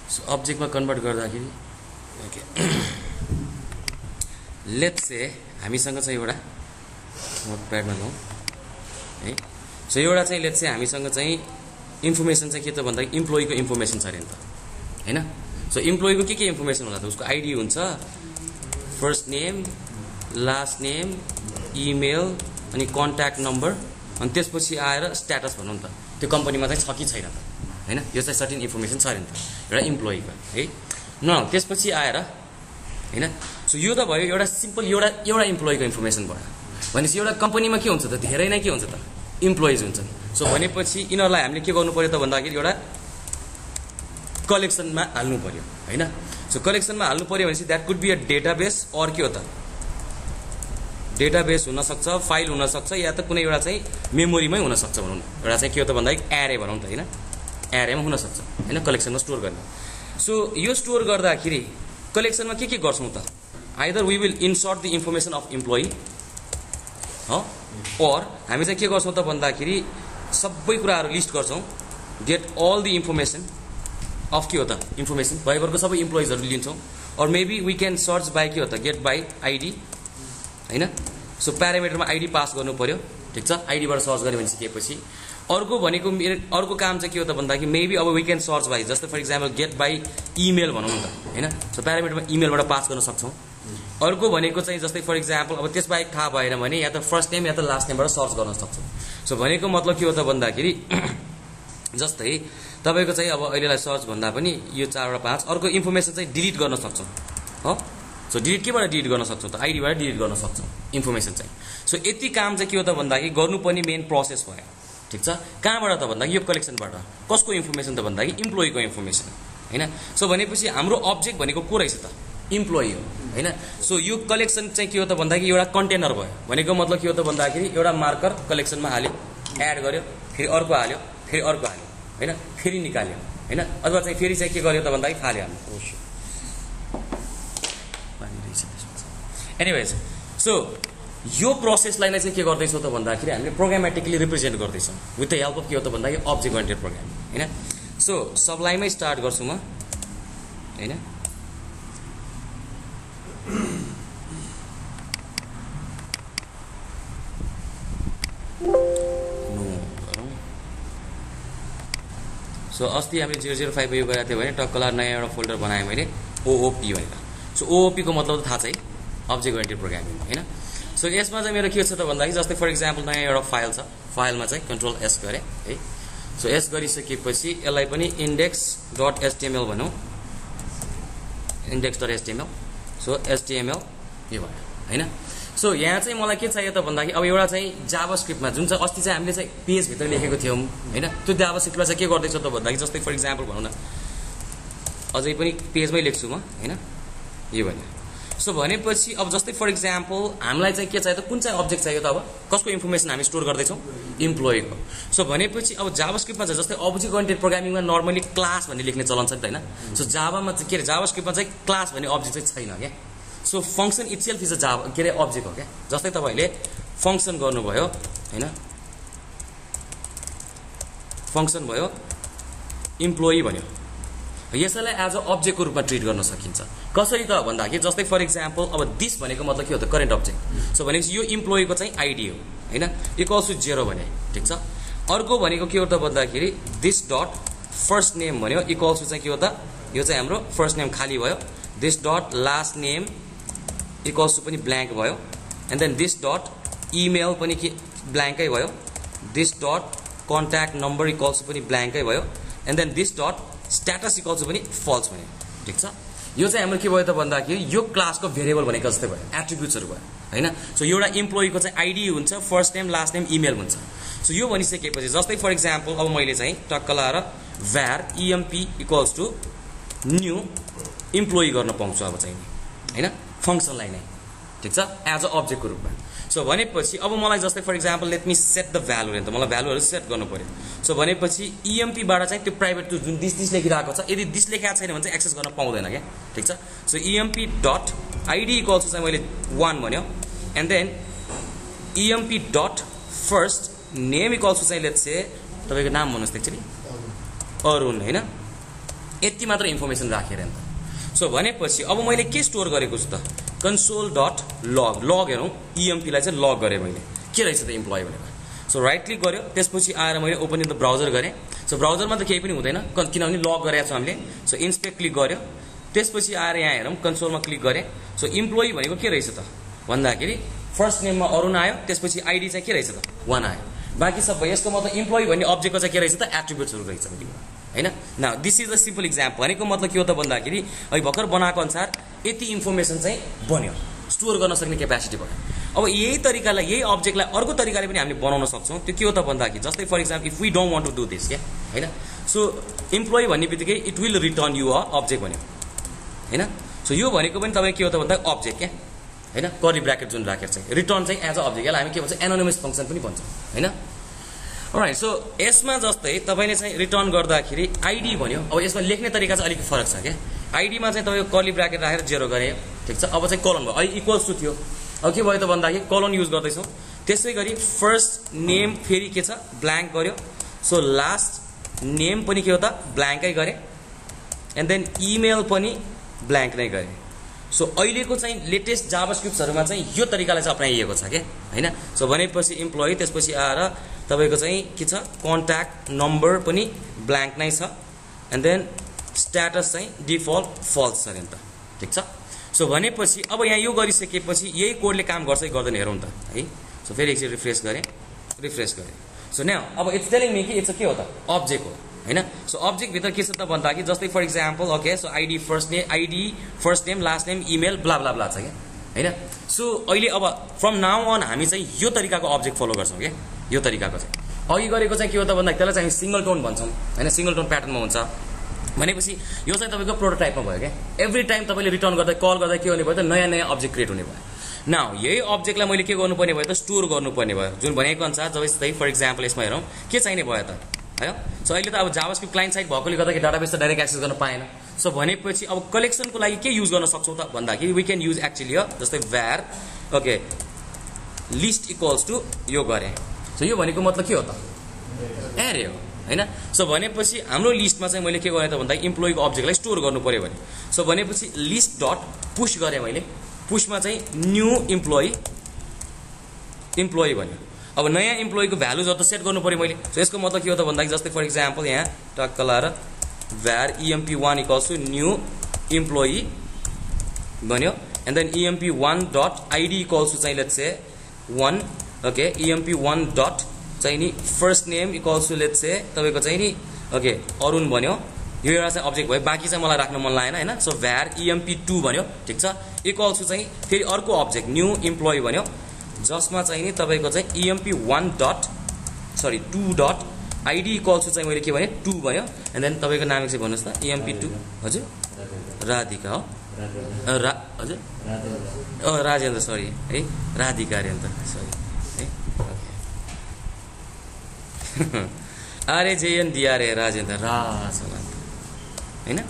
So अब्जेक्टमा convert गर्दाखेरि okay let's से हामीसँग चाहिँ एउटा नोटप्याडमा लौ है। सो एउटा चाहिँ लेट्स से हामीसँग चाहिँ इन्फर्मेसन चाहिँ के त भन्दाखेरि इम्प्लोइको इन्फर्मेसन छ अरे नि त हैन। सो इम्प्लोइको के इन्फर्मेसन होला त उसको आइडी हुन्छ, first name, last name, email अनि कन्ट्याक्ट नम्बर अनि त्यसपछि आएर स्ट्याटस भनौँ न त त्यो कम्पनीमा चाहिँ छ कि छैन त हैन। यो चाहिँ सर्टेन इन्फर्मेसन छ अरे नि त एउटा इम्प्लोइको है न। त्यसपछि आएर हैन। सो यो त भयो एउटा सिम्पल एउटा इम्प्लोइको इन्फर्मेसन भयो। भनेपछि एउटा कम्पनीमा के हुन्छ त धेरै नै के हुन्छ त इम्प्लोइज हुन्छन्। सो भनेपछि यिनीहरूलाई हामीले के गर्नु पर्यो त भन्दाखेरि एउटा कलेक्सनमा हाल्नु पर्यो हैन। सो कलेक्सनमा हाल्नु पर्यो भनेपछि that could be a database or के हो त डेटाबेस हुन सक्छ, फाइल हुन सक्छ या त कुनै एउटा चाहिँ मेमोरीमै हुन सक्छ भनौँ न। एउटा चाहिँ के हो त भन्दाखेरि एरे भनौँ त हैन, एरेमा हुन सक्छ हैन कलेक्सनमा स्टोर गर्ने। सो यो स्टोर गर्दाखेरि कलेक्सनमा के गर्छौँ त either we will insert the information of employee और हामी चाहिँ के गर्छौँ त भन्दाखेरि सबै कुराहरू लिस्ट गर्छौँ, get all the information of के हो त इन्फर्मेसन भइगरको सबै इम्प्लोइजहरू लिन्छौँ। और maybe we can search by के हो त गेट बाई आइडी हैन। सो प्यारामिटरमा आइडी पास गर्नु पर्यो ठिक छ। आइडीबाट सर्च गऱ्यो भने सिकेपछि अर्को भनेको मेरो अर्को काम चाहिँ के हो त भन्दाखेरि मेबी अब वी क्यान सर्च बाई जस्तै for example get by email भनौँ न त हैन। सो प्यारामिटरमा इमेलबाट पास गर्न सक्छौँ। अर्को भनेको चाहिँ जस्तै फर इक्जाम्पल अब त्यसबाहेक थाहा भएन भने या त फर्स्ट नेम या त लास्ट नेमबाट सर्च गर्न सक्छौँ। सो भनेको मतलब के हो त भन्दाखेरि जस्तै तपाईँको चाहिँ अब अहिलेलाई सर्च भन्दा पनि यो 4 बाट 5 अर्को इन्फर्मेसन चाहिँ डिलिट गर्न सक्छौँ हो। सो डिलिट केबाट डिलिट गर्न सक्छौँ त आइडीबाट डिलिट गर्न सक्छौँ इन्फर्मेसन चाहिँ। सो यति काम चाहिँ के हो त भन्दाखेरि गर्नुपर्ने मेन प्रोसेस भयो ठिक छ। कहाँबाट त भन्दाखेरि यो कलेक्सनबाट कसको इन्फर्मेसन त भन्दाखेरि इम्प्लोइको इन्फर्मेसन हैन। सो भनेपछि हाम्रो अब्जेक्ट भनेको को रहेछ त इम्प्लोइ हो हैन। सो यो कलेक्सन चाहिँ के हो त भन्दाखेरि एउटा कन्टेनर भयो भनेको मतलब के हो त भन्दाखेरि एउटा मार्कर कलेक्सनमा हाल्यो, एड गर्यो, फेरि अर्को हाल्यो, फेरि अर्को हाल्यो हैन, फेरि निकाल्यो हैन, अथवा चाहिँ फेरि चाहिँ के गर्यो त भन्दाखेरि फाल्यो हामी। एनिवेज सो यो प्रोसेसलाई नै चाहिँ के गर्दैछौँ त भन्दाखेरि हामीले प्रोग्रामेटिकली रिप्रेजेन्ट गर्दैछौँ विथ द हेल्प अफ के हो त भन्दाखेरि अब्जेक्ट ओरिएन्टेड प्रोग्रामिङ हैन। सो सबलाइमै स्टार्ट गर्छु म हैन। सो अस्ति हामीले 005 यो गरेको थियो भने टक्कला नयाँ एउटा फोल्डर बनाएँ मैले ओओपी भनेर। सो ओओपी को मतलब थाहा छ अब्जेक्ट ओरिएन्टेड प्रोग्रामिङ हैन। सो यसमा चाहिँ मेरो के छ त भन्दाखेरि जस्तै फर इक्जाम्पल नयाँ एउटा फाइल छ, फाइलमा चाहिँ कन्ट्रोल एस गरे है। सो एस गरिसकेपछि यसलाई पनि index.html भनौँ, index.html। सो html यो भयो हैन। सो यहाँ चाहिँ मलाई के चाहियो त भन्दाखेरि अब एउटा चाहिँ जावास्क्रिप्टमा जुन चाहिँ अस्ति चाहिँ हामीले चाहिँ पेज भित्र लेखेको थियौँ हैन, त्यो जावास्क्रिप्टमा चाहिँ के गर्दैछ त भन्दाखेरि जस्तै फर इक्जाम्पल भनौँ न अझै पनि पेजमै लेख्छु म हैन यो भने। सो भनेपछि अब जस्तै फर इक्जाम्पल हामीलाई चाहिँ के चाहियो त कुन चाहिँ अब्जेक्ट चाहियो त अब कसको इन्फर्मेसन हामी स्टोर गर्दैछौँ इम्प्लोइको। सो भनेपछि अब जावास्क्रिप्टमा चाहिँ जस्तै अब्जेक्ट ओरिएन्टेड प्रोग्रामिङमा नर्मली क्लास भन्ने लेख्ने चलन छ नि त हैन। सो जावामा चाहिँ के अरे जावास्क्रिप्टमा चाहिँ क्लास भन्ने अब्जेक्ट चाहिँ छैन क्या। So function itself is a Java के अरे अब्जेक्ट हो क्या। जस्तै तपाईँले फङ्सन गर्नुभयो हैन, फङ्सन भयो इम्प्लोइ भन्यो, यसैलाई एज अ अब्जेक्टको रूपमा ट्रिट गर्न सकिन्छ। कसरी त भन्दाखेरि जस्तै फर इक्जाम्पल अब दिस भनेको मतलब के हो त करेन्ट अब्जेक्ट। सो भनेपछि यो इम्प्लोइको चाहिँ आइडी हो हैन, इक्वल्स टु 0 भने ठिक छ। अर्को भनेको के हो त भन्दाखेरि दिस डट फर्स्ट नेम भन्यो इक्वल्स टु चाहिँ के हो त यो चाहिँ हाम्रो फर्स्ट नेम खाली भयो, this dot last name equals to पनि ब्ल्याङ्क भयो, and then this dot email पनि के ब्ल्याङ्कै भयो, this dot contact number equals to पनि ब्ल्याङ्कै भयो, and then this dot status equals to पनि फल्स भन्यो ठिक छ। यो चाहिँ हाम्रो के भयो त भन्दाखेरि यो क्लासको भेरिएबल भनेको जस्तै भयो, एट्रिब्युट्सहरू भयो हैन। सो एउटा इम्प्लोइको चाहिँ आइडी हुन्छ, first name last name email हुन्छ। सो यो भनिसकेपछि जस्तै फर इक्जाम्पल अब मैले चाहिँ टक्क लाएर var emp equals to new employee गर्न पाउँछु अब चाहिँ हैन फङ्सनलाई नै ठिक छ एज अ अब्जेक्टको रूपमा। सो भनेपछि अब मलाई जस्तै for example let me set the value नि त मलाई भ्यालुहरू सेट गर्नु पर्यो। सो भनेपछि emp बाट चाहिँ त्यो प्राइभेट त्यो जुन दिस लेखिरहेको छ यदि दिस लेखेको छैन भने चाहिँ एक्सेस गर्न पाउँदैन क्या ठिक छ। So emp dot ID equals to चाहिँ मैले 1 भन्यो, and then emp dot first name equals to चाहिँ लेट्स से तपाईँको नाम भन्नुहोस् त एकचोटि अरुण हैन, यति मात्र इन्फर्मेसन राखेर नि त सो भनेपछि अब मैले के स्टोर गरेको छु त console.log लग हेरौँ EMP लाई चाहिँ लग गरेँ मैले के रहेछ त इम्प्लोइ भनेको सो राइट क्लिक गर्यो त्यसपछि आएर मैले ओपन इन द ब्राउजर गरेँ सो ब्राउजरमा त केही पनि हुँदैन किनभने लग गरेको छौँ हामीले सो इन्सपेक्ट क्लिक गर्यो त्यसपछि आएर यहाँ हेरौँ कन्सोलमा क्लिक गरेँ सो इम्प्लोइ भनेको के रहेछ त भन्दाखेरि फर्स्ट नेममा अरुण आयो त्यसपछि आइडी चाहिँ के रहेछ त 1 आयो बाँकी सबै यसको मतलब इम्प्लोइ भन्ने अब्जेक्टको चाहिँ के रहेछ त एट्रिब्युट्सहरू रहेछ हैन now this is a simple example भनेको मतलब के हो त भन्दाखेरि अहिले भर्खर बनाएको अनुसार यति इन्फर्मेसन चाहिँ बन्यो स्टोर गर्न सक्ने क्यापेसिटी भयो अब यही तरिकालाई यही अब्जेक्टलाई अर्को तरिकाले पनि हामीले बनाउन सक्छौँ त्यो के हो त भन्दाखेरि जस्तै for example if we don't want to do this क्या हैन सो इम्प्लोइ भन्ने बित्तिकै it will return you a object भन्यो हैन सो यो भनेको पनि तपाईँ के हो त भन्दा अब्जेक्ट क्या हैन कर्ली ब्र्याकेट जुन राखेर चाहिँ रिटर्न चाहिँ एज अ अब्जेक्ट यसलाई हामी के भन्छ एनोनिमस फंक्सन पनि भन्छौँ हैन अलराइट सो यसमा जस्तै तपाईले चाहिँ रिटर्न गर्दाखेरि आइडी भन्यो अब यसमा लेख्ने तरिका चाहिँ अलिक फरक छ क्या आइडीमा चाहिँ तपाईको कर्ली ब्र्याकेट राखेर 0 गरे ठीक छ अब चाहिँ कोलन भयो अहिले इक्वल्स टु थियो अब के भयो त भन्दाखेरि कोलन युज गर्दैछौँ त्यसै गरी फर्स्ट नेम फेरि के छ ब्ल्याङ्क गर्यो सो लास्ट नेम पनि के हो त ब्ल्याङ्कै गरे एन्ड देन इमेल पनि ब्ल्याङ्क नै गरे सो अहिलेको चाहिँ लेटेस्ट जावास्क्रिप्ट्सहरुमा चाहिँ यो तरिकालाई चाहिँ अपनाइएको छ के हैन सो भनेपछि इम्प्लोइ त्यसपछि आएर तपाईको चाहिँ के छ कन्ट्याक्ट नम्बर पनि ब्ल्याङ्क नै छ एन्ड देन स्ट्याटस चाहिँ डिफल्ट फल्स छ नि त ठीक छ सो भनेपछि अब यहाँ यो गरिसकेपछि यही कोडले काम गर्छ कि गर्दैन हेरौँ त है सो फेरि एकचोटि रिफ्रेश गरे सो नाउ अब इट्स टेलिङ मी कि इट्स के हो त अब्जेक्ट हो हैन सो अब्जेक्ट भित्र के छ त भन्दाखेरि जस्तै for example okay so ID first name last name email blah blah blah छ के हैन सो अहिले अब फ्रम नाउ अन हामी चाहिँ यो तरिकाको अब्जेक्ट फलो गर्छौं के यो तरिकाको चाहिँ अघि गरेको चाहिँ के हो त भन्दाखेरि त्यसलाई चाहिँ सिंगल टोन भन्छौं हैन सिंगल टोन प्याटर्नमा हुन्छ भनेपछि यो चाहिँ तपाईको प्रोटोटाइपमा भयो के एभ्री टाइम तपाईले रिटर्न गर्दा कल गर्दा के हुने भयो त नयाँ नयाँ अब्जेक्ट क्रिएट हुने भयो नाउ यही अब्जेक्टलाई मैले के गर्नुपर्ने भयो त स्टोर गर्नुपर्ने भयो जुन भनेको अनुसार जस्तै फर एक्जाम्पल यसमा हेरौँ के चाहिने भयो त है सो अहिले त अब जावास्क्रिप्ट क्लाइन्ट साइड भएकोले गर्दाखेरि डाटाबेस त डाइरेक्ट एक्सेस गर्न पाएन सो भनेपछि अब कलेक्सनको लागि के युज गर्न सक्छौँ त भन्दाखेरि वी क्यान युज एक्चुअली जस्तै var okay list equals to यो गरे सो यो भनेको मतलब के हो त एरे हो हैन सो भनेपछि हाम्रो लिस्टमा चाहिँ मैले के गर्ने त भन्दा इम्प्लोइको अब्जेक्टलाई स्टोर गर्नु पर्यो भने सो भनेपछि लिस्ट डट पुश गरे मैले पुशमा चाहिँ न्यू इम्प्लोइ भन्यो अब नयाँ इम्प्लोइको भ्यालुजहरु त सेट गर्नु पर्यो मैले सो यसको मतलब के हो त भन्दाखेरि जस्तै फर एक्जाम्पल यहाँ टक्क लाएर var emp1 equals to new employee भन्यो and then emp1 dot id equals to चाहिँ let's say 1 okay emp1 dot चाहिँ नि first name equals to let's say तपाईको चाहिँ नि ओके अरुण भन्यो यो एउटा चाहिँ अब्जेक्ट भयो बाँकी चाहिँ मलाई राख्न मन लागेन हैन सो var emp2 भन्यो ठीक छ इक्वल्स टु चाहिँ फेरि अर्को अब्जेक्ट न्यू इम्प्लोइ भन्यो जसमा चाहिँ नि तपाईको चाहिँ emp1 dot 2 dot id equals to चाहिँ मैले के भने 2 भन्यो एन्ड देन तपाईको नाम चाहिँ भन्नुस् त emp2 हजुर राधिका हो हजुर राजेन्द्र सरी है राधिका रेन्द सरी है ओके आरे जेएन दियारे राजेन्द्र राज होला हैन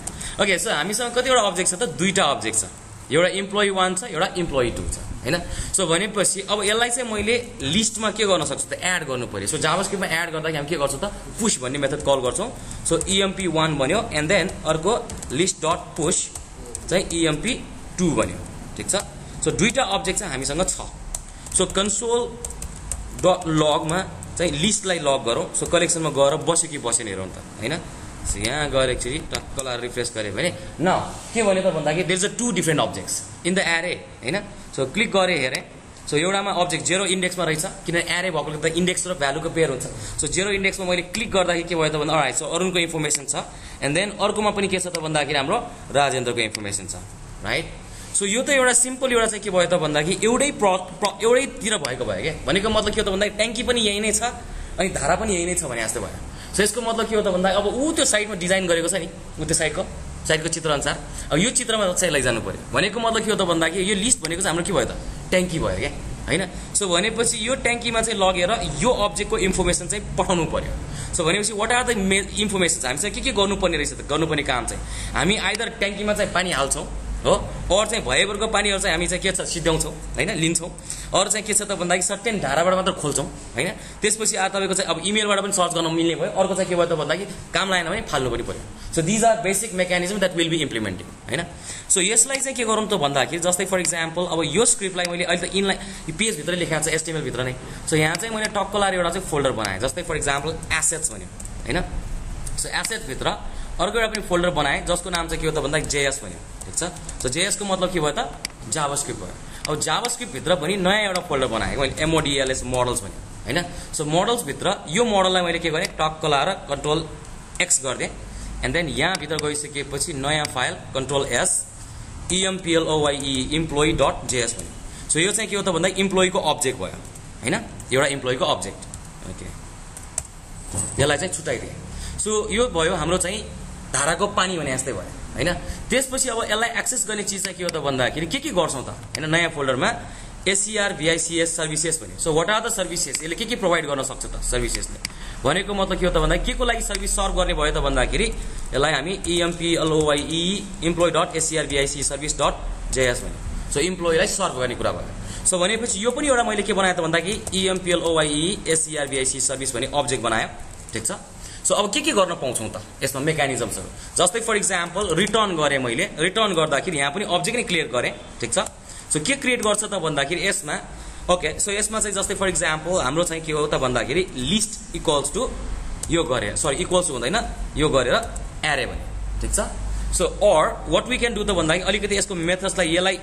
ओके सो हामीसँग कतिवटा अब्जेक्ट छ त दुईटा अब्जेक्ट छ एउटा इम्प्लोइ 1 छ एउटा इम्प्लोइ 2 छ हैन सो भनेपछि अब यसलाई चाहिँ मैले लिस्टमा के गर्न सक्छु त एड गर्नु पर्यो सो जावास्क्रिप्टमा एड गर्दा हामी के गर्छौं त पुश भन्ने मेथड कल गर्छौं सो emp1 भन्यो एन्ड देन अर्को लिस्ट डट पुश चाहिँ emp2 भन्यो ठीक छ सो दुईटा अब्जेक्ट चाहिँ हामीसँग छ सो console डट लगमा चाहिँ लिस्टलाई लग गरौँ सो कलेक्सनमा गएर बस्यो कि बसेन हेरौँ त हैन सो यहाँ गएर एकचोटि टक्क लाएर रिफ्रेश गरे भने न के भन्यो त भन्दाखेरि there is a two different objects in the array हैन सो क्लिक गरे हेरे सो एउटामा अब्जेक्ट 0 इन्डेक्समा रहेछ किनभने एरे भएकोले त इन्डेक्स र भ्यालुको पेयर हुन्छ सो 0 इन्डेक्समा मैले क्लिक गर्दाखेरि के भयो त भन्दा अलराइट सो अरुणको इन्फर्मेसन छ एन्ड देन अर्कोमा पनि के छ त भन्दाखेरि हाम्रो राजेन्द्रको इन्फर्मेसन छ राइट सो यो त एउटा सिम्पल एउटा चाहिँ के भयो त भन्दाखेरि एउटैतिर भएको भयो के भनेको मतलब के हो त भन्दाखेरि ट्याङ्की पनि यही नै छ अनि धारा पनि यही नै छ भने जस्तो भयो सो यसको मतलब के हो त भन्दा अब ऊ त्यो साइडमा डिजाइन गरेको छ नि ऊ त्यो साइडको चित्र अनुसार अब यो चित्रमा चाहिँ लैजानु पर्यो भनेको मतलब के हो त भन्दाखेरि यो लिस्ट भनेको चाहिँ हाम्रो के भयो त ट्याङ्की भयो क्या हैन सो भनेपछि यो ट्याङ्कीमा चाहिँ लगेर यो अब्जेक्टको इन्फर्मेसन चाहिँ पठाउनु पर्यो सो भनेपछि व्हाट आर द इन्फर्मेसन हामी चाहिँ के गर्नुपर्ने रहेछ त गर्नुपर्ने काम चाहिँ हामी आइदर ट्याङ्कीमा चाहिँ पानी हाल्छौँ हो अरू चाहिँ भएभरको पानीहरू चाहिँ हामी चाहिँ के छ सिध्याउँछौँ हैन लिन्छौँ अरू चाहिँ के छ त भन्दाखेरि सर्टेन धाराबाट मात्र खोल्छौँ हैन त्यसपछि तपाईको चाहिँ अब इमेलबाट पनि सर्च गर्न मिल्ने भयो अर्को चाहिँ के भयो त भन्दाखेरि काम लागेन भने फाल्नु पनि पर्यो so these are basic mechanism that will be implementing हैन सो यसलाई चाहिँ के गरौँ त भन्दाखेरि जस्तै फर इक्जाम्पल अब यो स्क्रिप्टलाई मैले अहिले त इनलाई पेज भित्र लेखेको छ HTML भित्र नै सो यहाँ चाहिँ मैले टक्क लाएर एउटा चाहिँ फोल्डर बनाएँ जस्तै फर इक्जाम्पल एसेट्स भन्यो हैन सो एसेट्स भित्र अर्को एउटा पनि फोल्डर बनाएँ जसको नाम चाहिँ के हो त भन्दाखेरि JS भन्यो ठीक छ सो JS को मतलब के भयो त जावास्क्रिप्ट भयो अब जावास्क्रिप्ट भित्र पनि नयाँ एउटा फोल्डर बनाएँ मैले MODLS मोडल्स भन्यो हैन सो मोडल्स भित्र यो मोडललाई मैले के गरेँ टक्क लाएर कन्ट्रोल X गर्दिएँ एन्ड देन यहाँ भित्र गइसकेपछि नयाँ file control S employee employee.js भन्यो सो यो चाहिँ के हो त भन्दा इम्प्लोइ को अब्जेक्ट भयो हैन एउटा इम्प्लोइ को अब्जेक्ट ओके यसलाई चाहिँ छुटाइदिए सो यो भयो हाम्रो चाहिँ धाराको पानी भने जस्तै भयो हैन त्यसपछि अब यसलाई एक्सेस गर्ने चीज चाहिँ के हो त भन्दाखेरि के गर्छौं त हैन नयाँ फोल्डरमा SCR-VICS सर्भिसेस भन्यो so what are the services यसले के प्रोवाइड गर्न सक्छ त सर्भिसेसले भनेको मतलब के हो त भन्दा के को लागि सर्भिस सर्भ गर्ने भयो त भन्दाखेरि यसलाई हामी employee employee.scrvic service.js भन्यो सो इम्प्लोइलाई सर्भ गर्ने कुरा भयो सो भनेपछि यो पनि एउटा मैले के बनाए त भन्दाखेरि employee scrvic सर्भिस भन्ने अब्जेक्ट बनायो ठीक छ सो अब के गर्न पाउँछौं त यसमा मेकानिजम्सहरु जस्तै फर इक्जाम्पल रिटर्न गरे मैले रिटर्न गर्दाखेरि यहाँ पनि अब्जेक्ट नै क्लियर गरे ठीक छ सो के क्रिएट गर्छ त भन्दाखेरि यसमा ओके सो यसमा चाहिँ जस्तै फर इक्जाम्पल हाम्रो चाहिँ के हो त भन्दाखेरि लिस्ट इक्वल्स टु यो गरे सरी इक्वल्स टु हुँदैन यो गरेर एरे भन्यो ठीक छ सो और व्हाट वी क्यान डु त भन्दाखेरि अलिकति यसको मेथड्सलाई यसलाई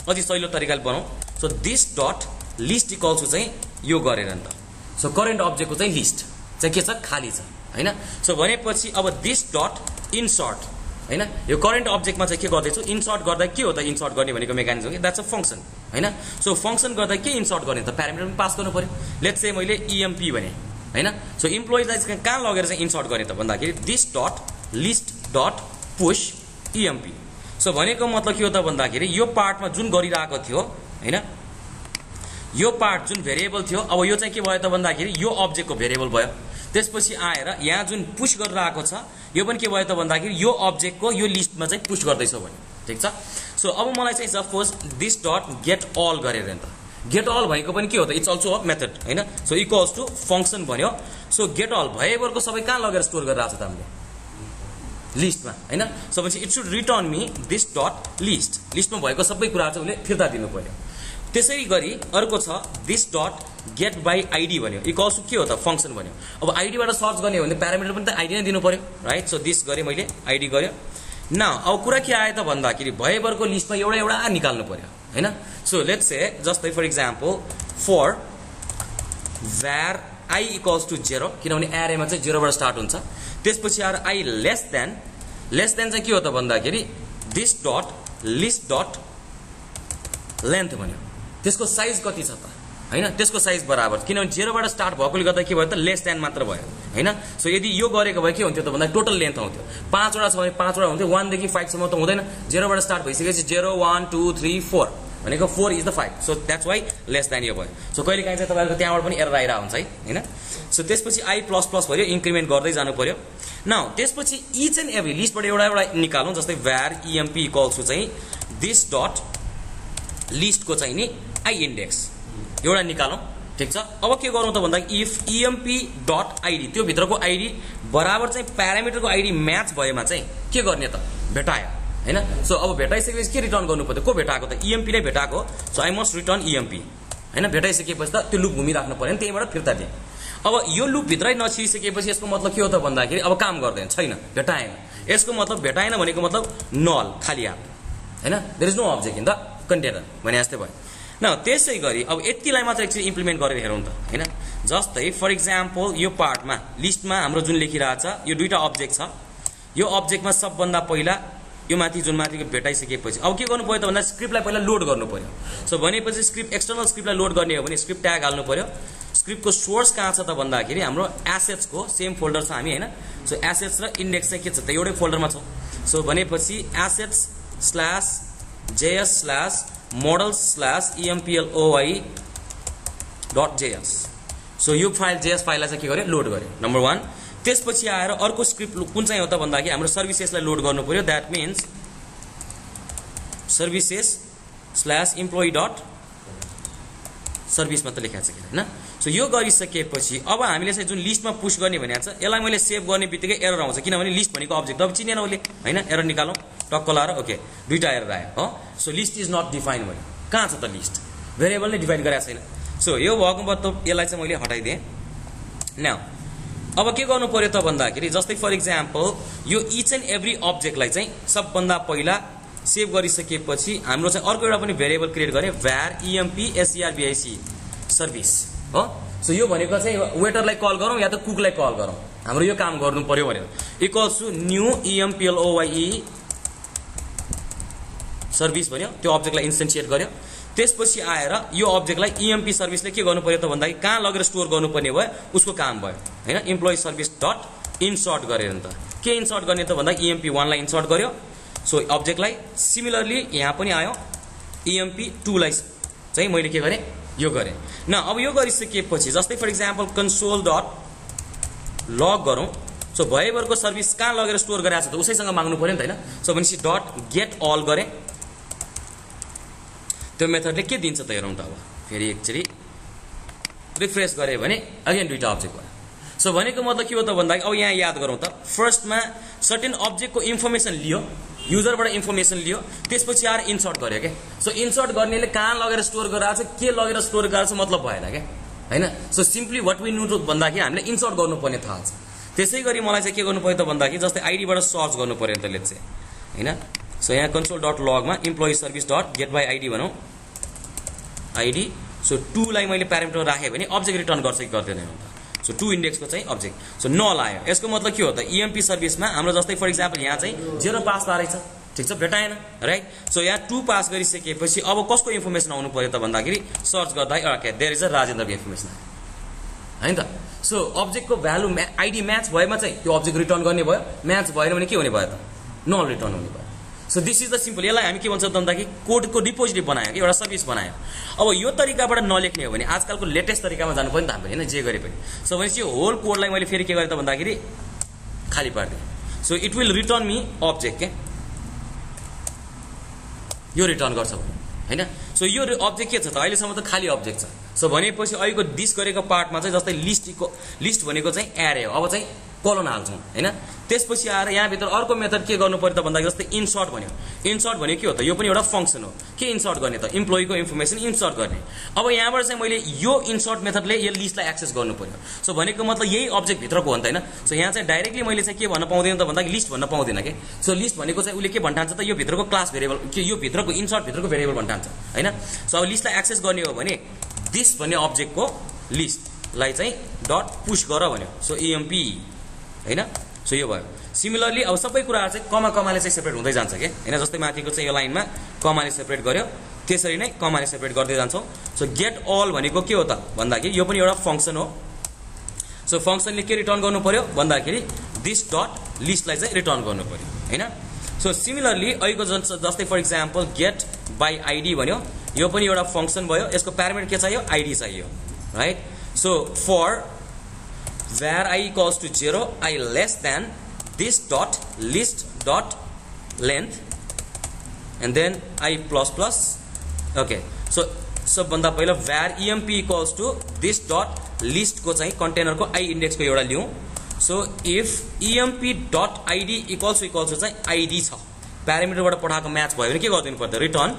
अझै सजिलो तरिकाले बनाऊ so this dot list equals to चाहिँ यो गरेर नि त सो करेन्ट अब्जेक्टको चाहिँ लिस्ट चाहिँ के छ खाली छ हैन सो भनेपछि अब दिस डट इन्सर्ट हैन यो करेन्ट अब्जेक्टमा चाहिँ के गर्दैछु इन्सर्ट गर्दा के हो त इन्सर्ट गर्ने भनेको मेकानिजम के द्याट्स अ फंक्सन हैन सो फंक्सन गर्दा के इन्सर्ट गर्ने त प्यारामिटर पनि पास गर्नु पर्यो लेट्स से मैले emp भने हैन सो इम्प्लोइजलाई चाहिँ कहाँ लगेर चाहिँ इन्सर्ट गर्ने त भन्दाखेरि this dot list dot push emp so भनेको मतलब के हो त भन्दाखेरि यो पार्टमा जुन गरिरहेको थियो हैन यो पार्ट जुन भेरिएबल थियो अब यो चाहिँ के भयो त भन्दाखेरि यो अब्जेक्टको भेरिएबल भयो त्यसपछि आएर यहाँ जुन पुश गरिरहेको छ यो पनि के भयो त भन्दाखेरि यो अब्जेक्टको यो लिस्टमा चाहिँ पुश गर्दैछ भने ठीक छ सो अब मलाई चाहिँ suppose this dot get all गरेर नि त गेट अल भनेको पनि के हो त इट्स अल्सो अ मेथड हैन सो इक्वल्स टु फंक्सन भन्यो सो गेट अल भएभरको सबै कहाँ लगेर स्टोर गरिरहेछ त हामीले लिस्टमा हैन सो पछि it should return me this dot list लिस्टमा भएको सबै कुराहरु चाहिँ उले फिर्ता दिनु पर्यो त्यसै गरी अर्को छ this dot get by ID भन्यो इक्वल्स टु के हो त फंक्सन भन्यो अब आईडी बाट सर्च गर्ने हो भने प्यारामिटर पनि त आईडी नै दिनु पर्यो राइट सो दिस गरे मैले आईडी गर्यो न अब कुरा के आयो त भन्दाखेरि भएभरको लिस्टमा एउटा एउटा निकाल्नु पर्यो हैन सो लेट्स से जस्तै for example for var I equals to 0 किनभने एरेमा चाहिँ 0 बाट स्टार्ट हुन्छ त्यसपछि आएर I लेस देन चाहिँ के हो त भन्दाखेरि this dot list dot length भन्यो त्यसको साइज कति छ त हैन त्यसको साइज बराबर किनभने 0 बाट स्टार्ट भएकोले गर्दा के भयो त लेस देन मात्र भयो हैन सो यदि यो गरेको भए के हुन्थ्यो त भन्दा टोटल लेन्थ आउँथ्यो 5 वटा छ भने 5 वटा हुन्थ्यो 1 देखि 5 सम्म त हुँदैन 0 बाट स्टार्ट भइसकेपछि 0 1 2 3 4 भनेको 4 is the 5 so that's why less than यो भयो सो कहिले काहीँ चाहिँ तपाईहरुको त्यहाँबाट पनि एरर आइरा हुन्छ है हैन सो त्यसपछि I++ भर्यो इन्क्रिमेन्ट गर्दै जानु पर्यो नाउ त्यसपछि इच एन्ड एभ्री लिस्टबाट एउटा एउटा निकालौं जस्तै var emp इक्वल्स टु चाहिँ दिस डट लिस्ट को चाहिँ नि I इन्डेक्स एउटा निकालौं ठीक छ अब के गरौँ त भन्दा इफ emp.id त्यो भित्रको आईडी बराबर चाहिँ प्यारामिटरको आईडी म्याच भएमा चाहिँ के गर्ने त भेटायो हैन सो अब भेटाइसकेपछि के रिटर्न गर्नु पर्यो को भेटाको त emp नै भेटाको so I must return emp हैन भेटाइसकेपछि त त्यो लुप घुमिराख्नु पर्यो नि त्यहीबाट फिर्ता दिए अब यो लुप भित्रै नछिरिसकेपछि यसको मतलब के हो त भन्दाखेरि अब काम गर्दैन छैन भेटाएन यसको मतलब भेटाएन भनेको मतलब नल खाली हात हैन there is no object in the container भने जस्तै भयो न त्यसै गरी अब यतिलाई मात्र एकचोटी इम्प्लिमेन्ट गरेर हेरौँ त हैन जस्तै फर इक्जाम्पल यो पार्टमा लिस्टमा हाम्रो जुन लेखिरहेछ यो दुईटा अब्जेक्ट छ यो अब्जेक्टमा सबभन्दा पहिला यो माथि जुन माथिको भेटाइसकेपछि अब के गर्नु पर्यो त भन्दा स्क्रिप्टलाई पहिला लोड गर्नु पर्यो सो भनेपछि स्क्रिप्ट एक्सटर्नल स्क्रिप्टलाई लोड गर्ने हो भने स्क्रिप्ट ट्याग हाल्नु पर्यो स्क्रिप्टको सोर्स कहाँ छ त भन्दाखेरि हाम्रो एसेट्स को सेम फोल्डर छ हामी हैन सो एसेट्स र इन्डेक्स चाहिँ के छ त एउटै फोल्डरमा छ सो भनेपछि assets/models/employee.js सो यो फाइल JS फाइललाई चाहिँ के गर्यो लोड गर्यो नम्बर 1 त्यसपछि आएर अर्को स्क्रिप्ट कुन चाहिँ हो त भन्दाखेरि हाम्रो सर्भिसेसलाई लोड गर्नु पर्यो that means services/employee dot service मात्र लेखेको छ कि हैन। सो यो गरिसकेपछि अब हामीले चाहिँ जुन लिस्टमा पुश गर्ने भनेको छ यसलाई मैले सेभ गर्ने बित्तिकै एरर आउँछ किनभने लिस्ट भनेको अब्जेक्ट अब चिनेन उसले हैन। एरर निकालौं टक्क लाएर ओके दुईटा एरर आयो हो। So list is not define भयो। कहाँ छ त लिस्ट? भेरिएबल नै डिफाइन गरेको छैन। सो यो भएको मतलब यसलाई चाहिँ मैले हटाइदिएँ। नाउ अब के गर्नु पर्यो त भन्दाखेरि जस्तै फर एक्जाम्पल यो इच एन्ड एभ्री अब्जेक्टलाई चाहिँ सबभन्दा पहिला सेभ गरिसकेपछि हाम्रो चाहिँ अर्को एउटा पनि भेरिएबल क्रिएट गरे var emp servic सर्भिस हो। सो यो भनेको चाहिँ वेटरलाई कल गरौँ या त कुकलाई कल गरौँ हाम्रो यो काम गर्नु पर्यो भनेर equals to new employee service भन्यो त्यो अब्जेक्टलाई इन्स्टेन्सिएट गर्यो। त्यसपछि आएर यो अब्जेक्टलाई emp सर्भिसले के गर्नु पर्यो त भन्दाखेरि कहाँ लगेर स्टोर गर्नुपर्ने भयो उसको काम भयो हैन। इम्प्लोइ सर्भिस डट इन्सर्ट गरेर नि त के इन्सर्ट गर्ने त भन्दा emp1 लाई इन्सर्ट गर्यो। सो अब्जेक्टलाई सिमिलरली यहाँ पनि आयो emp2 लाई चाहिँ मैले के गरेँ यो गरेँ न। अब यो गरिसकेपछि जस्तै फर एक्जाम्पल कन्सोल डट लग गरौँ। सो भएभरको सर्भिस कहाँ लगेर स्टोर गरेको छ त उसैसँग माग्नु पर्यो नि त हैन। सो भनेपछि डट गेट अल गरे त्यो मेथडले के दिन्छ त हेरौँ त। अब फेरि एकचोटि रिफ्रेश गरे भने अगेन दुईटा अब्जेक्ट भयो। सो भनेको मतलब के हो त भन्दाखेरि अब यहाँ याद गरौँ त फर्स्टमा सर्टेन अब्जेक्टको इन्फर्मेसन लियो युजरबाट इन्फर्मेसन लियो त्यसपछि आएर इन्सर्ट गर्यो के। सो इन्सर्ट गर्नेले कहाँ लगेर स्टोर गरिरहेको छ के लगेर स्टोर गरिरहेको छ मतलब भएन के हैन। So simply what we need भन्दाखेरि हामीले इन्सर्ट गर्नुपर्ने थाहा छ। त्यसै गरी मलाई चाहिँ के गर्नु पर्यो त भन्दाखेरि जस्तै आइडीबाट सर्च गर्नु पर्यो नि त लेट्स से हैन। सो यहाँ कन्सोल डट लगमा employee service dot get by ID भनौँ आइडी। सो 2 लाई मैले प्यारामिटर राखेँ भने अब्जेक्ट रिटर्न गर्छ कि गर्दैन त। सो 2 इन्डेक्सको चाहिँ अब्जेक्ट सो नल आयो। यसको मतलब के हो त emp सर्भिसमा हाम्रो जस्तै फर एक्जाम्पल यहाँ चाहिँ 0 पास रहेछ ठीक छ भेटाएन राइट। सो यहाँ 2 पास गरिसकेपछि अब कसको इन्फर्मेसन आउनु पर्यो त भन्दाखेरि सर्च गर्दा ओके देयर इज अ राजेन्द्रको इन्फर्मेसन हैन त। सो अब्जेक्टको भ्यालु आइडी म्याच भएमा चाहिँ त्यो अब्जेक्ट रिटर्न गर्ने भयो म्याच भएन भने के हुने भयो त नल रिटर्न हुने भयो। So this is the simple. यसलाई हामी के भन्छ त भन्दाखेरि कोडको डिपोजिटरी बनायो कि एउटा सर्भिस बनायो। अब यो तरिकाबाट नलेख्ने हो भने आजकलको लेटेस्ट तरिकामा जानु पर्यो नि त हामीले हैन जे गरे पनि। सो भनेपछि यो होल कोडलाई मैले फेरि के गरेँ त भन्दाखेरि खाली पार्दिएँ। So it will return me object के यो रिटर्न गर्छ हैन। सो यो अब्जेक्ट के छ त अहिलेसम्म त खाली अब्जेक्ट छ। सो भनेपछि अहिलेको डिस गरेको पार्टमा चाहिँ जस्तै लिस्ट भनेको चाहिँ एरे हो। अब चाहिँ कोलन हाल्छौँ हैन। त्यसपछि आएर यहाँभित्र अर्को मेथड के गर्नु पर्यो त भन्दाखेरि जस्तै इन्सर्ट भन्यो। इन्सर्ट भने के हो त यो पनि एउटा फङ्सन हो। के इन्सर्ट गर्ने त इम्प्लोइको इन्फर्मेसन इन्सर्ट गर्ने। अब यहाँबाट चाहिँ मैले यो इन्सर्ट मेथडले यो लिस्टलाई एक्सेस गर्नु पर्यो। सो भनेको मतलब यही अब्जेक्ट भित्रको हो नि त हैन। सो यहाँ चाहिँ डाइरेक्टली मैले चाहिँ के भन्न पाउँदैन त भन्दाखेरि लिस्ट भन्न पाउँदैन के। सो लिस्ट भनेको चाहिँ उसले के भन्ठान्छ त यो भित्रको क्लास भेरिएबल के यो भित्रको इन्सर्ट भित्रको भेरिएबल भन्ठान्छ हैन। सो अब लिस्टलाई एक्सेस गर्ने हो भने दिस भन्ने अब्जेक्टको लिस्टलाई चाहिँ डट पुश गर भन्यो। सो emp हैन। सो यो भयो। सिमिलरली अब सबै कुराहरु चाहिँ कमाले चाहिँ सेपरेट हुँदै जान्छ के हैन। जस्तै माथिको चाहिँ यो लाइनमा कमाले सेपरेट गर्यो त्यसरी नै कमाले सेपरेट गर्दै जान्छौं। सो गेट अल भनेको के हो त भन्दाखेरि यो पनि एउटा फंक्सन हो। सो फंक्सनले के रिटर्न गर्नु पर्यो भन्दाखेरि दिस डट लिस्टलाई चाहिँ रिटर्न गर्नु पर्यो हैन। सो सिमिलरली अहिलेको जस्तै for example get by ID भन्यो यो पनि एउटा फंक्सन भयो। यसको प्यारामिटर के चाहियो आइडी चाहियो right. So for var I equals to 0 I less than this dot list dot length and then I plus plus okay। so सबभन्दा पहिला var emp equals to this dot list को चाहिँ container को I index को एउटा लियौं। so if emp dot id equals to चाहिँ id छ प्यारामिटरबाट पठाएको म्याच भयो भने के गर्दिनु पर्छ रिटर्न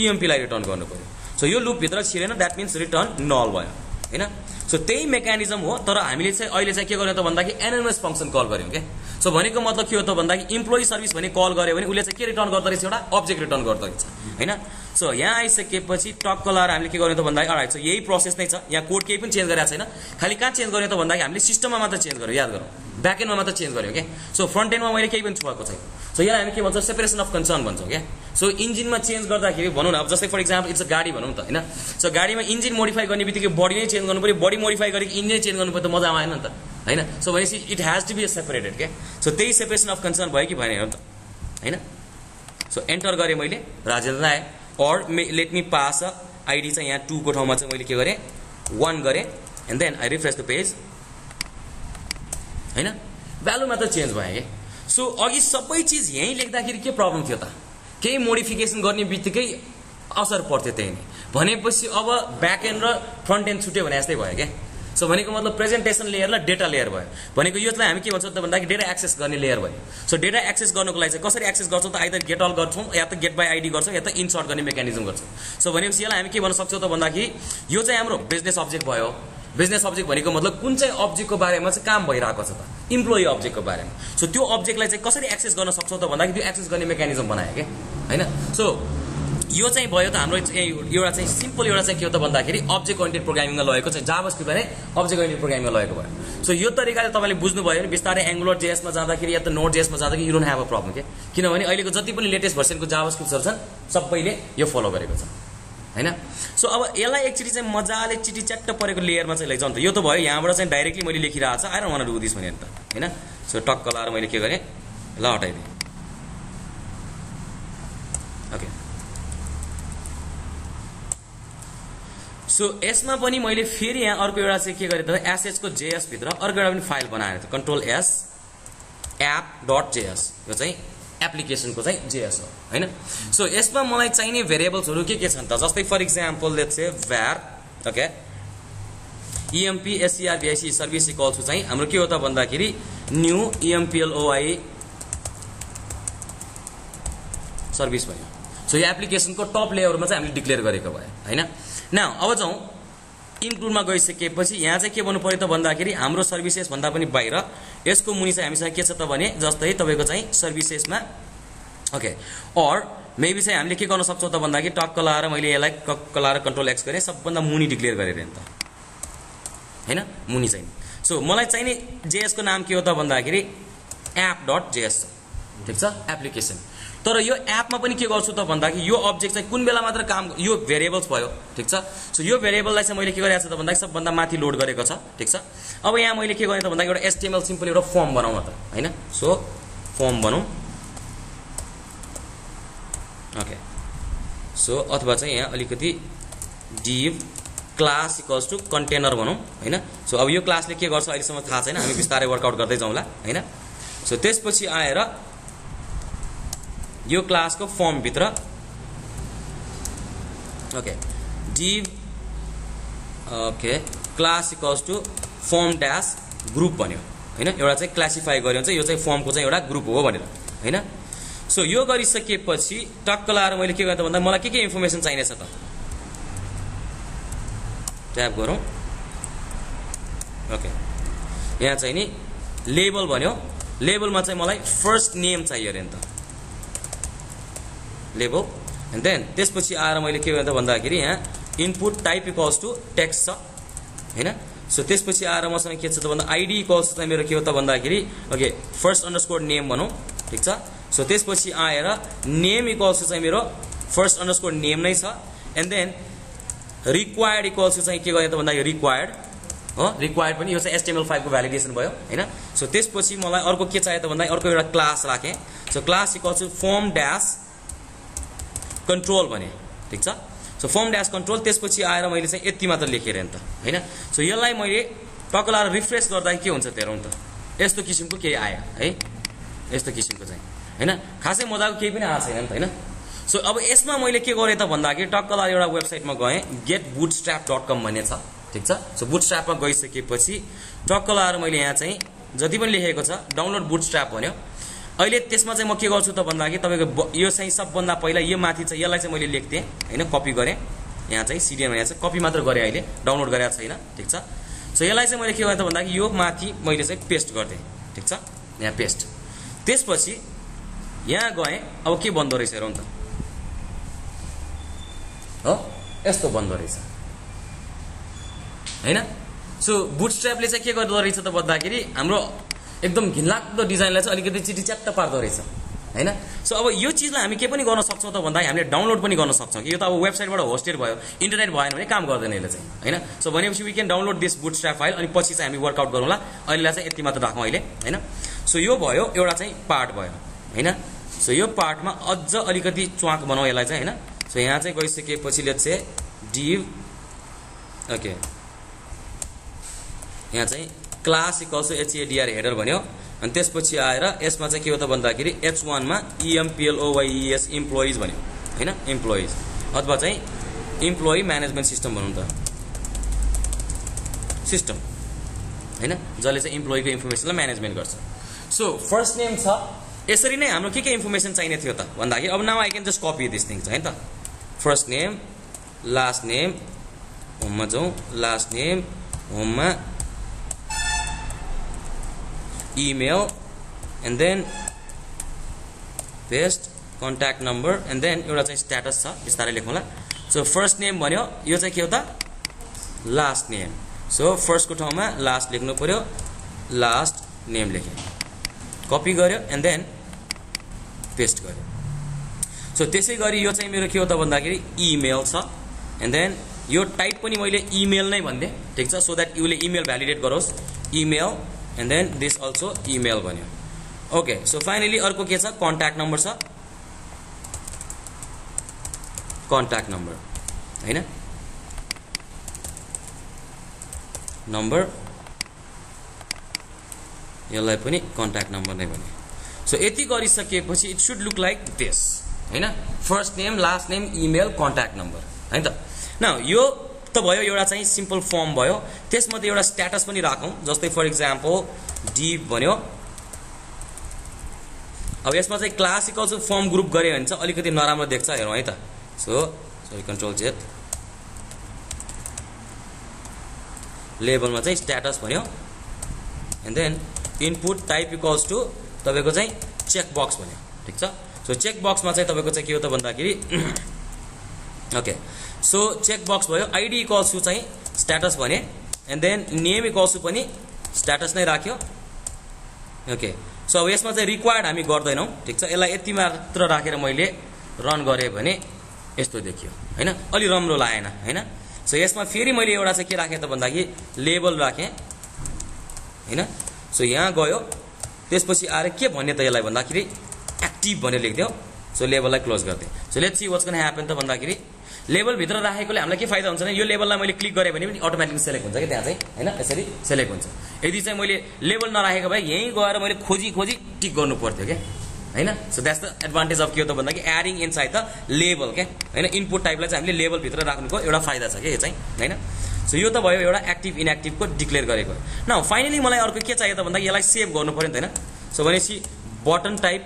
emp लाई रिटर्न गर्नु पर्यो। सो यो लुप भित्र छिरेन दैट मीन्स रिटर्न नल भयो हैन। सो त्यही मेकानिजम हो तर हामीले चाहिँ अहिले चाहिँ के गर्ने त भन्दाखेरि एनोनिमस फंक्सन कल गर्यौं के। सो भनेको मतलब के हो त भन्दाखेरि इम्प्लोइ सर्भिस भने कल गर्यो भने उले चाहिँ के रिटर्न गर्दै रहेछ एउटा अब्जेक्ट रिटर्न गर्दै रहेछ हैन। सो यहाँ आइसकेपछि टक्क लाएर हामीले के गर्ने त भन्दाखेरि अलराइट सो यही प्रोसेस नै छ। यहाँ कोड केही पनि चेन्ज गरेको छैन खाली कहाँ चेन्ज गर्ने त भन्दाखेरि हामीले सिस्टममा मात्र चेन्ज गर्यो याद गरौँ ब्याकएन्डमा मात्र चेन्ज गर्यो के। सो फ्रन्ट एन्डमा मैले केही पनि छुवाएको छैन। सो यहाँ हामी के भन्छौँ सेपरेसन अफ कन्सर्न भन्छौँ के। सो इन्जिनमा चेन्ज गर्दाखेरि भनौँ न अब जस्तै फर एक्जाम्पल इट्स अ गाडी भनौँ त हैन। सो गाडीमा इन्जिन मोडिफाई गर्ने बित्तिकै बडी नै चेन्ज गर्नु पर्यो बडी मोडिफाई गरेको इन्जिन चेन्ज गर्नु पर्यो त मजा आएन नि त हैन। सो भनेपछि it has to be separated के। सो त्यही सेपरेसन अफ कन्सर्न भयो कि भएन हेरौँ त हैन। सो एन्टर गरेँ मैले राजेन्द्र आए और let me pass a ID चाहिँ यहाँ 2 को ठाउँमा चाहिँ मैले के गरेँ 1 गरेँ and then I refresh the page हैन। भ्यालु मात्र चेन्ज भयो के। सो अघि सबै चीज यही लेख्दाखेरि के प्रब्लम थियो त केही मोडिफिकेसन गर्ने बित्तिकै असर पर्थ्यो त्यही नै भनेपछि अब ब्याक एन्ड र फ्रन्ट एन्ड छुट्यो भने जस्तै भयो क्या सो भनेको मतलब प्रेजेन्टेसन लेयर र डेटा लेयर भयो भनेको यो चाहिँ हामी के भन्छौँ त भन्दाखेरि डेटा एक्सेस गर्ने लेयर भयो सो डेटा एक्सेस गर्नको लागि चाहिँ कसरी एक्सेस गर्छौँ त आइदर गेट अल गर्छौँ या त गेट बाई आइडी गर्छौँ या त इन्सर्ट गर्ने मेकानिजम गर्छौँ सो भनेपछि यसलाई हामी के भन्न सक्छौँ त भन्दाखेरि यो चाहिँ हाम्रो बिजनेस अब्जेक्ट भयो बिजनेस अब्जेक्ट भनेको मतलब कुन चाहिँ अब्जेक्टको बारेमा चाहिँ काम भइरहेको छ त इम्प्लोइ अब्जेक्टको बारेमा सो त्यो अब्जेक्टलाई चाहिँ कसरी एक्सेस गर्न सक्छौँ त भन्दाखेरि त्यो एक्सेस गर्ने मेकानिजम बनायो क्या हैन सो यो चाहिँ भयो त हाम्रो एउटा चाहिँ सिम्पल एउटा चाहिँ के हो त भन्दाखेरि अब्जेक्ट ओरिएन्टेड प्रोग्रामिङमा लगेको चाहिँ जाभास्क्रिप्ट भने अब्जेक्ट ओरिएन्टेड प्रोग्रामिङमा लगेको भयो सो यो तरिकाले तपाईँले बुझ्नुभयो भने बिस्तारै एंगुलर जेएसमा जाँदाखेरि या त नोड जेएसमा जाँदाखेरि you don't have a problem के किनभने अहिलेको जति पनि लेटेस्ट भर्सनको जाभास्क्रिप्टहरु छन् सबैले यो फलो गरेको छ हैन सो अब यसलाई एकचोटी चाहिँ मजाले चिटी च्याट्ट परेको लेयरमा चाहिँ लैजाउँ त यो त भयो यहाँबाट चाहिँ डाइरेक्टली मैले लेखिरहेको छ I don't want to do this भने त हैन सो टक्क लाएर मैले के गरेँ ल हटाइदिएँ ओके सो यसमा पनि मैले फेरि यहाँ अर्को एउटा चाहिँ के गरेँ त एसएच को जेएस भित्र अर्को एउटा पनि फाइल बनाएर त कन्ट्रोल एस app.js यो चाहिँ एप्लिकेसनको चाहिँ जेएस हो हैन सो यसमा मलाई चाहिने भेरिएबल्सहरु के छन् त जस्तै for example let's say var okay emp strvic service equals to चाहिँ हाम्रो के हो त भन्दाखेरि न्यू emploi सर्भिस भयो सो यो एप्लिकेसनको टप लेयरमा चाहिँ हामीले डिक्लेयर गरेको भयो हैन नाउ अब जाउँ इन्क्लुडमा गइसकेपछि यहाँ चाहिँ के भन्नु पर्यो त भन्दाखेरि हाम्रो सर्भिसेस भन्दा पनि बाहिर यसको मुनि चाहिँ हामीसँग के छ त भने जस्तै तपाईको चाहिँ सर्भिसेसमा ओके अर मेबी चाहिँ हामीले के गर्न सक्छौं त भन्दाखेरि टक्क लाएर मैले यसलाई टक्क लाएर कन्ट्रोल एक्स गरे सबभन्दा मुनि डिक्लेयर गरेर नि त हैन मुनि चाहिँ सो मलाई चाहिने जेएस को नाम के हो त भन्दाखेरि app.js ठीक छ एप्लिकेसन तर यो एपमा पनि के गर्छु त भन्दाखेरि यो अब्जेक्ट चाहिँ कुन बेला मात्र काम यो भेरिएबल्स भयो ठीक छ सो यो भेरिएबललाई चाहिँ मैले के गरेको छु त भन्दाखेरि सबभन्दा माथि लोड गरेको छ ठीक छ अब यहाँ मैले के गर्ने त भन्दाखेरि एउटा एचटीएमएल सिम्पल एउटा फर्म बनाउन त हैन सो फर्म बनाऊ ओके सो अथवा चाहिँ यहाँ अलिकति div class equals to container बनाऊ हैन सो अब यो क्लासले के गर्छ अहिलेसम्म थाहा छैन हामी बिस्तारै वर्कआउट गर्दै जाउँला हैन सो त्यसपछि आएर यो क्लास को फर्म भित्र okay div okay class equals to form dash group भन्यो हैन एउटा चाहिँ क्लासिफाई गर्यो भने चाहिँ यो चाहिँ फर्म को चाहिँ एउटा ग्रुप हो भनेर हैन सो यो गरिसकेपछि टक्क लाएर मैले के गर्ने त भन्दा मलाई के इन्फर्मेसन चाहिनेछ त ट्याब गरौँ ओके यहाँ चाहिँ नि लेबल भन्यो लेबलमा चाहिँ मलाई फर्स्ट नेम चाहियो रे नि त लेबल एन्ड देन त्यसपछि आएर मैले के गर्ने त भन्दाखेरि यहाँ input type equals to text छ हैन सो त्यसपछि आएर मसँग के छ त भन्दा आईडी इक्वल्स चाहिँ मेरो के हो त भन्दाखेरि ओके फर्स्ट अंडरस्कोर नेम भनौं ठीक छ सो त्यसपछि आएर नेम इक्वल्स चाहिँ मेरो फर्स्ट अंडरस्कोर नेम नै छ एन्ड देन रिक्वायर्ड इक्वल्स चाहिँ के गर्ने त भन्दाखेरि रिक्वायर्ड हो रिक्वायर्ड पनि यो चाहिँ HTML5 को भ्यालिडेसन भयो हैन सो त्यसपछि मलाई अर्को के चाहियो त भन्दा अर्को एउटा क्लास राखे so class equals to form dash control भने ठीक छ सो फर्म ड्याश कन्ट्रोल त्यसपछि आएर मैले चाहिँ यति मात्र लेखेर नि त हैन सो यसलाई मैले टक्क लाएर रिफ्रेश गर्दा के हुन्छ त हेरौँ त यस्तो किसिमको केही आयो है यस्तो किसिमको चाहिँ हैन खासै मजाको केही पनि आएको छैन नि त हैन सो अब यसमा मैले के गरे त भन्दाखेरि टक्क लाएर एउटा वेबसाइटमा गए getbootstrap.com भन्ने छ ठीक छ सो बुटस्ट्र्यापमा गइसकेपछि टक्क लाएर मैले यहाँ चाहिँ जति पनि लेखेको छ डाउनलोड बुटस्ट्र्याप भन्यो अहिले त्यसमा चाहिँ म के गर्छु त भन्दाखेरि तपाईको यो चाहिँ सबभन्दा पहिला यो माथि चाहिँ यसलाई चाहिँ मैले लेख्थे हैन कपी गरे यहाँ चाहिँ सीडीएम यहाँ चाहिँ कपी मात्र गरे अहिले डाउनलोड गरेको छैन ठीक छ सो यसलाई चाहिँ मैले के गर्ने त भन्दाखेरि यो माथि मैले चाहिँ पेस्ट गर्थे ठीक छ यहाँ पेस्ट त्यसपछि यहाँ गए अब के बन्दो रहेछ हेरौँ त हो यस्तो बन्दो रहेछ हैन सो बुटस्ट्र्यापले चाहिँ के गर्दो रहेछ त भन्दाखेरि हाम्रो एकदम घिनलाग्दो डिजाइनलाई चाहिँ अलिकति चिटी च्याट्ट पार्दो रहेछ हैन सो अब यो चीजलाई हामी के पनि गर्न सक्छौं त भन्दाखेरि हामीले डाउनलोड पनि गर्न सक्छौं कि यो त अब वेबसाइटबाट होस्टेड भयो इन्टरनेट भएन भने काम गर्दैन यसले चाहिँ हैन सो भनेपछि we can download this bootstrap file अनि पछि चाहिँ हामी वर्कआउट गरौँला अहिलेलाई चाहिँ यति मात्र राखौँ अहिले हैन सो यो भयो एउटा चाहिँ पार्ट भयो हैन सो यो पार्टमा अझ अलिकति च्वाक बनाऊ यसलाई चाहिँ हैन सो यहाँ चाहिँ गइसकेपछि लेट्स से div ओके यहाँ चाहिँ class equals to HADR header भन्यो अनि त्यसपछि आएर यसमा चाहिँ के हो त भन्दाखेरि H1 मा EMPLOYES इम्प्लोइज भन्यो हैन इम्प्लोइज अथवा चाहिँ इम्प्लोइ म्यानेजमेन्ट सिस्टम भनौं त सिस्टम हैन जसले चाहिँ इम्प्लोइको इन्फर्मेसनलाई म्यानेजमेन्ट गर्छ सो फर्स्ट नेम छ यसरी नै हाम्रो के इन्फर्मेसन चाहिने थियो त भन्दाखेरि अब now I can just copy this things हैन त फर्स्ट नेम लास्ट नेम होममा जाउँ लास्ट नेम होममा email and then paste contact number and then एउटा चाहिँ स्ट्याटस छ बिस्तारै लेखौँला सो फर्स्ट नेम भन्यो यो चाहिँ के हो त लास्ट नेम सो फर्स्ट को ठाउँमा लास्ट लेख्नु पर्यो लास्ट नेम लेखे कपी गर्यो एन्ड देन पेस्ट गर्यो सो त्यसै गरी यो चाहिँ मेरो के हो त भन्दाखेरि इमेल छ एन्ड देन यो टाइप पनि मैले इमेल नै भन्थे ठीक छ सो दैट युले इमेल भ्यालिडेट गरोस् email and then this also email भन्यो ओके सो फाइनली अर्को के छ कन्ट्याक्ट नम्बर छ कन्ट्याक्ट नम्बर हैन नम्बर यसलाई पनि कन्ट्याक्ट नम्बर नै भन्यो सो यति गरिसकेपछि it should look like this हैन first name last name email contact number हैन त नाउ यो त भयो एउटा चाहिँ सिम्पल फर्म भयो त्यसमध्ये एउटा स्ट्याटस पनि राखौं जस्तै फर एक्जाम्पल डी भन्यो अब यसमा चाहिँ class equals to form group गरे भने चाहिँ अलिकति नराम्रो देख्छ हेरौँ है त सो सरी कन्ट्रोल जेड लेबलमा चाहिँ स्ट्याटस भन्यो and then input type equals to तपाईको चाहिँ चेक बक्स भन्यो ठीक छ सो चेक बक्समा चाहिँ तपाईको चाहिँ के हो त भन्दाखेरि ओके सो चेक बक्स भयो आईडी इक्वल्स टु चाहिँ स्ट्याटस भने and then name equals to पनि स्ट्याटस नै राख्यो ओके सो अब यसमा चाहिँ रिक्वायर्ड हामी गर्दैनौं ठीक छ यसलाई यति मात्र राखेर मैले रन गरे भने यस्तो देखियो हैन अलि राम्रो लागेन हैन सो यसमा फेरि मैले एउटा चाहिँ के राखे त भन्दाखेरि लेबल राखे हैन सो यहाँ गयो त्यसपछि आएर के भन्ने त यसलाई भन्दाखेरि एक्टिभ भनेर लेख्दियो सो लेबललाई क्लोज गर्दै so let's see what's gonna happen त भन्दाखेरि लेबल भित्र राखेकोले हामीलाई के फाइदा हुन्छ भने यो लेबललाई मैले क्लिक गरे भने पनि अटोमेटिकली सेलेक्ट हुन्छ के त्यहाँ चाहिँ हैन यसरी सेलेक्ट हुन्छ यदि चाहिँ मैले लेबल नराखेको भए यही गएर मैले खोजी टिक गर्नु पर्थ्यो के हैन so that's the advantage of के हो त भन्दाखेरि एडिङ इनसाइड द लेबल के हैन इनपुट टाइपलाई चाहिँ हामीले लेबल भित्र राख्नुको एउटा फाइदा छ के यो चाहिँ हैन सो यो त भयो एउटा एक्टिभ इनएक्टिभको डिक्लेयर गरेको नाउ फाइनली मलाई अर्को के चाहियो त भन्दाखेरि यसलाई सेभ गर्नु पर्यो नि त हैन सो भनेपछि button type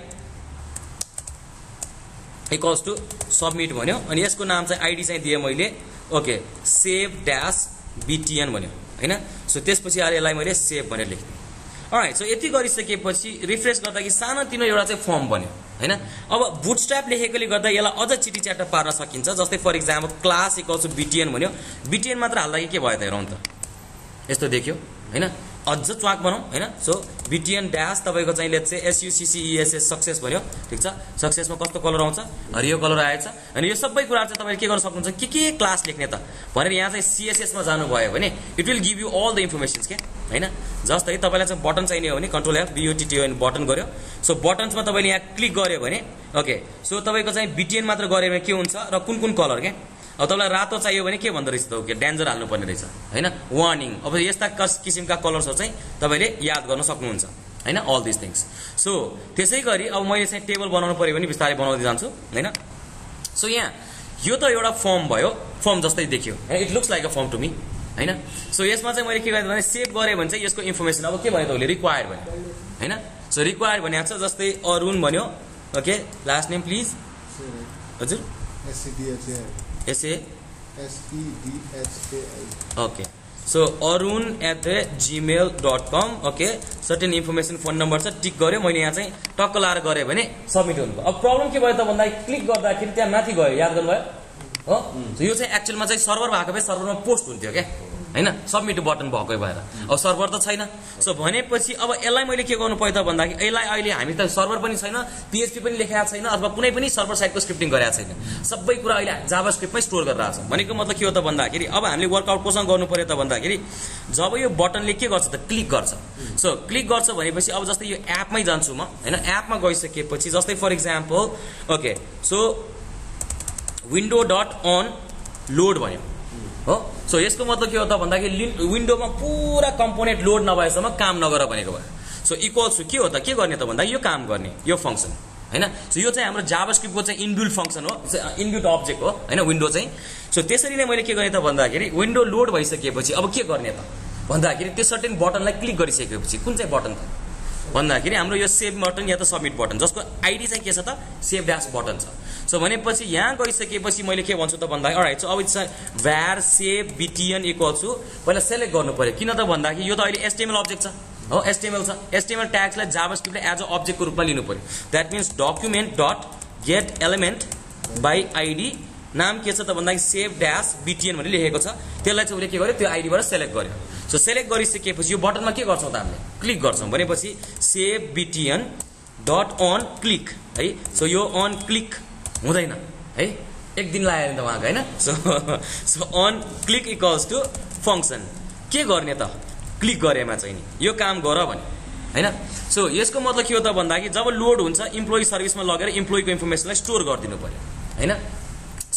equals to submit भन्यो अनि यसको नाम चाहिँ आईडी चाहिँ दिए मैले ओके सेभ ड्याश बीटीएन भन्यो हैन सो त्यसपछि आएर यसलाई मैले सेभ भनेर लेख्दिए अलराइट सो यति गरिसकेपछि रिफ्रेश गर्दा कि सानोतिनो एउटा चाहिँ फर्म बन्यो हैन अब बुटस्ट्र्याप लेखेकोले गर्दा यसलाई अझ चिटी च्याट्ट पार्न सकिन्छ जस्तै for example class equals to BTN भन्यो बीटीएन मात्र हाल्दा के भयो त हेरौँ त यस्तो देखियो हैन अझ च्वाक बनाऊ हैन सो बीटीएन ड्याश तपाईको चाहिँ लेट्स से SUCCESS सक्सेस भन्यो ठीक छ सक्सेसमा कस्तो कलर आउँछ हरियो कलर आएछ अनि यो सबै कुरा चाहिँ तपाईले के गर्न सक्नुहुन्छ के क्लास लेख्ने त भनेर यहाँ चाहिँ CSS मा जानु भयो भने it will give you all the informations के हैन जस्तै तपाईलाई चाहिँ बटन चाहिने हो भने कन्ट्रोल F BUTTON बटन गर्यो सो बटन्समा तपाईले यहाँ क्लिक गर्यो भने ओके सो तपाईको चाहिँ बीटीएन मात्र गर्यो भने के हुन्छ र कुन कलर के अब तपाईलाई रातो चाहियो भने के भन्दो रहेछ त ओके डेन्जर हाल्नु पर्ने रहेछ हैन वार्निङ अब यस्ता किसिमका कलर्सहरु चाहिँ तपाईले याद गर्न सक्नुहुन्छ हैन अल दिस थिंग्स सो त्यसैगरी अब मैले चाहिँ टेबल बनाउनु पर्यो भने बिस्तारै बनाउँदै जान्छु हैन सो यहाँ यो त एउटा फर्म भयो फर्म जस्तै देखियो हैन it looks like a form to me हैन सो यसमा चाहिँ मैले के गर्ने भने सेभ गरे भने चाहिँ यसको इन्फर्मेसन अब के भन्यो त उले रिक्वायर्ड भन्यो हैन सो रिक्वायर्ड भनेको छ जस्तै अरुण भन्यो ओके लास्ट नेम प्लिज हजुर SASEDHAI okay so arun@gmail.com okay certain information phone number छ टिक गर्यो मैले यहाँ चाहिँ टक्क लाएर गरे भने सबमिट हुनुभयो अब प्रब्लम के भयो त भन्दाखेरि क्लिक गर्दाखेरि त्यहाँ माथि गयो याद गर्नुभयो हो सो यो चाहिँ एक्चुअलमा चाहिँ सर्भर भएको भए सर्भरमा पोस्ट हुन्थ्यो के हैन सबमिट बटन भएकै भएर अब सर्भर त छैन सो भनेपछि अब यसलाई मैले के गर्नु पर्यो त भन्दाखेरि यसलाई अहिले हामी त सर्भर पनि छैन PHP पनि लेखेको छैन अथवा कुनै पनि सर्भर साइडको स्क्रिप्टिङ गरेको छैन सबै कुरा अहिले जाभास्क्रिप्टमै स्टोर गरेर आछौं भनेको मतलब के हो त भन्दाखेरि अब हामीले वर्कआउट कोसँग गर्नु पर्यो त भन्दाखेरि जब यो बटनले के गर्छ त क्लिक गर्छ सो क्लिक गर्छ भनेपछि अब जस्तै यो एपमै जान्छु म हैन एपमा गइसकेपछि जस्तै for example okay so window.on load भन्यो हो सो यसको मतलब के हो त भन्दाखेरि विन्डोमा पूरा कम्पोनेन्ट लोड नभएसम्म काम नगर भनेको भयो सो इक्वल्स टु के हो त के गर्ने त भन्दा यो काम गर्ने यो फंक्सन हैन सो यो चाहिँ हाम्रो जावास्क्रिप्ट को चाहिँ इनबिल्ट फंक्सन हो इनबिल्ट अब्जेक्ट हो हैन विन्डो चाहिँ सो त्यसरी नै मैले के गर्ने त भन्दाखेरि विन्डो लोड भइसकेपछि अब के गर्ने त भन्दाखेरि त्यो सर्टेन बटनलाई क्लिक गरिसकेपछि कुन चाहिँ बटन त भन्दाखेरि हाम्रो यो सेभ बटन या त सबमिट बटन जसको आईडी चाहिँ के छ त सेभ ड्याश बटन छ सो भनेपछि यहाँ गइसकेपछि मैले के भन्छु त भन्दा अलराइट सो अब it's var save btn equals to पहिला सेलेक्ट गर्नु पर्यो किन त भन्दाखेरि यो त अहिले html अब्जेक्ट छ हो html छ html ट्याग्सलाई जावास्क्रिप्टले एज अ अब्जेक्टको रूपमा लिनु पर्यो that means document dot get element by ID नाम के छ त भन्दाखेरि सेभ ड्याश btn भनेर लेखेको छ त्यसलाई चाहिँ उले के गर्यो त्यो आईडी बाट सेलेक्ट गर्यो सो सेलेक्ट गरिसकेपछि यो बटनमा के गर्छौं त हामीले क्लिक गर्छौं भनेपछि save btn dot on click है सो यो अन क्लिक हुँदैन है एक दिन लाग्यो नि त उहाँको हैन so on click equals to function के गर्ने त क्लिक गरेमा चाहिँ नि यो काम गर भने हैन सो यसको मतलब के हो त भन्दाखेरि जब लोड हुन्छ इम्प्लोइ सर्भिसमा लगेर इम्प्लोइको इन्फर्मेसनलाई स्टोर गरिदिनु पर्यो हैन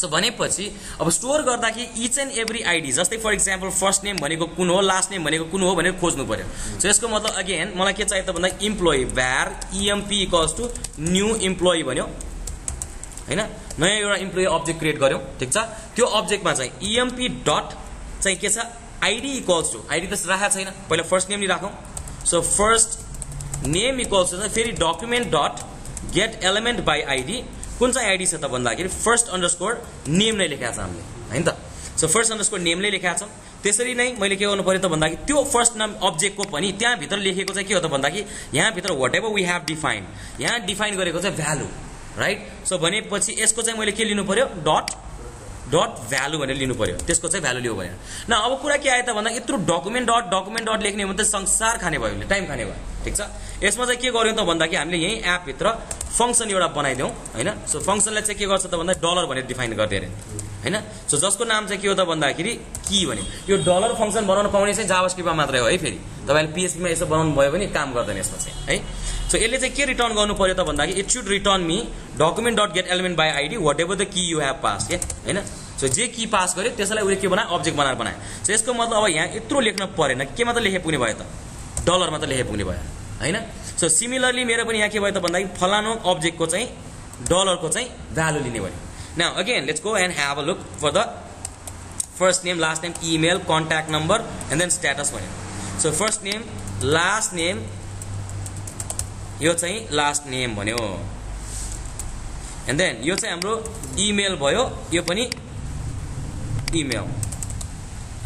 सो भनेपछि अब स्टोर गर्दाखेरि इच एन्ड एभ्री आईडी जस्तै फर एक्जाम्पल फर्स्ट नेम भनेको कुन हो लास्ट नेम भनेको कुन हो भनेर खोज्नु पर्यो सो यसको मतलब अगेन मलाई के चाहियो त भन्दा employee var emp equals to new employee भन्यो हैन नयाँ एउटा इम्प्लोइ अब्जेक्ट क्रिएट गर्यौं ठीक छ त्यो अब्जेक्टमा चाहिँ emp डट चाहिँ के छ आईडी इक्वल्स टु आईडी त राखेको छैन पहिला फर्स्ट नेम नि राखौं so first name equals to फेरि document dot get element by ID कुन चाहिँ आईडी छ त भन्दाखेरि फर्स्ट अंडरस्कोर नेम नै लेखेको छ हामीले हैन त सो फर्स्ट अंडरस्कोर नेम नै लेखेको छ त्यसरी नै मैले के गर्नु पर्यो त भन्दाखेरि त्यो फर्स्ट नाम अब्जेक्टको पनि त्यहाँ भित्र लेखेको चाहिँ के हो त भन्दाखेरि यहाँ भित्र व्हाटएभर वी हैव डिफाइन्ड यहाँ डिफाइन गरेको चाहिँ भ्यालु राइट सो भनेपछि यसको चाहिँ मैले के लिनु पर्यो डट भ्यालु भनेर लिनु पर्यो त्यसको चाहिँ भ्यालु लियो भनेर न अब कुरा के आयो त भन्दा यत्रो डकुमेन्ट डट लेख्ने हो भने त संसार खाने भयो नि टाइम खाने भयो ठीक छ यसमा चाहिँ के गर्यौं त भन्दाखेरि हामीले यही एप भित्र फंक्सन एउटा बनाइदियौ हैन सो फंक्सनलाई चाहिँ के गर्छ त भन्दा डलर भनेर डिफाइन गर्दै रे हैन सो जसको नाम चाहिँ के हो त भन्दाखेरि की भन्यो यो डलर फंक्सन बनाउन पाउने चाहिँ जावास्क्रिप्टमा मात्रै हो है फेरि तपाईले PHP मा यसो बनाउनु भयो भने काम गर्दैन यसमा चाहिँ है सो यसले चाहिँ के रिटर्न गर्नु पर्यो त भन्दाखेरि it should return me document dot get element by ID whatever the key you have pass के हैन सो जे की पास गर्यो त्यसलाई उले के बनाए अब्जेक्ट बनाएर बनाए सो यसको मतलब अब यहाँ यत्रो लेख्न परेन केमा त लेखे पुग्ने भयो त डलरमा त लेखे पुग्ने भयो हैन सो सिमिलरली मेरो पनि यहाँ के भयो त भन्दाखेरि फलानो अब्जेक्टको चाहिँ डलरको चाहिँ भ्यालु लिने भयो now again let's go and have a look for the first name last name email contact number and then status भन्यो so first name last name यो चाहिँ लास्ट नेम भन्यो एन्ड देन यो चाहिँ हाम्रो इमेल भयो यो पनि इमेल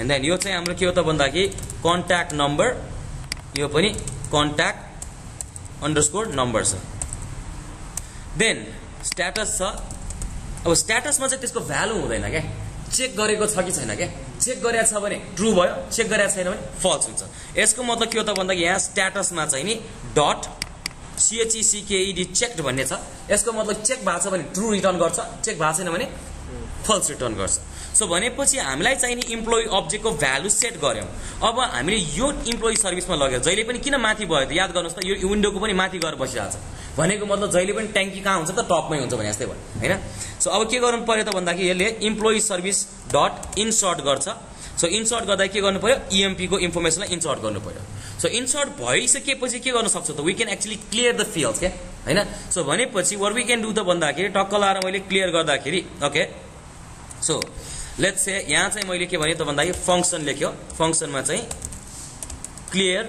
एन्ड देन यो चाहिँ हाम्रो के हो त भन्दाखेरि कन्ट्याक्ट नम्बर यो पनि कन्ट्याक्ट अंडरस्कोर नम्बर छ देन स्ट्याटस छ अब स्ट्याटसमा चाहिँ त्यसको भ्यालु हुँदैन के चेक गरेको छ कि छैन के चेक गरेको छ भने ट्रु भयो चेक गरेको छैन भने फल्स हुन्छ यसको मतलब के हो त भन्दाखेरि यहाँ स्ट्याटसमा चाहिँ नि डट CHECKED चेक्ड भन्ने छ यसको मतलब चेक भएको छ भने ट्रु रिटर्न गर्छ चेक भएको छैन भने फल्स रिटर्न गर्छ सो भनेपछि हामीलाई चाहिने इम्प्लोइ अब्जेक्टको भ्यालु सेट गर्यौं अब हामीले यो इम्प्लोइ सर्भिसमा लगेर जहिले पनि किन माथि भयो त याद गर्नुस् त यो विन्डोको पनि माथि गएर बसिरहेछ भनेको मतलब जहिले पनि ट्याङ्की कहाँ हुन्छ त टपमै हुन्छ भने जस्तै भयो हैन सो अब के गर्नु पर्यो त भन्दाखेरि यसले इम्प्लोइ सर्भिस डट इन्सर्ट गर्छ सो इन्सर्ट गर्दा के गर्नु पर्यो EMP को इन्फर्मेसनलाई इन्सर्ट गर्नु पर्यो सो इन्सर्ट भइसकेपछि के गर्न सक्छ त we can actually clear the fields के हैन सो भनेपछि व्हाट वी क्यान डु त भन्दाखेरि टक्क लाएर मैले क्लियर गर्दाखेरि ओके सो लेट्स से यहाँ चाहिँ मैले के भने त भन्दाखेरि फंक्सन लेख्यो फंक्सनमा चाहिँ क्लियर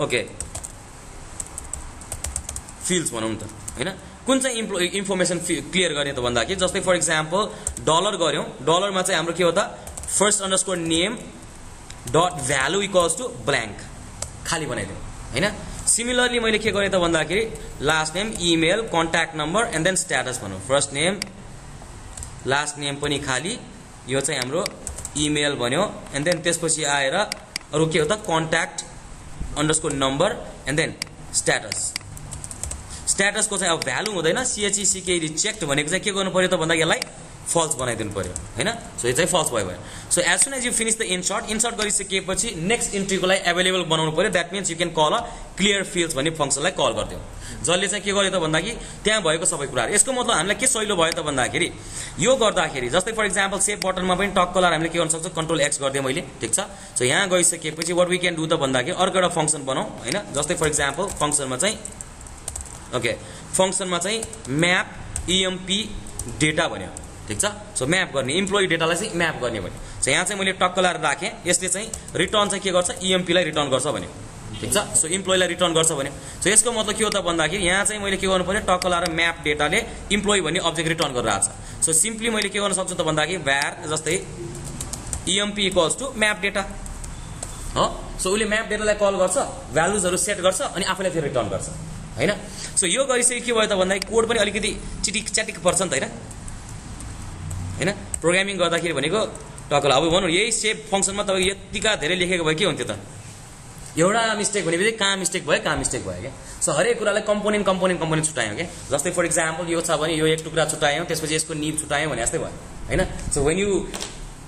ओके फिल्ड्स भनौं त हैन कुन चाहिँ इन्फर्मेसन क्लियर गर्ने त भन्दाखेरि जस्तै फर एक्जाम्पल डलर गर्यौं डलरमा चाहिँ हाम्रो के हो त first underscore name dot value equals to blank खाली बनाइदिउँ हैन सिमिलरली मैले के गरेँ त भन्दाखेरि last name email contact number and then status भनौँ फर्स्ट नेम लास्ट नेम पनि खाली यो चाहिँ हाम्रो इमेल भन्यो एन्ड देन त्यसपछि आएर अरु के हो त contact underscore number and then status स्ट्याटसको चाहिँ अब भ्यालु हुँदैन CHECKED चेक्ड भनेको चाहिँ के गर्नु पर्यो त भन्दा यसलाई फल्स बनाइदिनु पर्यो हैन सो यो चाहिँ फल्स भयो so as soon as you finish the insert गरिसकेपछि नेक्स्ट इन्ट्रीको लागि अवेलेबल बनाउनु पर्यो that means you can call a clear fields भन्ने फंक्सनलाई कल गर्दियौ जसले चाहिँ के गर्यो त भन्दा कि त्यहाँ भएको सबै कुराहरु यसको मतलब हामीलाई के सहिलो भयो त भन्दाखेरि यो गर्दाखेरि जस्तै फर एक्जाम्पल सेभ बटनमा पनि टक्क लाएर हामीले के गर्न सक्छौं कन्ट्रोल एक्स गर्दियौ मैले ठीक छ सो यहाँ गइसकेपछि व्हाट वी क्यान डु त भन्दाखेरि अर्को एउटा फंक्सन बनाऊ हैन जस्तै फर एक्जाम्पल फंक्सनमा चाहिँ ओके फंक्सनमा चाहिँ म्याप ईएमपी डेटा भन्यो ठीक छ सो म्याप गर्ने इम्प्लोइ डेटालाई चाहिँ म्याप गर्ने भन्यो सो यहाँ चाहिँ मैले टक्क लाएर राखे यसले चाहिँ रिटर्न चाहिँ के गर्छ ईएमपी लाई रिटर्न गर्छ भन्यो ठीक छ सो इम्प्लोइलाई रिटर्न गर्छ भन्यो सो यसको मतलब के हो त भन्दाखेरि यहाँ चाहिँ मैले के गर्नु पर्यो टक्क लाएर म्याप डेटाले इम्प्लोइ भन्ने अब्जेक्ट रिटर्न गरिरहेछ सो सिम्पली मैले के गर्न सक्छु त भन्दाखेरि var जस्तै EMP equals to map data हो सो उले म्याप डेटालाई कल गर्छ भ्यालुजहरु सेट गर्छ अनि आफैले फेरि रिटर्न गर्छ हैन सो यो गरिसके के भयो त भन्दाखेरि कोड पनि अलिकति चिटिक च्याटिक पर्छ नि त हैन प्रोग्रामिङ गर्दाखेरि भनेको टक्क अब भनौं यही सेभ फंक्सनमा तपाईको यतिका धेरै लेखेको भए के हुन्थ्यो त एउटा मिस्टेक भनेपछि कहाँ मिस्टेक भयो के सो हरेक कुरालाई कम्पोनेन्ट छुटायौ के जस्तै फर एक्जाम्पल यो छ भने यो एक टुक्रा छुटायौ त्यसपछि यसको निब छुटायौ भने जस्तै भयो हैन सो व्हेन यु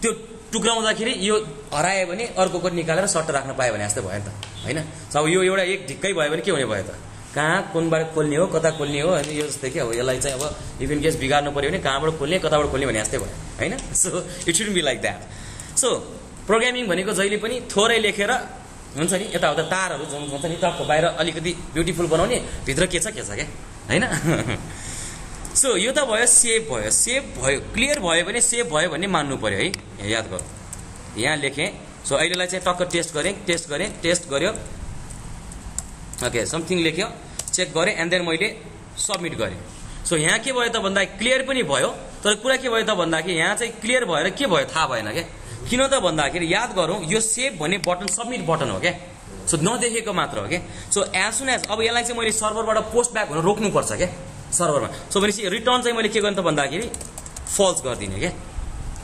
त्यो टुक्राउँदाखेरि यो हरायो भने अर्कोको निकालेर सट्ट राख्न पाए भने जस्तै भयो नि त हैन सो अब यो एउटा एक ढिक्कै भयो भने के हुने भयो त कहाँ कुनबाट खोल्ने हो कता खोल्ने हो अनि यो जस्तै के अब यसलाई चाहिँ अब इफ इन केस बिगार्नु पर्यो भने कहाँबाट खोल्ने कताबाट खोल्ने भने जस्तै भयो हैन so it should be like that so programming भनेको जहिले पनि थोरै लेखेर हुन्छ नि यताउता तारहरु जुन हुन्छ नि टक्क बाहिर अलिकति ब्युटीफुल बनाउने भित्र के छ के हैन सो यो त भयो सेभ भयो क्लियर भयो भने सेभ भयो भन्ने मान्नु पर्यो है याद गर यहाँ लेखे सो अहिलेलाई चाहिँ टक्क टेस्ट गर्यो ओके समथिङ लेख्यो चेक गरे एन्ड देन मैले सबमिट गरे सो यहाँ के भयो त भन्दा क्लियर पनि भयो तर कुरा के भयो त भन्दाखेरि यहाँ चाहिँ क्लियर भएर के भयो थाहा भएन के किन त भन्दाखेरि याद गरौँ यो सेभ भन्ने बटन सबमिट बटन हो के सो नदेखेको मात्र हो के सो एज सुन एज अब यसलाई चाहिँ मैले सर्भरबाट पोस्ट ब्याक हुन रोक्नु पर्छ के सर्भरमा सो भनेपछि रिटर्न चाहिँ मैले के गर्ने त भन्दाखेरि फल्स गरिदिने के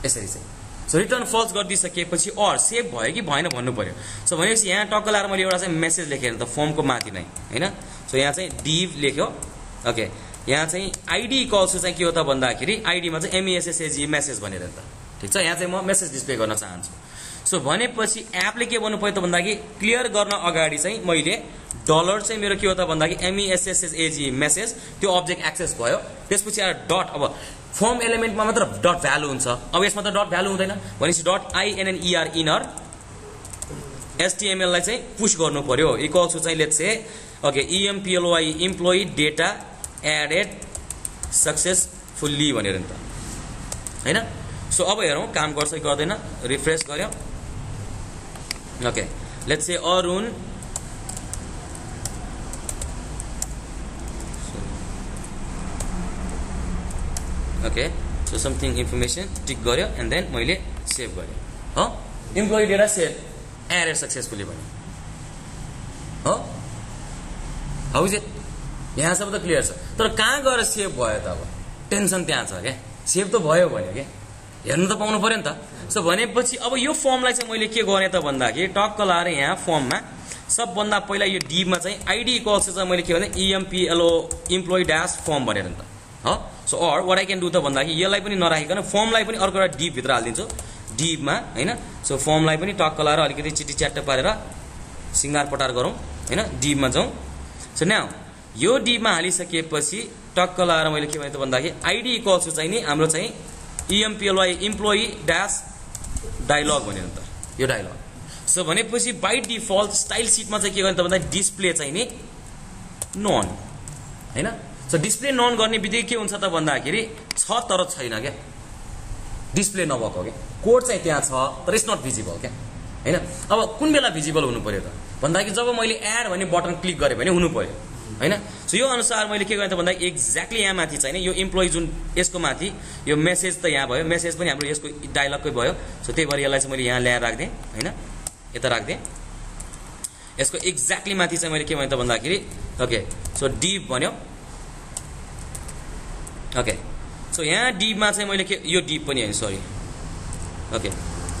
यसरी चाहिँ सो रिटर्न फल्स गरिदिसकेपछि अर सेभ भयो कि भएन भन्नु पर्यो सो भनेपछि यहाँ टक्क लाएर मैले एउटा चाहिँ मेसेज लेखेर त फर्मको माथि नै हैन सो यहाँ चाहिँ div लेख्यो ओके यहाँ चाहिँ आईडी इक्वल्स चाहिँ के हो त भन्दाखेरि आईडी मा चाहिँ MESSAGE मेसेज भनेर नि त ठीक छ यहाँ चाहिँ म मेसेज डिस्प्ले गर्न चाहन्छु सो भनेपछि एपले के भन्नु पर्यो त भन्दाखेरि क्लियर गर्न अगाडि चाहिँ मैले डलर चाहिँ मेरो के हो त भन्दाखेरि MESSAGE मेसेज त्यो अब्जेक्ट एक्सेस भयो त्यसपछि आएर डट अब फर्म एलिमेन्टमा मात्र डट भ्यालु हुन्छ अब यसमा त डट भ्यालु हुँदैन भनेपछि डट INNER इनर HTML लाई चाहिँ पुश गर्नु पर्यो इक्वल्स चाहिँ let's say okay EMPLOI employee data added successfully भनेर नि त हैन सो अब हेरौं काम गर्छ कि गर्दैन रिफ्रेश गर्यो okay let's say Arun okay so something information tick गर्यो एन्ड देन मैले सेभ गरे हो employee data save added successfully भन्यो हो हाउ इज इट यहाँ सब त क्लियर छ तर कहाँ गएर सेभ भयो त अब टेन्सन त्यहाँ छ के सेभ त भयो भन्यो के हेर्नु त पाउनु पर्यो नि त सो भनेपछि अब यो फर्मलाई चाहिँ मैले के गर्ने त भन्दाखेरि टक्क लाएर यहाँ फर्ममा सबभन्दा पहिला यो डिबमा चाहिँ आईडी इक्वल्स चाहिँ मैले के भने EMPLO इम्प्लोइ ड्याश फर्म भनेर नि त हो so or what I can do त भन्दाखेरि यसलाई पनि नराखिकन फर्मलाई पनि अर्को एउटा डिब भित्र हालिदिन्छु डिबमा हैन सो फर्मलाई पनि टक्क लाएर अलिकति चिटी च्याट्ट पारेर सिंगार पटार गरौँ हैन डिबमा जाउँ सो नाउ यो डिबमा हालिसकेपछि टक्क लाएर मैले के भने त भन्दाखेरि आईडी इक्वल्स चाहिँ नि हाम्रो चाहिँ EMPLOI इम्प्लोइ ड्याश डायलग भनेर नि त यो डायलग सो भनेपछि बाइ डिफल्ट स्टाइल सिटमा चाहिँ के गर्ने त भन्दाखेरि डिस्प्ले चाहिँ नि नन हैन सो डिस्प्ले नन गर्ने बित्तिकै के हुन्छ त भन्दाखेरि छ तर छैन के डिस्प्ले नभएको के कोड चाहिँ त्यहाँ छ तर इट्स नट भिजिबल के हैन अब कुन बेला भिजिबल हुनु पर्यो त भन्दाखेरि जब मैले एड भन्ने बटन क्लिक गरे भने हुनु पर्यो हैन सो यो अनुसार मैले के गर्ने त भन्दाखेरि एक्ज्याक्टली यहाँ माथि चाहिँ यो इम्प्लोइ जुन यसको माथि यो मेसेज त यहाँ भयो मेसेज पनि हाम्रो यसको डायलगकै भयो सो त्यही भएर यसलाई चाहिँ मैले यहाँ ल्याएर राख्दिए हैन यता राख्दिए यसको एक्ज्याक्टली माथि चाहिँ मैले के भने त भन्दाखेरि ओके सो डिब भन्यो ओके सो यहाँ डिबमा चाहिँ मैले के यो डिब पनि हैन sorry okay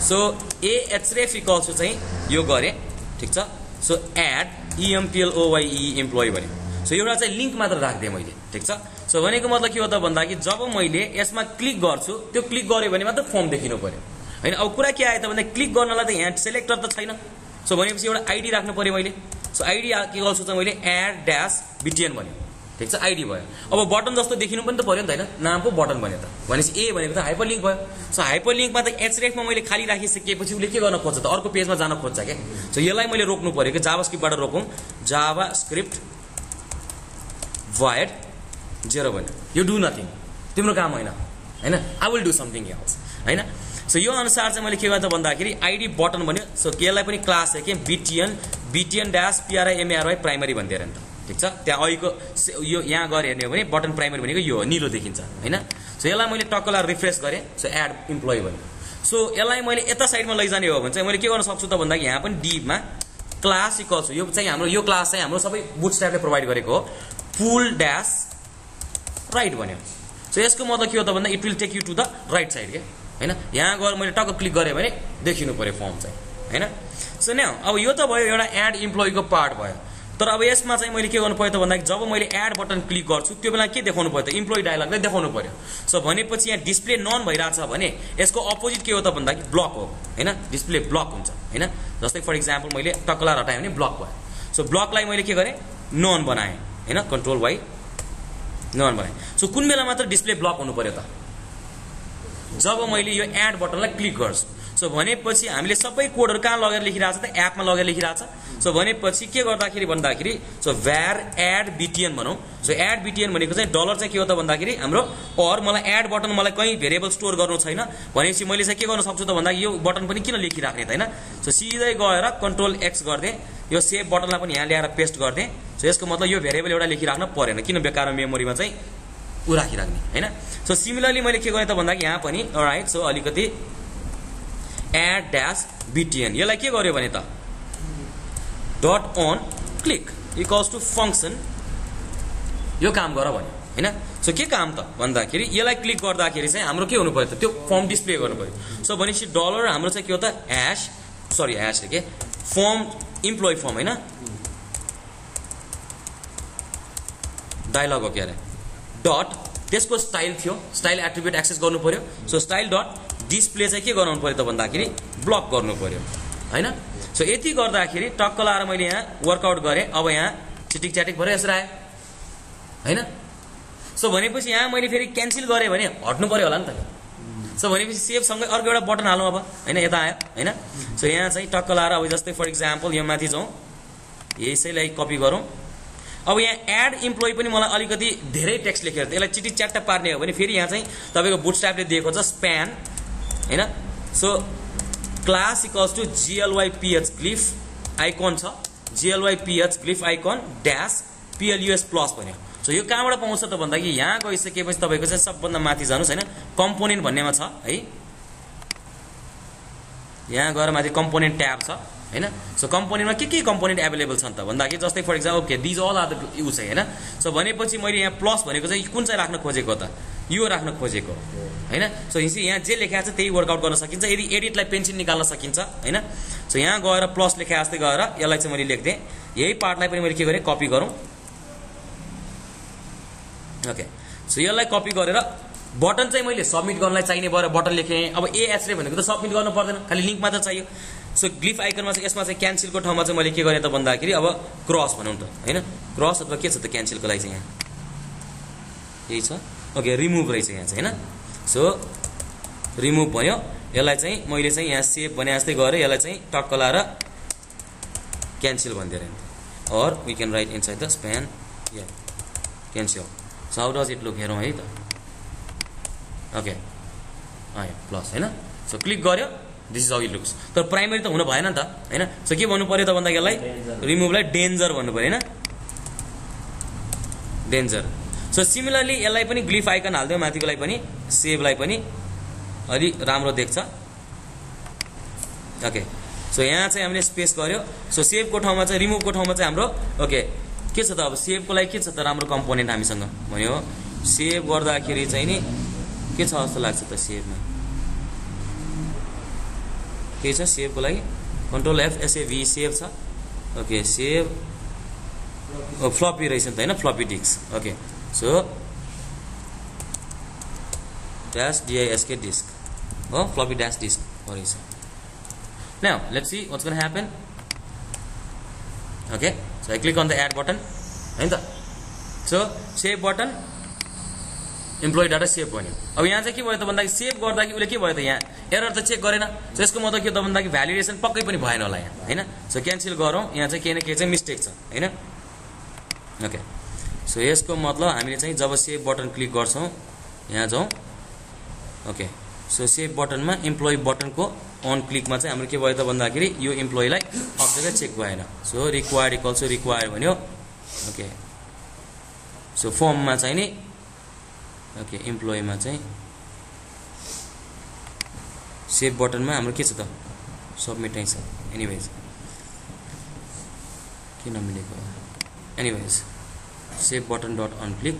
so href equals चाहिँ यो गरे ठीक छ सो एड EMPLOIE इम्प्लोइ भन्यो सो एउटा चाहिँ लिङ्क मात्र राख्दिएँ मैले, ठिक छ। सो भनेको मतलब के हो त भन्दाखेरि जब मैले यसमा क्लिक गर्छु त्यो क्लिक गऱ्यो भने मात्र फर्म देखिनु पर्यो हैन। अब कुरा के आयो त भन्दा क्लिक गर्नलाई त यहाँ सेलेक्टर त छैन। सो भनेपछि एउटा आइडी राख्नु पर्यो मैले। सो आइडी के गर्छु त मैले add-btn भन्यो, ठिक छ, आइडी भयो। अब बटन जस्तो देखिनु पनि त पर्यो नि त हैन, नाम पो बटन भन्यो त भनेपछि ए भनेको त हाइपरलिङ्क भयो। सो हाइपरलिङ्कमा त hrefमा मैले खाली राखिसकेपछि उसले के गर्न खोज्छ त अर्को पेजमा जान खोज्छ के। सो यसलाई मैले रोक्नु पर्यो कि जावास्क्रिप्टबाट रोकौँ, जावास्क्रिप्ट void 0 भन्यो, यो डु नथिङ, तिम्रो काम होइन हैन, I will do something else हैन। सो यो अनुसार चाहिँ मैले के गर्दा भन्दाखेरि आइडी बटन भन्यो। सो केलाई पनि क्लास है के btn dash primary प्राइमरी भनिदिएर नि त, ठिक छ। त्यहाँ अहिलेको यो यहाँ गरे हेर्ने हो भने बटन प्राइमरी भनेको यो निलो देखिन्छ हैन। सो यसलाई मैले टक्कलाई रिफ्रेस गरेँ। सो एड इम्प्लोइ भन्यो। सो यसलाई मैले यता साइडमा लैजाने हो भने चाहिँ मैले के गर्न सक्छु त भन्दाखेरि यहाँ पनि डीमा क्लास इक्वल्स यो चाहिँ हाम्रो यो क्लास चाहिँ हाम्रो सबै बुटस्ट्र्यापले प्रोभाइड गरेको हो, पुल ड्यास राइट भन्यो। सो यसको मतलब के हो त भन्दा it will take you to the right side के हैन। यहाँ गएर मैले टक्क क्लिक गरेँ भने देखिनु पर्यो फर्म चाहिँ हैन। सो न अब यो त भयो एउटा एड इम्प्लोइको पार्ट भयो। तर अब यसमा चाहिँ मैले के गर्नु पर्यो त भन्दाखेरि जब मैले एड बटन क्लिक गर्छु त्यो बेला के देखाउनु पर्यो त इम्प्लोइ डायलगलाई देखाउनु पर्यो। सो भनेपछि यहाँ डिस्प्ले नन भइरहेछ भने यसको अपोजिट के हो त भन्दाखेरि ब्लक हो हैन, डिस्प्ले ब्लक हुन्छ हैन। जस्तै फर इक्जाम्पल मैले टक्कलाई हटाएँ भने ब्लक भयो। सो ब्लकलाई मैले के गरेँ नन बनाएँ हैन, कन्ट्रोल वाइ नन बनाएँ। सो कुन बेला मात्र डिस्प्ले ब्लक हुनु पर्यो त जब मैले यो एड बटनलाई क्लिक गर्छु। सो भनेपछि हामीले सबै कोडहरु कहाँ लगेर लेखिरहेछ त एपमा लगेर लेखिरहेछ। सो भनेपछि के गर्दाखेरि भन्दाखेरि सो var add btn भनौं। सो add btn भनेको चाहिँ डलर चाहिँ के हो त भन्दाखेरि हाम्रो और मलाई एड बटन मलाई कहीं भेरिएबल स्टोर गर्नु छैन भनेपछि मैले चाहिँ के गर्न सक्छु त भन्दा यो बटन पनि किन लेखिराख्ने त हैन। सो सिधै गएर कन्ट्रोल एक्स गर्दै यो सेभ बटनलाई पनि यहाँ ल्याएर पेस्ट गर्दै। सो यसको मतलब यो भेरिएबल एउटा लेखिराख्न परेन, किन बेकार मेमोरीमा चाहिँ उ राखिराख्ने हैन। सो सिमिलरली मैले के गरेँ त भन्दाखेरि यहाँ पनि अलराइट। सो अलिकति add-btn यसलाई के गर्यो भने त dot on click equals to function यो काम गर भन्यो हैन। सो के काम त भन्दाखेरि यसलाई क्लिक गर्दाखेरि चाहिँ हाम्रो के हुनु पर्यो त त्यो फर्म डिस्प्ले गर्नु पर्यो। सो भनेपछि डलर हाम्रो चाहिँ के हो त ह्याश के फर्म इम्प्लोइ फर्म हैन, डायलग हो के अरे डट त्यसको स्टाइल थियो, स्टाइल एट्रिब्युट एक्सेस गर्नु पर्यो। सो स्टाइल डट डिस्प्ले चाहिँ के गराउनु पर्यो त भन्दाखेरि ब्लक गर्नु पर्यो हैन। सो यति गर्दाखेरि टक्क लाएर मैले यहाँ वर्कआउट गरेँ। अब यहाँ चिटिक च्याटिक भएर यसरी आयो हैन। सो भनेपछि यहाँ मैले फेरि क्यान्सल गरेँ भने हट्नु पर्यो होला नि त। सो भनेपछि सेभ सँगै अर्को एउटा बटन हालौँ अब हैन, यता आयो हैन। सो यहाँ चाहिँ टक्क लाएर अब जस्तै फर इक्जाम्पल यो माथि जाउँ, यसैलाई कपी गरौँ। अब यहाँ एड इम्प्लोइ पनि मलाई अलिकति धेरै टेक्स्ट लेखेर यसलाई चिटिक च्याट्ट पार्ने हो भने फेरि यहाँ चाहिँ तपाईको बुटस्ट्र्यापले दिएको छ स्प्यान हैन। So class equals to glyph glyph icon छ, glyph glyph icon dash plus plus भन्यो। सो यो कहाँबाट पाउँछ त भन्दाखेरि यहाँ गइसकेपछि तपाईको चाहिँ सबभन्दा माथि जानुस् हैन, कम्पोनेन्ट भन्नेमा छ है। यहाँ गएर माथि कम्पोनेन्ट ट्याब छ हैन। सो कम्पोनेन्टमा के कम्पोनेन्ट एभाइलेबल छन् त भन्दाखेरि जस्तै for example okay these all are the use हैन। सो भनेपछि मैले यहाँ प्लस भनेको चाहिँ कुन चाहिँ राख्न खोजेको त यो राख्न खोजेको हैन। सो यहाँ जे लेखेको छ त्यही वर्कआउट गर्न सकिन्छ, यदि एडिटलाई पेन्सिल निकाल्न सकिन्छ हैन। सो यहाँ गएर प्लस लेखे जस्तै गएर यसलाई चाहिँ मैले लेख्दै यही पार्टलाई पनि मैले के गरेँ कपी गरौँ ओके। सो यसलाई कपी गरेर बटन चाहिँ मैले सबमिट गर्नलाई चाहिने भएर बटन लेखेँ। अब एएचरे भनेको त सबमिट गर्नु पर्दैन, खालि लिंक मात्र चाहियो। सो ग्लिफ आइकनमा चाहिँ यसमा चाहिँ क्यान्सलको ठाउँमा चाहिँ मैले के गरेँ त भन्दाखेरि अब क्रस भनौँ त हैन, क्रस अथवा के छ त क्यान्सलको लागि चाहिँ यहाँ यही छ ओके, रिमुभ रहेछ यहाँ चाहिँ हैन। सो रिमुभ भयो। यसलाई चाहिँ मैले चाहिँ यहाँ सेभ भने जस्तै गरेँ, यसलाई चाहिँ टक्क लाएर क्यान्सल भनिदिएर or we can write inside the span या cancel. So how does it look हेरौँ है त ओके आयो प्लस हैन। सो क्लिक गर्यो this is how it looks. तर प्राइमरी त हुन भएन नि त हैन। सो के भन्नु पर्यो त भन्दा यसलाई रिमुभलाई डेन्जर भन्नु पर्यो हैन, डेन्जर। सो सिमिलरली यसलाई पनि ग्लिफ आइकन हाल्दियो माथिकोलाई पनि, सेभलाई पनि अलि राम्रो देख्छ ओके। सो यहाँ चाहिँ हामीले स्पेस गर्यो। सो सेभको ठाउँमा चाहिँ रिमुभको ठाउँमा चाहिँ हाम्रो ओके के छ त अब सेभको लागि के छ त राम्रो कम्पोनेन्ट हामीसँग भन्यो। सेभ गर्दाखेरि चाहिँ नि के छ जस्तो लाग्छ त सेभमा के छ सेभको लागि कन्ट्रोल एफ एसएभी सेभ छ ओके। सेभ फ्लपी रहेछ नि त हैन floppy disk okay so dash disk disk oh floppy dash disk what is it now let's see what's going to happen okay so I click on the add button हैन त so save button employee data save भयो अब यहाँ चाहिँ के भयो त भन्दा सेभ गर्दा कि उले के भयो त यहाँ एरर त चेक गरेन सो यसको मतलब के त भन्दा कि भ्यालिडेसन पक्कै पनि भएन होला यहाँ हैन सो क्यान्सल गरौँ यहाँ चाहिँ केही न केही चाहिँ मिस्टेक छ हैन ओके सो यसको मतलब हामीले चाहिँ जब सेभ बटन क्लिक गर्छौं यहाँ जाउँ ओके सो सेभ बटनमा एम्प्लोइ बटनको अन क्लिकमा चाहिँ हाम्रो के भयो त भन्दाखेरि यो एम्प्लोइलाई अब्जेक्ट चेक भएन so required equals to required भन्यो ओके सो फर्ममा चाहिँ नि ओके एम्प्लोइमा चाहिँ सेभ बटनमा हाम्रो के छ त सबमिट नै छ एनीवेज के नमिलेको anyways save button dot on click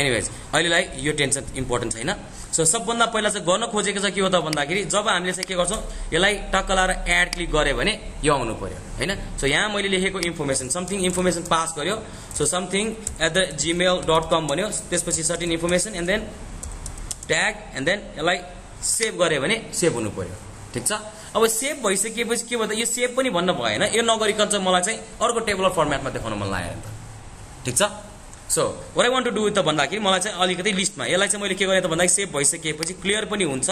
anyways अहिलेलाई यो टेन्सन इम्पोर्टेन्ट छैन सो सबभन्दा पहिला चाहिँ गर्न खोजेको चाहिँ के हो त भन्दाखेरि जब हामीले चाहिँ के गर्छौं यसलाई टक्क लाएर एड क्लिक गरे भने यो आउनु पर्यो हैन सो यहाँ मैले लेखेको इन्फर्मेसन समथिङ इन्फर्मेसन पास गर्यो सो समथिङ @gmail.com भन्यो त्यसपछि certain information and then tag and then यसलाई सेभ गरे भने सेभ हुनु पर्यो ठीक छ अब सेभ भइसकेपछि के भयो त यो सेभ पनि भन्न भएन यो नगरिकन चाहिँ मलाई चाहिँ अर्को टेबुलर फर्मेटमा देखाउन मन लाग्यो नि त ठीक छ so what I want to do त भन्दाखेरि मलाई चाहिँ अलिकति लिस्टमा यसलाई चाहिँ मैले के गर्ने त भन्दाखेरि सेभ भइसकेपछि क्लियर पनि हुन्छ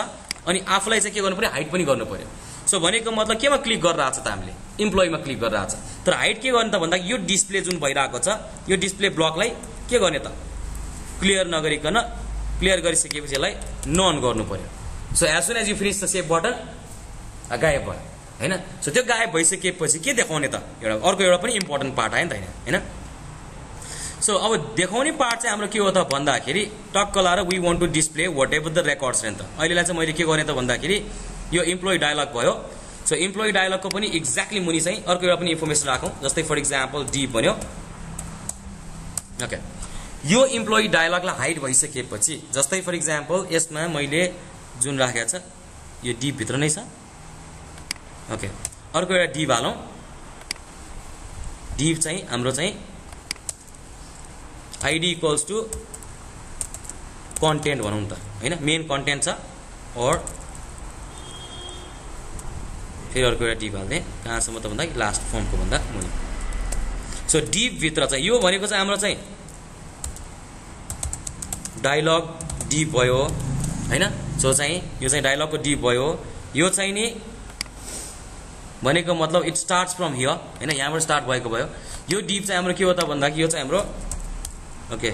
अनि आफुलाई चाहिँ के गर्नु पर्यो हाइड पनि गर्नु पर्यो सो भनेको मतलब केमा क्लिक गरिरहेको छ त हामीले इम्प्लोइमा क्लिक गरिरहेको छ तर हाइड के गर्ने त भन्दाखेरि यो डिस्प्ले जुन भइरहेको छ यो डिस्प्ले ब्लकलाई के गर्ने त क्लियर नगरिकन क्लियर गरिसकेपछि यसलाई नन गर्नु पर्यो so as soon as you finish the save button गायब भयो हैन सो त्यो गायब भइसकेपछि के देखाउने त एउटा अर्को एउटा पनि इम्पोर्टेन्ट पार्ट आयो नि त हैन सो अब देखाउने पार्ट चाहिँ हाम्रो के हो त भन्दाखेरि टक्क लाएर we want to display whatever the records नि त अहिलेलाई चाहिँ मैले के गर्ने त भन्दाखेरि यो इम्प्लोइ डायलग भयो सो इम्प्लोइ डायलगको पनि एक्ज्याक्टली मुनि चाहिँ अर्को एउटा पनि इन्फर्मेसन राखौं जस्तै फर एक्जाम्पल डी भन्यो ओके यो इम्प्लोइ डायलगलाई हाइड भइसकेपछि जस्तै फर एक्जाम्पल यसमा मैले जुन राखेको छ यो डी भित्र नै छ ओके अर्को एउटा डी हालौं डी चाहिँ हाम्रो चाहिँ id equals to content भनौं त हैन मेन कन्टेन्ट छ और फेरि अर्को एउटा डिभ हाल्दै कहाँसम्म त भन्दा लास्ट फर्मको भन्दा मुनि सो डिभ भित्र चाहिँ यो भनेको चाहिँ हाम्रो चाहिँ डायलग डिभ भयो हैन सो चाहिँ यो चाहिँ डायलगको डिभ भयो यो चाहिँ नि भनेको मतलब इट स्टार्ट्स फ्रम हियर हैन यहाँबाट स्टार्ट भएको भयो यो डिभ चाहिँ हाम्रो के हो त भन्दा यो चाहिँ हाम्रो ओके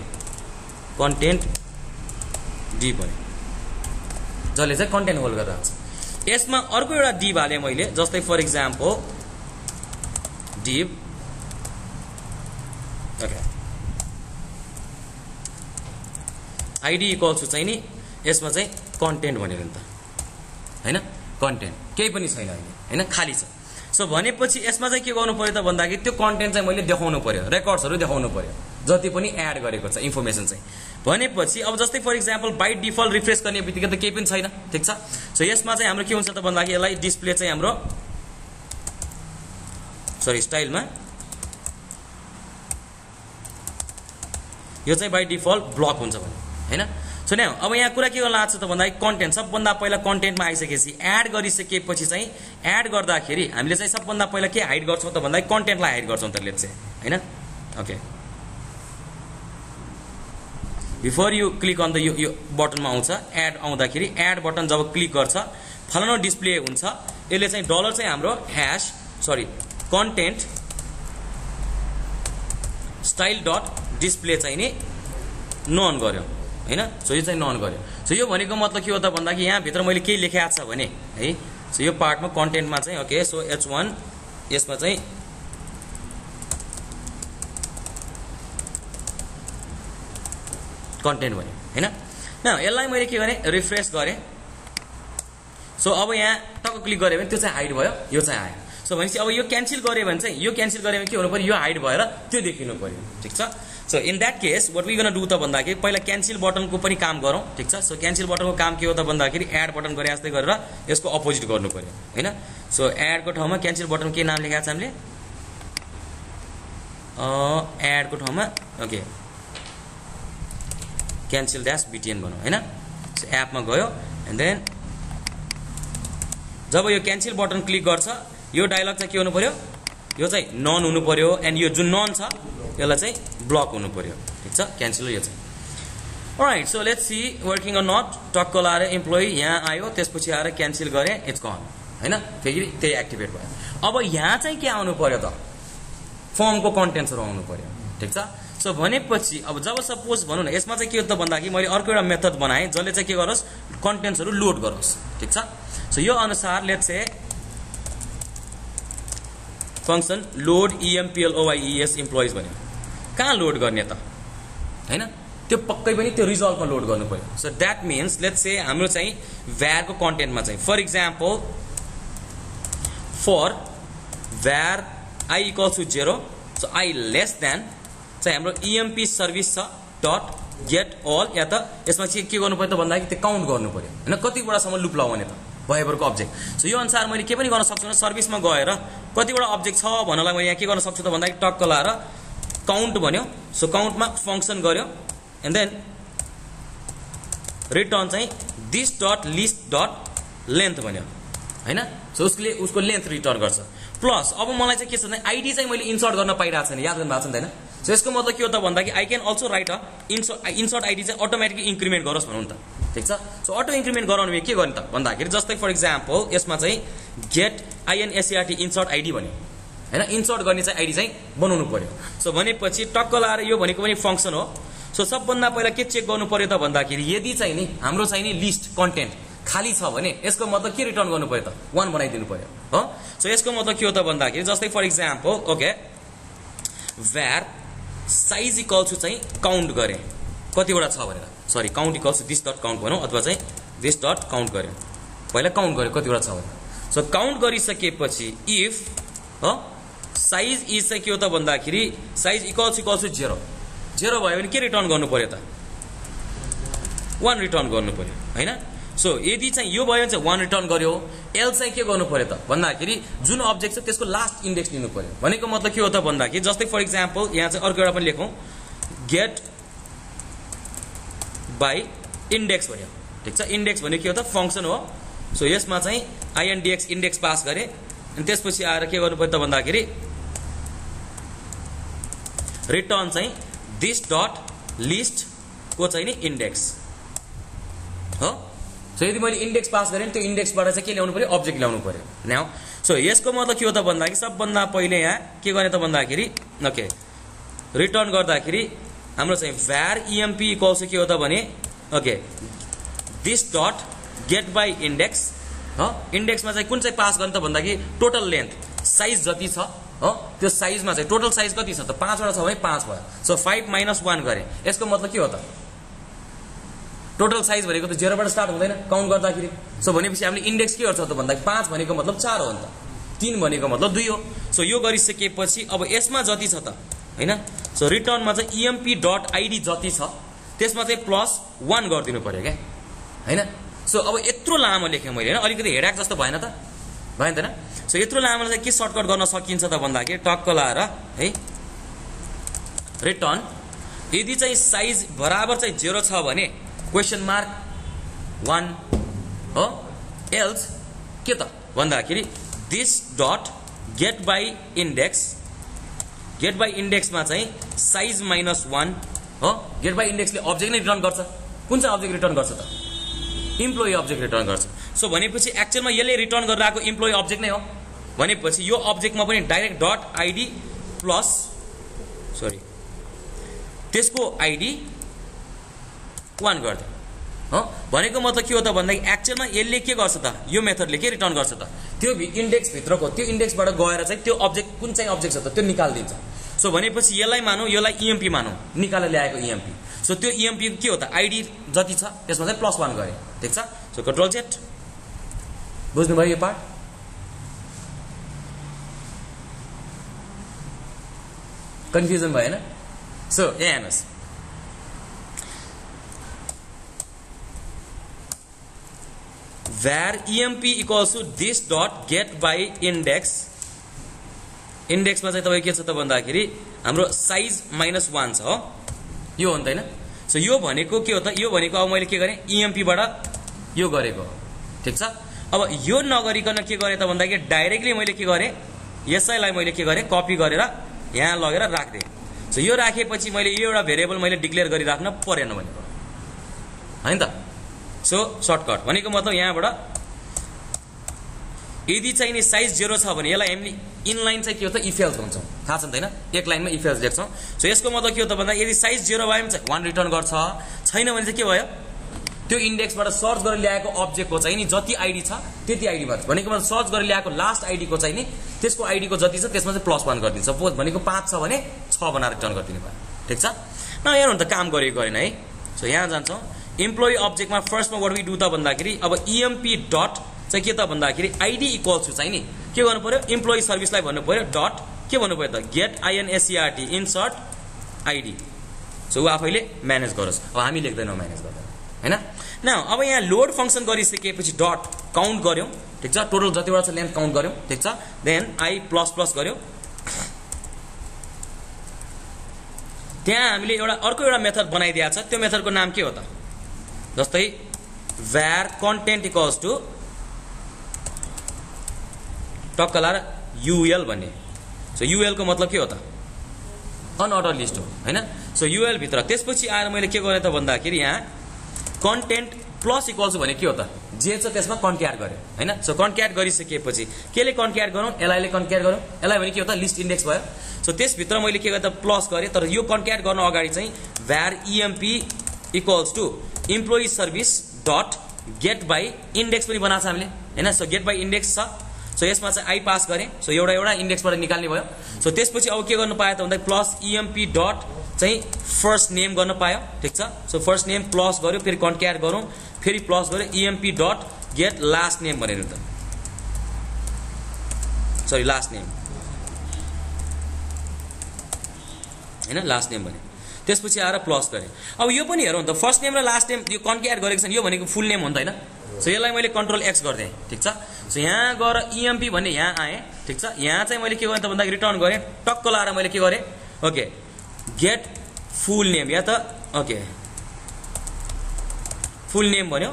कन्टेन्ट डिभ भयो जसले चाहिँ कन्टेन्ट होल्ड गरिरहेको छ यसमा अर्को एउटा डिभ हाले मैले जस्तै for example div okay ID equals to चाहिँ नि यसमा चाहिँ कन्टेन्ट भनेर नि त हैन कन्टेन्ट केही पनि छैन अहिले हैन खाली छ सो भनेपछि यसमा चाहिँ के गर्नु पर्यो त भन्दाखेरि त्यो कन्टेन्ट चाहिँ मैले देखाउनु पर्यो रेकर्ड्सहरु देखाउनु पर्यो जति पनि एड गरेको छ इन्फर्मेसन चाहिँ भनेपछि अब जस्तै for example by default refresh गर्ने बित्तिकै त केही पनि छैन ठीक छ सो यसमा चाहिँ हाम्रो के हुन्छ त भन्दाखेरि यसलाई डिस्प्ले चाहिँ हाम्रो सरी स्टाइलमा यो चाहिँ बाइ डिफल्ट ब्लक हुन्छ भने हैन सो न अब यहाँ कुरा के गर्न लाग्छ त भन्दाखेरि कन्टेन्ट सबभन्दा पहिला कन्टेन्टमा आइसकेपछि एड गरिसकेपछि चाहिँ एड गर्दाखेरि हामीले चाहिँ सबभन्दा पहिला के हाइड गर्छौं त भन्दाखेरि कन्टेन्टलाई हाइड गर्छौं त लेट्स से हैन okay before you click on the यो बटनमा आउँछ एड आउँदाखेरि एड बटन जब क्लिक गर्छ फलानो डिस्प्ले हुन्छ यसले चाहिँ डलर चाहिँ हाम्रो hash sorry content style dot display चाहिँ नि नन गर्यो हैन सो यो चाहिँ नन गर्यो सो यो भनेको मतलब के हो त भन्दाखेरि यहाँ भित्र मैले के लेखेको छ भने है सो यो पार्टमा कन्टेन्टमा चाहिँ ओके सो h1 यसमा चाहिँ कन्टेन्ट भन्यो हैन न यसलाई मैले के गरे रिफ्रेश गरे सो अब यहाँ टक्क क्लिक गरे भने त्यो चाहिँ हाइड भयो यो चाहिँ आयो सो भनेपछि अब यो क्यान्सल गरे भने चाहिँ यो क्यान्सल गरे भने के हुनु पर्यो यो हाइड भएर त्यो देखिनु पर्यो ठीक छ so in that case what we gonna do त भन्दाखेरि पहिला क्यान्सल बटनको पनि काम गरौँ ठिक छ सो क्यान्सल बटनको काम के हो त भन्दाखेरि एड बटन गरे जस्तै गरेर यसको अपोजिट गर्नु पर्यो हैन सो एड को ठाउँमा क्यान्सल बटन के नाम लेखेको छ हामीले एड को ठाउँमा ओके क्यान्सल ड्यास बीटीएन भनौँ हैन सो एपमा गयो एन्ड देन जब यो क्यान्सल बटन क्लिक गर्छ यो डायलग चाहिँ के हुनु पर्यो यो चाहिँ नन हुनु पर्यो एन्ड यो जुन नन छ यसलाई चाहिँ ब्लक हुनु पर्यो ठीक छ क्यान्सल यो चाहिँ alright so let's see working or not टक्क लाएर इम्प्लोइ यहाँ आयो त्यसपछि आएर क्यान्सल गरे इट्स गन हैन फेरि त्यही एक्टिभेट भयो अब यहाँ चाहिँ के आउनु पर्यो त फर्मको कन्टेन्ट्सहरु आउनु पर्यो ठीक छ सो भनेपछि अब जब सपोज भनौँ न यसमा चाहिँ के हो त भन्दाखेरि मैले अर्को एउटा मेथड बनाएँ जसले चाहिँ के गरोस् कन्टेन्ट्सहरु लोड गरोस् ठीक छ सो यो अनुसार let's say function load employees employees भन्यो कहाँ लोड गर्ने त हैन त्यो पक्कै पनि त्यो रिजल्टमा लोड गर्नु पर्यो so that means let's say हाम्रो चाहिँ var को कन्टेन्टमा चाहिँ for example for var I equals to 0 so I less than चाहिँ हाम्रो emp सर्भिस छ डट गेट अल या त यसमा चाहिँ के गर्नु पर्यो त भन्दाखेरि त्यो काउन्ट गर्नु पर्यो हैन कतिवटा सम्म लुप लगाउने त भएभरको अब्जेक्ट सो यो अनुसार मैले के पनि गर्न सक्छु न सर्भिसमा गएर कतिवटा अब्जेक्ट छ भन्नलाई मैले यहाँ के गर्न सक्छु त भन्दाखेरि टक्क लाएर काउन्ट भन्यो सो काउन्टमा फंक्सन गर्यो एन्ड देन रिटर्न चाहिँ this dot list dot length भन्यो हैन सो उसको लेन्थ रिटर्न गर्छ प्लस अब मलाई चाहिँ के छ भने आईडी चाहिँ मैले इन्सर्ट गर्न पाइरहेको छैन याद गर्नु भएको छ नि त हैन सो यसको मतलब के हो त भन्दाखेरि I can also right a insert ID चाहिँ अटोमेटिकली इन्क्रिमेन्ट गरोस् भनौँ त ठीक छ सो अटो इन्क्रिमेन्ट गराउनु के गर्ने त भन्दाखेरि जस्तै फर एक्जाम्पल यसमा चाहिँ गेट insert इन्सर्ट आईडी भन्यो हैन इन्सर्ट गर्ने चाहिँ आईडी चाहिँ बनाउनु पर्यो सो भनेपछि टक्क लाएर यो भनेको पनि फंक्सन हो सो सबभन्दा पहिला के चेक गर्नु पर्यो त भन्दाखेरि यदि चाहिँ नि हाम्रो चाहिँ नि लिस्ट कन्टेन्ट खाली छ भने यसको मतलब के रिटर्न गर्नु पर्यो त 1 बनाइदिनु पर्यो हो सो यसको मतलब के हो त भन्दाखेरि जस्तै for example okay var size equal to चाहिँ काउन्ट गरे कतिवटा छ भनेर sorry count equals to this dot count भनौँ अथवा चाहिँ दिस डट काउन्ट गर्यो पहिला काउन्ट गर्यो कतिवटा छ भनेर सो काउन्ट गरिसकेपछि इफ साइज इज चाहिँ के हो त भन्दाखेरि साइज इक्वल्स टु 0 0 भयो भने के रिटर्न गर्नु पर्यो त 1 रिटर्न गर्नु पर्यो हैन सो यदि चाहिँ यो भयो भने चाहिँ 1 रिटर्न गर्यो एल चाहिँ के गर्नु पर्यो त भन्दाखेरि जुन अब्जेक्ट छ त्यसको लास्ट इन्डेक्स लिनु पर्यो भनेको मतलब के हो त भन्दाखेरि जस्तै फर एक्जाम्पल यहाँ चाहिँ अर्को एउटा पनि लेखौँ गेट बाई इन्डेक्स भन्यो ठीक छ इन्डेक्स भन्यो के हो त फंक्सन हो सो यसमा चाहिँ indx इन्डेक्स पास गरे अनि त्यसपछि आएर के गर्नु पर्यो त भन्दाखेरि रिटर्न चाहिँ दिस डट लिस्ट को चाहिँ नि इन्डेक्स हो सो यदि मैले इन्डेक्स पास गरेँ त्यो इन्डेक्सबाट चाहिँ के ल्याउनु पर्यो अब्जेक्ट ल्याउनु पर्यो नाउ सो यसको मतलब के हो त भन्दाखेरि सबभन्दा पहिले यहाँ के गर्ने त भन्दाखेरि ओके रिटर्न गर्दाखेरि हाम्रो चाहिँ var emp इक्वल्स के हो त भने okay this dot get by index हो इन्डेक्समा चाहिँ कुन चाहिँ पास गर्ने त भन्दाखेरि टोटल लेन्थ साइज जति छ हो त्यो साइजमा चाहिँ टोटल साइज कति छ त 5 वटा छ भने 5 भयो सो 5 - 1 गरे यसको मतलब के हो त टोटल साइज भनेको त 0 बाट स्टार्ट हुँदैन काउन्ट गर्दाखेरि सो भनेपछि हामीले इन्डेक्स के गर्छ त भन्दाखेरि 5 भनेको मतलब 4 हो नि त 3 भनेको मतलब 2 हो सो यो गरिसकेपछि अब यसमा जति छ त हैन सो रिटर्नमा चाहिँ emp.id जति छ त्यसमा चाहिँ +1 गरिदिनु पर्यो क्या हैन सो अब यत्रो लामो लेखेँ मैले हैन अलिकति हेडाक जस्तो भएन त भएन त हैन सो यत्रो लामोलाई चाहिँ के सर्टकट गर्न सकिन्छ त भन्दाखेरि टक्क लाएर है रिटर्न यदि चाहिँ साइज बराबर चाहिँ 0 छ भने क्वेशन मार्क 1 हो एल्स के त भन्दाखेरि दिस डट गेट बाई इन्डेक्समा चाहिँ साइज -1 हो गेट बाई इन्डेक्सले अब्जेक्ट नै रिटर्न गर्छ कुन चाहिँ अब्जेक्ट रिटर्न गर्छ त इम्प्लोइ अब्जेक्ट रिटर्न गर्छ सो भनेपछि एक्चुअलमा यसले रिटर्न गरेर आएको इम्प्लोइ अब्जेक्ट नै हो भनेपछि यो अब्जेक्टमा पनि direct dot ID plus sorry त्यसको आइडी 1 गर्दै हो भनेको मतलब के हो त भन्दाखेरि एक्चुअलमा यसले के गर्छ त यो मेथडले के रिटर्न गर्छ त त्यो इन्डेक्स भित्रको त्यो इन्डेक्सबाट गएर चाहिँ त्यो अब्जेक्ट कुन चाहिँ अब्जेक्ट छ त त्यो निकाल्दिन्छ सो भनेपछि यसलाई मानौ यसलाई emp मानौ निकालेर ल्याएको emp सो त्यो emp के हो त आइडी जति छ त्यसमा चाहिँ +1 गरे ठीक छ सो कन्ट्रोल Z बुझ्नु भयो यो पार्ट कन्फ्युजन भएन सो यहाँ हेर्नुहोस्, var emp equals to this dot get by index. इन्डेक्समा चाहिँ तपाईँ के छ त भन्दाखेरि हाम्रो साइज -1 छ हो, यो हो नि त हैन। सो यो भनेको के हो त, यो भनेको अब मैले के गरेँ EMP बाट यो गरेको, ठीक छ। अब यो नगरिकन के गरेँ त भन्दाखेरि डाइरेक्टली मैले के गरेँ, यसैलाई मैले के गरेँ कपी गरेर यहाँ लगेर राख्दिएँ। सो यो राखेपछि मैले यो एउटा भेरिएबल मैले डिक्लेयर गरिराख्न परेन भनेको हैन त। सो सर्टकट भनेको मतलब यहाँबाट यदि चाहिँ नि साइज 0 छ भने यसलाई हामीले इनलाइन चाहिँ के हो त इफ एल्स भन्छौँ, थाहा छ नि त हैन, एक लाइनमा इफ एल्स लेख्छौँ। सो यसको मतलब के हो त भन्दा यदि साइज 0 भयो भने चाहिँ 1 रिटर्न गर्छ, छैन भने चाहिँ के भयो, त्यो इन्डेक्सबाट सर्च गरेर ल्याएको अब्जेक्टको चाहिँ नि जति आइडी छ त्यति आइडी भयो भनेको मतलब सर्च गरेर ल्याएको लास्ट आइडी को चाहिँ नि त्यसको आइडी को जति छ त्यसमा चाहिँ +1 गरिदिन्छ। सपोज भनेको 5 छ भने 6 बनाएर रिटर्न गरिदिनु भयो, ठीक छ। न यहाँ त काम गरेको गरेन है। सो यहाँ जान्छौँ इम्प्लोइ अब्जेक्टमा फर्स्टमा व्हाट वी डु त भन्दाखेरि अब EMP डट चाहिँ के त भन्दाखेरि आइडी इक्वल्स टु चाहिँ नि के गर्नु पर्यो, इम्प्लोइ सर्भिसलाई भन्नु पर्यो डट के भन्नु पर्यो त get INSERT insert ID. So ऊ आफैले म्यानेज गरोस्, अब हामी लेख्दैनौँ म्यानेज गर्दैन हैन। न अब यहाँ लोड फंक्सन गरिसकेपछि डट काउन्ट गर्यौं, ठीक छ, टोटल जतिवटा छ लेन्थ काउन्ट गर्यौं, ठीक छ। देन I प्लस गर्यौं, त्यहाँ हामीले एउटा अर्को एउटा मेथड बनाइदिएको छ, त्यो मेथडको नाम के हो त, जस्तै var content equals to टक्कलार UL भन्ने। सो UL को मतलब के हो त, अनअर्डर लिस्ट हो हैन। सो UL भित्र त्यसपछि आएर मैले के गरेँ त भन्दाखेरि यहाँ कन्टेन्ट प्लस इक्वल्स भने के हो त, जे छ त्यसमा कन्क्याट गरे हैन। सो कन्क्याट गरिसकेपछि केले कन्क्याट गरौँ, एलआईले कन्क्याट गरौँ, एलआई भने के हो त लिस्ट इन्डेक्स भयो। सो त्यसभित्र मैले के गरेँ त प्लस गरेँ, तर यो कन्क्याट गर्न अगाडि चाहिँ var emp equals to employee service dot get by index पनि बनाएको छ हामीले हैन। सो गेट बाई इन्डेक्स छ, सो यसमा चाहिँ I पास गरेँ, सो एउटा इन्डेक्सबाट निकाल्ने भयो। सो त्यसपछि अब के गर्नु पायो त भन्दा प्लस EMP डट चाहिँ फर्स्ट नेम गर्न पायो, ठीक छ। सो फर्स्ट नेम प्लस गर्यो, फेरि कन्क्याट गरौँ, फेरि प्लस गर्यो EMP dot get last name भनेर त, सरी लास्ट नेम हैन, लास्ट नेम भने त्यसपछि आएर प्लस गरेँ। अब यो पनि हेरौँ त फर्स्ट नेम र लास्ट नेम यो कन्क्याट गरेको छ, यो भनेको फुल नेम हो नि त हैन। सो यसलाई मैले कन्ट्रोल X गर्दै, ठीक छ। सो यहाँ गएर EMP भन्ने यहाँ आएँ, ठीक छ। यहाँ चाहिँ मैले के गरेँ त भन्दाखेरि रिटर्न गरेँ, टक्क लाएर मैले के गरेँ, ओके गेट फुल नेम या त ओके फुल नेम भन्यो,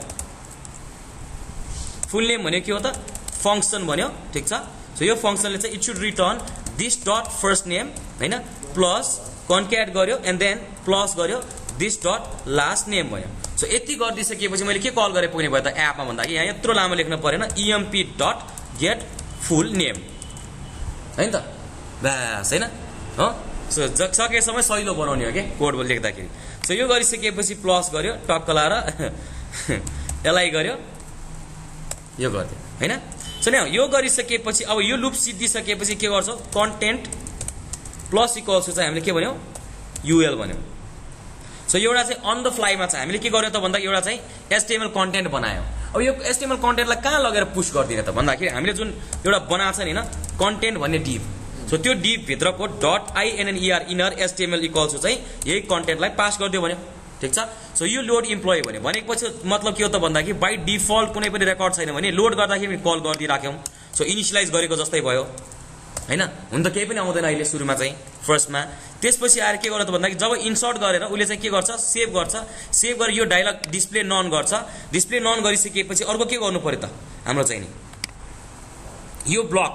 फुल नेम भन्यो के हो त फंक्सन भन्यो, ठीक छ। सो यो फंक्सनले चाहिँ it should return this dot first name हैन, प्लस कन्क्याट गर्यो एन्ड देन प्लस गर्यो दिस डट लास्ट नेम भन्यो। सो यति गरिदिसकेपछि मैले के कल गरे पुग्ने भयो त एपमा भन्दाखेरि यहाँ यत्रो लामो लेख्न परेन, EMP dot get full name हैन त, बस हैन हो। सो सकेसम्म सजिलो बनाउने हो के कोड लेख्दाखेरि। सो यो गरिसकेपछि प्लस गर्यो, टक्क लाएर एलआई गर्यो, यो गरिदियो हैन। सो न यो गरिसकेपछि अब यो लुप सिद्धिसकेपछि के गर्छौँ, कन्टेन्ट प्लस इक्वल्स चाहिँ हामीले के भन्यौँ UL भन्यौँ। सो एउटा चाहिँ अन द फ्लाइमा चाहिँ हामीले के गर्यो त भन्दा एउटा चाहिँ HTML कन्टेन्ट बनायौँ। अब यो HTML कन्टेन्टलाई कहाँ लगेर पुश गरिदिने त भन्दाखेरि हामीले जुन एउटा बनाएको छ नि हैन कन्टेन्ट भन्ने डिभ, सो त्यो डिभ भित्रको dot INNER inner HTML equals चाहिँ यही कन्टेन्टलाई पास गरिदियो भन्यो, ठीक छ। सो यो लोड इम्प्लोइ भन्यो भनेपछि मतलब के हो त भन्दाखेरि बाइ डिफल्ट कुनै पनि रेकर्ड छैन भने लोड गर्दाखेरि कल गरिदिराख्यौँ। सो इनिसियलाइज गरेको जस्तै भयो हैन, हुन त केही पनि आउँदैन अहिले सुरुमा चाहिँ फर्स्टमा। त्यसपछि आएर के गर्छ त भन्दाखेरि जब इन्सर्ट गरेर उसले चाहिँ के गर्छ, सेभ गर्छ, सेभ गरेर यो डायलग डिस्प्ले नन गर्छ, डिस्प्ले नन गरिसकेपछि अर्को के गर्नु पर्यो त हाम्रो चाहिँ नि यो ब्लक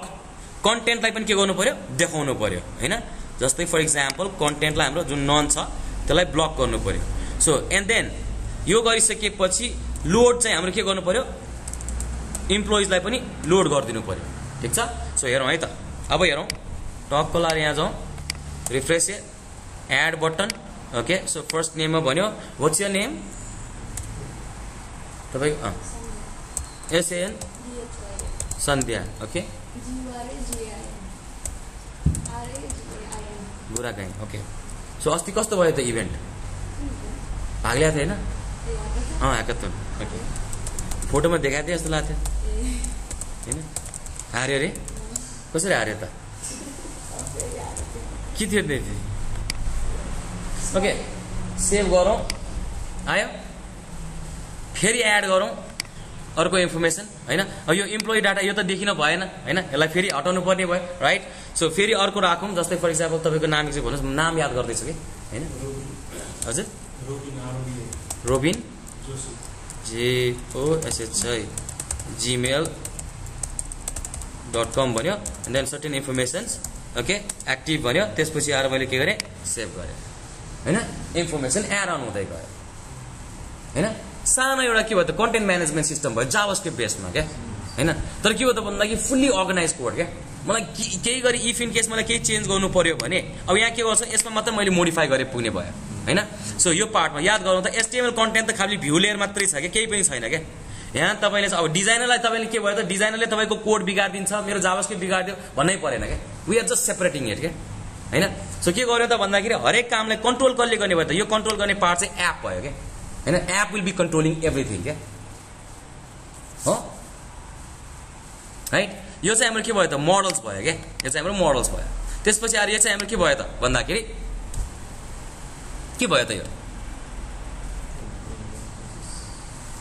कन्टेन्टलाई पनि के गर्नु पर्यो, देखाउनु पर्यो हैन। जस्तै फर इक्जाम्पल कन्टेन्टलाई हाम्रो जुन नन छ त्यसलाई ब्लक गर्नु पर्यो। सो एन्ड देन यो गरिसकेपछि लोड चाहिँ हाम्रो के गर्नु पर्यो, इम्प्लोइजलाई पनि लोड गरिदिनु पर्यो, ठीक छ। सो हेरौँ है त, अब हेरौँ टक्क लाएर यहाँ जाउँ, refresh add button, okay. So first नेममा भन्यो व्हाट्स योर नेम, तपाईँको SAN Sandhya, okay Guragai, okay. So अस्ति कस्तो भयो त इभेन्ट, भाग लिएको थियो होइन, ह्याकाथन, ओके। फोटोमा देखाएको थिएँ जस्तो लाग्थ्यो होइन, हार्यो अरे, कसरी हार्यो त, के थियो ओके सेभ गरौँ आयो फेरि एड गरौँ अर्को इन्फर्मेसन हैन यो इम्प्लोइ डाटा यो त देखिन भएन हैन यसलाई फेरि हटाउनु पर्ने भयो राइट सो फेरि अर्को राखौँ जस्तै फर इक्जाम्पल तपाईको नाम चाहिँ भन्नुस् नाम याद गर्दैछु कि हैन हजुर रोबिन JOSHI@gmail.com भन्यो and then certain informations okay active भन्यो त्यसपछि आएर मैले के गरेँ सेभ गरेँ हैन इन्फर्मेसन एड अन हुँदै गयो हैन सानो एउटा के भयो त कन्टेन्ट म्यानेजमेन्ट सिस्टम भयो जावास्क्रिप्ट बेसमा क्या हैन तर के हो त भन्दाखेरि फुल्ली अर्गनाइज कोड क्या मलाई केही गरी इफ इन केस मलाई केही चेन्ज गर्नु पर्यो भने अब यहाँ के गर्छ यसमा मात्र मैले मोडिफाई गरे पुग्ने भयो हैन सो यो पार्टमा याद गरौँ त HTML कन्टेन्ट त खाली भ्यू लेयर मात्रै छ क्या केही पनि छैन क्या यहाँ तपाईले अब डिजाइनरलाई तपाईले के भयो त डिजाइनरले तपाईको कोड बिगार्दिन्छ मेरो जावास्क्रिप्ट बिगार्दियो भन्नै परेन क्या we are just separating it क्या हैन सो के गर्यो त भन्दाखेरि हरेक कामलाई कन्ट्रोल कसले गर्ने भयो त यो कन्ट्रोल गर्ने पार्ट चाहिँ एप भयो क्या हैन app will be controlling everything क्या हो राइट यो चाहिँ हाम्रो के भयो त मोडल्स भयो क्या यो चाहिँ हाम्रो मोडल्स भयो त्यसपछि आएर यो चाहिँ हाम्रो के भयो त भन्दाखेरि के भयो त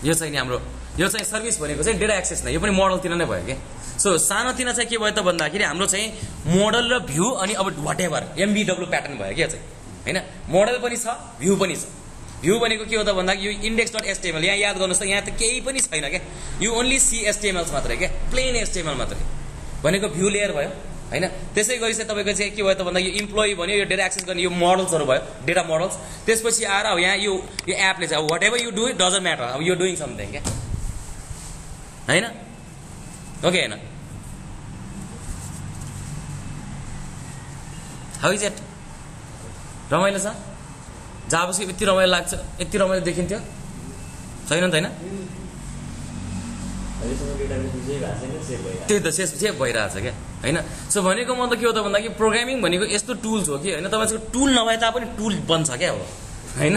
यो चाहिँ नि हाम्रो यो चाहिँ सर्भिस भनेको चाहिँ डेटा एक्सेस नै यो पनि मोडलतिर नै भयो क्या सो सानोतिनो चाहिँ के भयो त भन्दाखेरि हाम्रो चाहिँ मोडल र भ्यू अनि अब व्हाटएभर MBW प्याटर्न भयो क्या चाहिँ हैन मोडल पनि छ भ्यू पनि छ भ्यू भनेको के हो त भन्दाखेरि यो index.html यहाँ याद गर्नुस् त यहाँ त केही पनि छैन क्या यु ओन्ली सी HTML मात्रै क्या प्लेन HTML मात्रै भनेको भ्यू लेयर भयो हैन त्यसै गरी चाहिँ तपाईको चाहिँ के भयो त भन्दा यो इम्प्लोइ भन्यो यो डेटा एक्सेस गर्ने यो मोडल्सहरु भयो डेटा मोडल्स त्यसपछि आएर अब यहाँ यो एपले चाहिँ whatever you do it doesn't matter अब यु डुइङ समथिङ क्या हैन ओके हैन हाउ इज इट रमाइलो छ जावास्क्रिप्ट यति रमाइलो लाग्छ यति रमाइलो देखिन्थ्यो छैन त हैन त्यही त सेभ भइरहेछ क्या हैन सो भनेको मतलब के हो त भन्दाखेरि प्रोग्रामिङ भनेको यस्तो टुल्स हो कि हैन तपाईको टुल नभए तापनि टुल बन्छ क्या हो हैन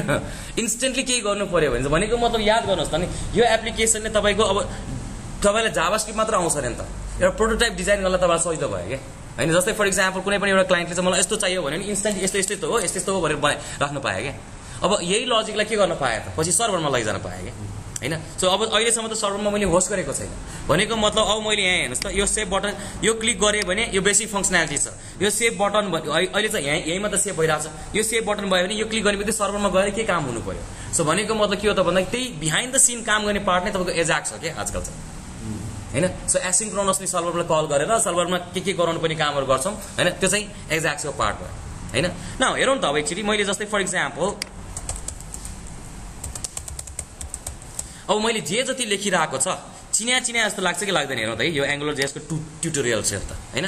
इन्स्टेन्टली केही गर्नु पर्यो भने भनेको मतलब याद गर्नुहोस् त नि यो एप्लिकेसनले तपाईको अब तपाईलाई जावास्क्रिप्ट मात्र आउँछ नि त एउटा प्रोटोटाइप डिजाइन गर्न तपाईलाई सजिलो भयो क्या हैन जस्तै फर इक्जाम्पल कुनै पनि एउटा क्लाइन्टले चाहिँ मलाई यस्तो चाहियो भने नि इन्स्टेन्ट यस्तो यस्तो हो यस्तो यस्तो हो भनेर राख्न पाए क्या अब यही लजिकलाई के गर्न पाए त पछि सर्भरमा लैजान पाए क्या हैन सो अब अहिलेसम्म त सर्भरमा मैले होस्ट गरेको छैन भनेको मतलब अब मैले यहाँ हेर्नुस् त यो सेभ बटन यो क्लिक गरे भने यो बेसिक फंक्सनालिटी छ यो सेभ बटन अहिले चाहिँ यहीँमा त सेभ भइरहेछ यो सेभ बटन भयो भने यो क्लिक गरेपछि सर्भरमा गएर के काम हुनु पर्यो सो भनेको मतलब के हो त भन्दाखेरि त्यही बिहाइन्ड द सीन काम गर्ने पार्ट नै तपाईको एजाक्स हो के आजकल चाहिँ हैन सो एसिन्क्रोनसली सर्भरलाई कल गरेर सर्भरमा के गराउनु पर्ने कामहरु गर्छौं हैन त्यो चाहिँ एजाक्सको पार्ट भयो हैन न हेरौँ त अब एकचोटी मैले जस्तै फर इक्जाम्पल अब मैले जे जति लेखिरहेको छ चिन्या जस्तो लाग्छ कि लाग्दैन हेरौँ त है यो एंगुलर जेएसको ट्युटोरियल छ त हैन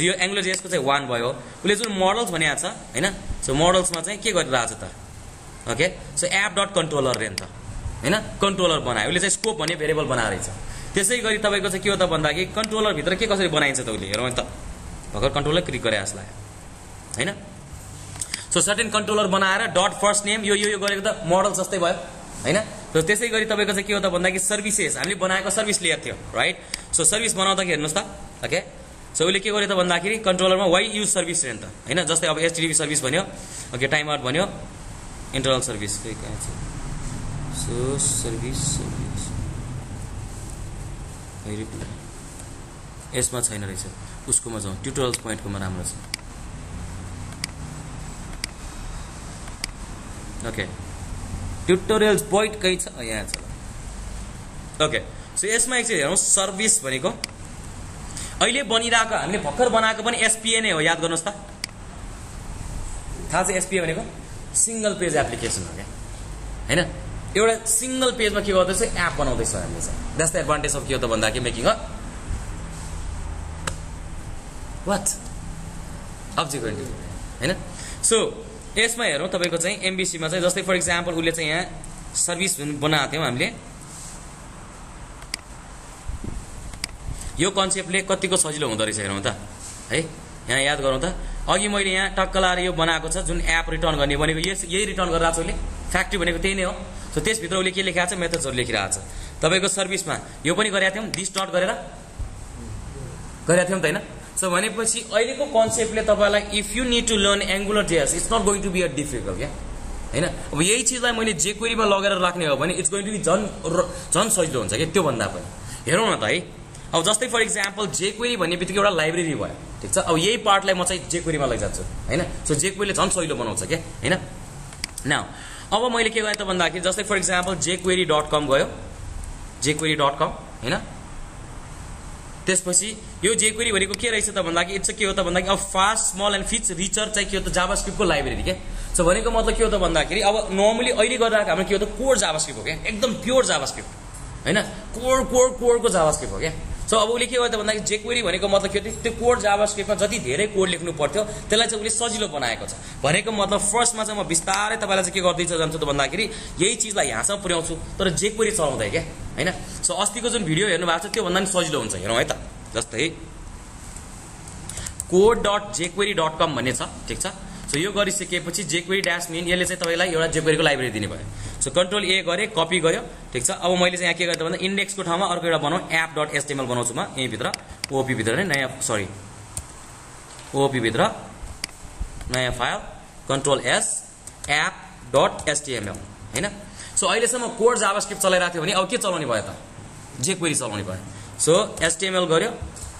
यो एंगुलर जेएसको चाहिँ 1 भयो उले जुन मोडल्स भनेको छ हैन सो मोडल्समा चाहिँ के गरिरहेछ त ओके सो app.controller रे नि त हैन कन्ट्रोलर बनायो उले चाहिँ स्कोप भन्ने भेरिएबल बनाएको रहेछ त्यसै गरी तपाईको चाहिँ के हो त भन्दाखेरि कन्ट्रोलर भित्र के कसरी बनाइन्छ त उले हेरौँ त भर्खर कन्ट्रोलर क्लिक गरे जस्तो लाग्यो हैन सो सर्टेन कन्ट्रोलर बनाएर डट फर्स्ट नेम यो गरेको त मोडल जस्तै भयो हैन सो त्यसै गरी तपाईको चाहिँ के हो त भन्दाखेरि सर्भिसेस हामीले बनाएको सर्भिस लेयर थियो राइट सो सर्भिस बनाउँदाखेरि हेर्नुस् त ओके सो उले के गर्यो त भन्दाखेरि कन्ट्रोलरमा वाइ युज सर्भिस रेन त हैन जस्तै अब HTTP सर्भिस भन्यो ओके टाइम आउट भन्यो इन्टरनल सर्भिस के छ सो सर्भिस यसमा छैन रहेछ उसकोमा जाउँ ट्युटोरियल्स पोइन्टकोमा राम्रो छ ओके ट्युटोरियल्स पोइन्ट कही छ यहाँ छ ओके सो यसमा एकचोटि हेरौँ सर्भिस भनेको अहिले बनिरहेको हामीले भर्खर बनाएको पनि SPA नै हो याद गर्नुहोस् त थाहा छ SPA भनेको सिंगल पेज एप्लिकेसन हो क्या हैन एउटा सिंगल पेजमा के गर्दैछ एप बनाउँदैछ हामीले चाहिँ द्याट्स द एडभान्टेज अफ के हो त भन्दाखेरि making a what object oriented हैन सो यसमा हेरौँ तपाईको चाहिँ MVC मा चाहिँ जस्तै फर इक्जाम्पल उले चाहिँ यहाँ सर्भिस बनाएको थियौं हामीले यो कन्सेप्टले कतिको सजिलो हुँदो रहेछ हेरौँ त है यहाँ याद गरौँ त अघि मैले यहाँ टक्क लाएर यो बनाएको छ जुन एप रिटर्न गर्ने भनेको यही रिटर्न गरिरहेको छ उले फ्याक्ट्री भनेको त्यही नै हो सो त्यसभित्र उले के लेखेको छ मेथड्सहरु लेखिरहेको छ तपाईको सर्भिसमा यो पनि गरेका थियौं दिस डट गरेर गरेका थियौं त हैन सो भनेपछि अहिलेको कन्सेप्टले तपाईलाई if you need to learn Angular JS it's not going to be a difficult क्या हैन। अब यही चीजलाई मैले jQuery मा लगेर राख्ने हो भने इट्स गोइङ टु बी झन् सजिलो हुन्छ के त्यो भन्दा पनि। हेरौँ न त है, अब जस्तै फर एक्जाम्पल jQuery भन्ने बित्तिकै एउटा लाइब्रेरी भयो, ठीक छ। अब यही पार्टलाई म चाहिँ jQuery मा लैजान्छु हैन। सो jQuery ले झन् सजिलो बनाउँछ के हैन। नाउ अब मैले के गरेँ त भन्दाखेरि जस्तै फर एक्जाम्पल jQuery.com गयो, jQuery.com हैन। त्यसपछि यो jQuery भनेको के रहेछ त भन्दाखेरि इट्स के हो त भन्दाखेरि अब fast small and feature richer चाहिँ के हो त जाभास्क्रिप्टको लाइब्रेरी के। सो भनेको मतलब के हो त भन्दाखेरि अब नर्मली अहिले गरिरहेको हाम्रो के हो त कोड जाभास्क्रिप्ट हो के, एकदम प्योर जाभास्क्रिप्ट हैन। कोडको जाभास्क्रिप्ट हो के। सो अब उसले के गर्यो त भन्दाखेरि jQuery भनेको मतलब के हो त्यो कोड जाभास्क्रिप्टमा जति धेरै कोड लेख्नु पर्थ्यो त्यसलाई चाहिँ उसले सजिलो बनाएको छ भनेको मतलब। फर्स्टमा चाहिँ म बिस्तारै तपाईलाई चाहिँ के गर्दैछ जान्छु त भन्दाखेरि यही चीजलाई यहाँसम्म पुर्याउँछु तर jQuery चलाउँदै के हैन। सो अस्तिको जुन भिडियो हेर्नु भएको छ त्यो भन्दा पनि सजिलो हुन्छ। हेरौँ है त, जस्तै code.jQuery.com भन्ने छ, ठीक छ। सो यो गरिसकेपछि jQuery-min यसले चाहिँ तपाईलाई एउटा jQuery को लाइब्रेरी दिने भयो। सो कन्ट्रोल ए गरे, कपी गर्यो, ठीक छ। अब मैले चाहिँ यहाँ के गरेँ भन्दा इन्डेक्सको ठाउँमा अर्को एउटा बनाऊ app.html बनाउँछु म यही भित्र OOP भित्र नै नयाँ OOP भित्र नयाँ फाइल कन्ट्रोल एस app.html हैन। सो अहिलेसम्म कोड जाभास्क्रिप्ट चलाइरहेको थियो भने अब के चलाउने भयो त jQuery चलाउने भयो। सो HTML गर्यो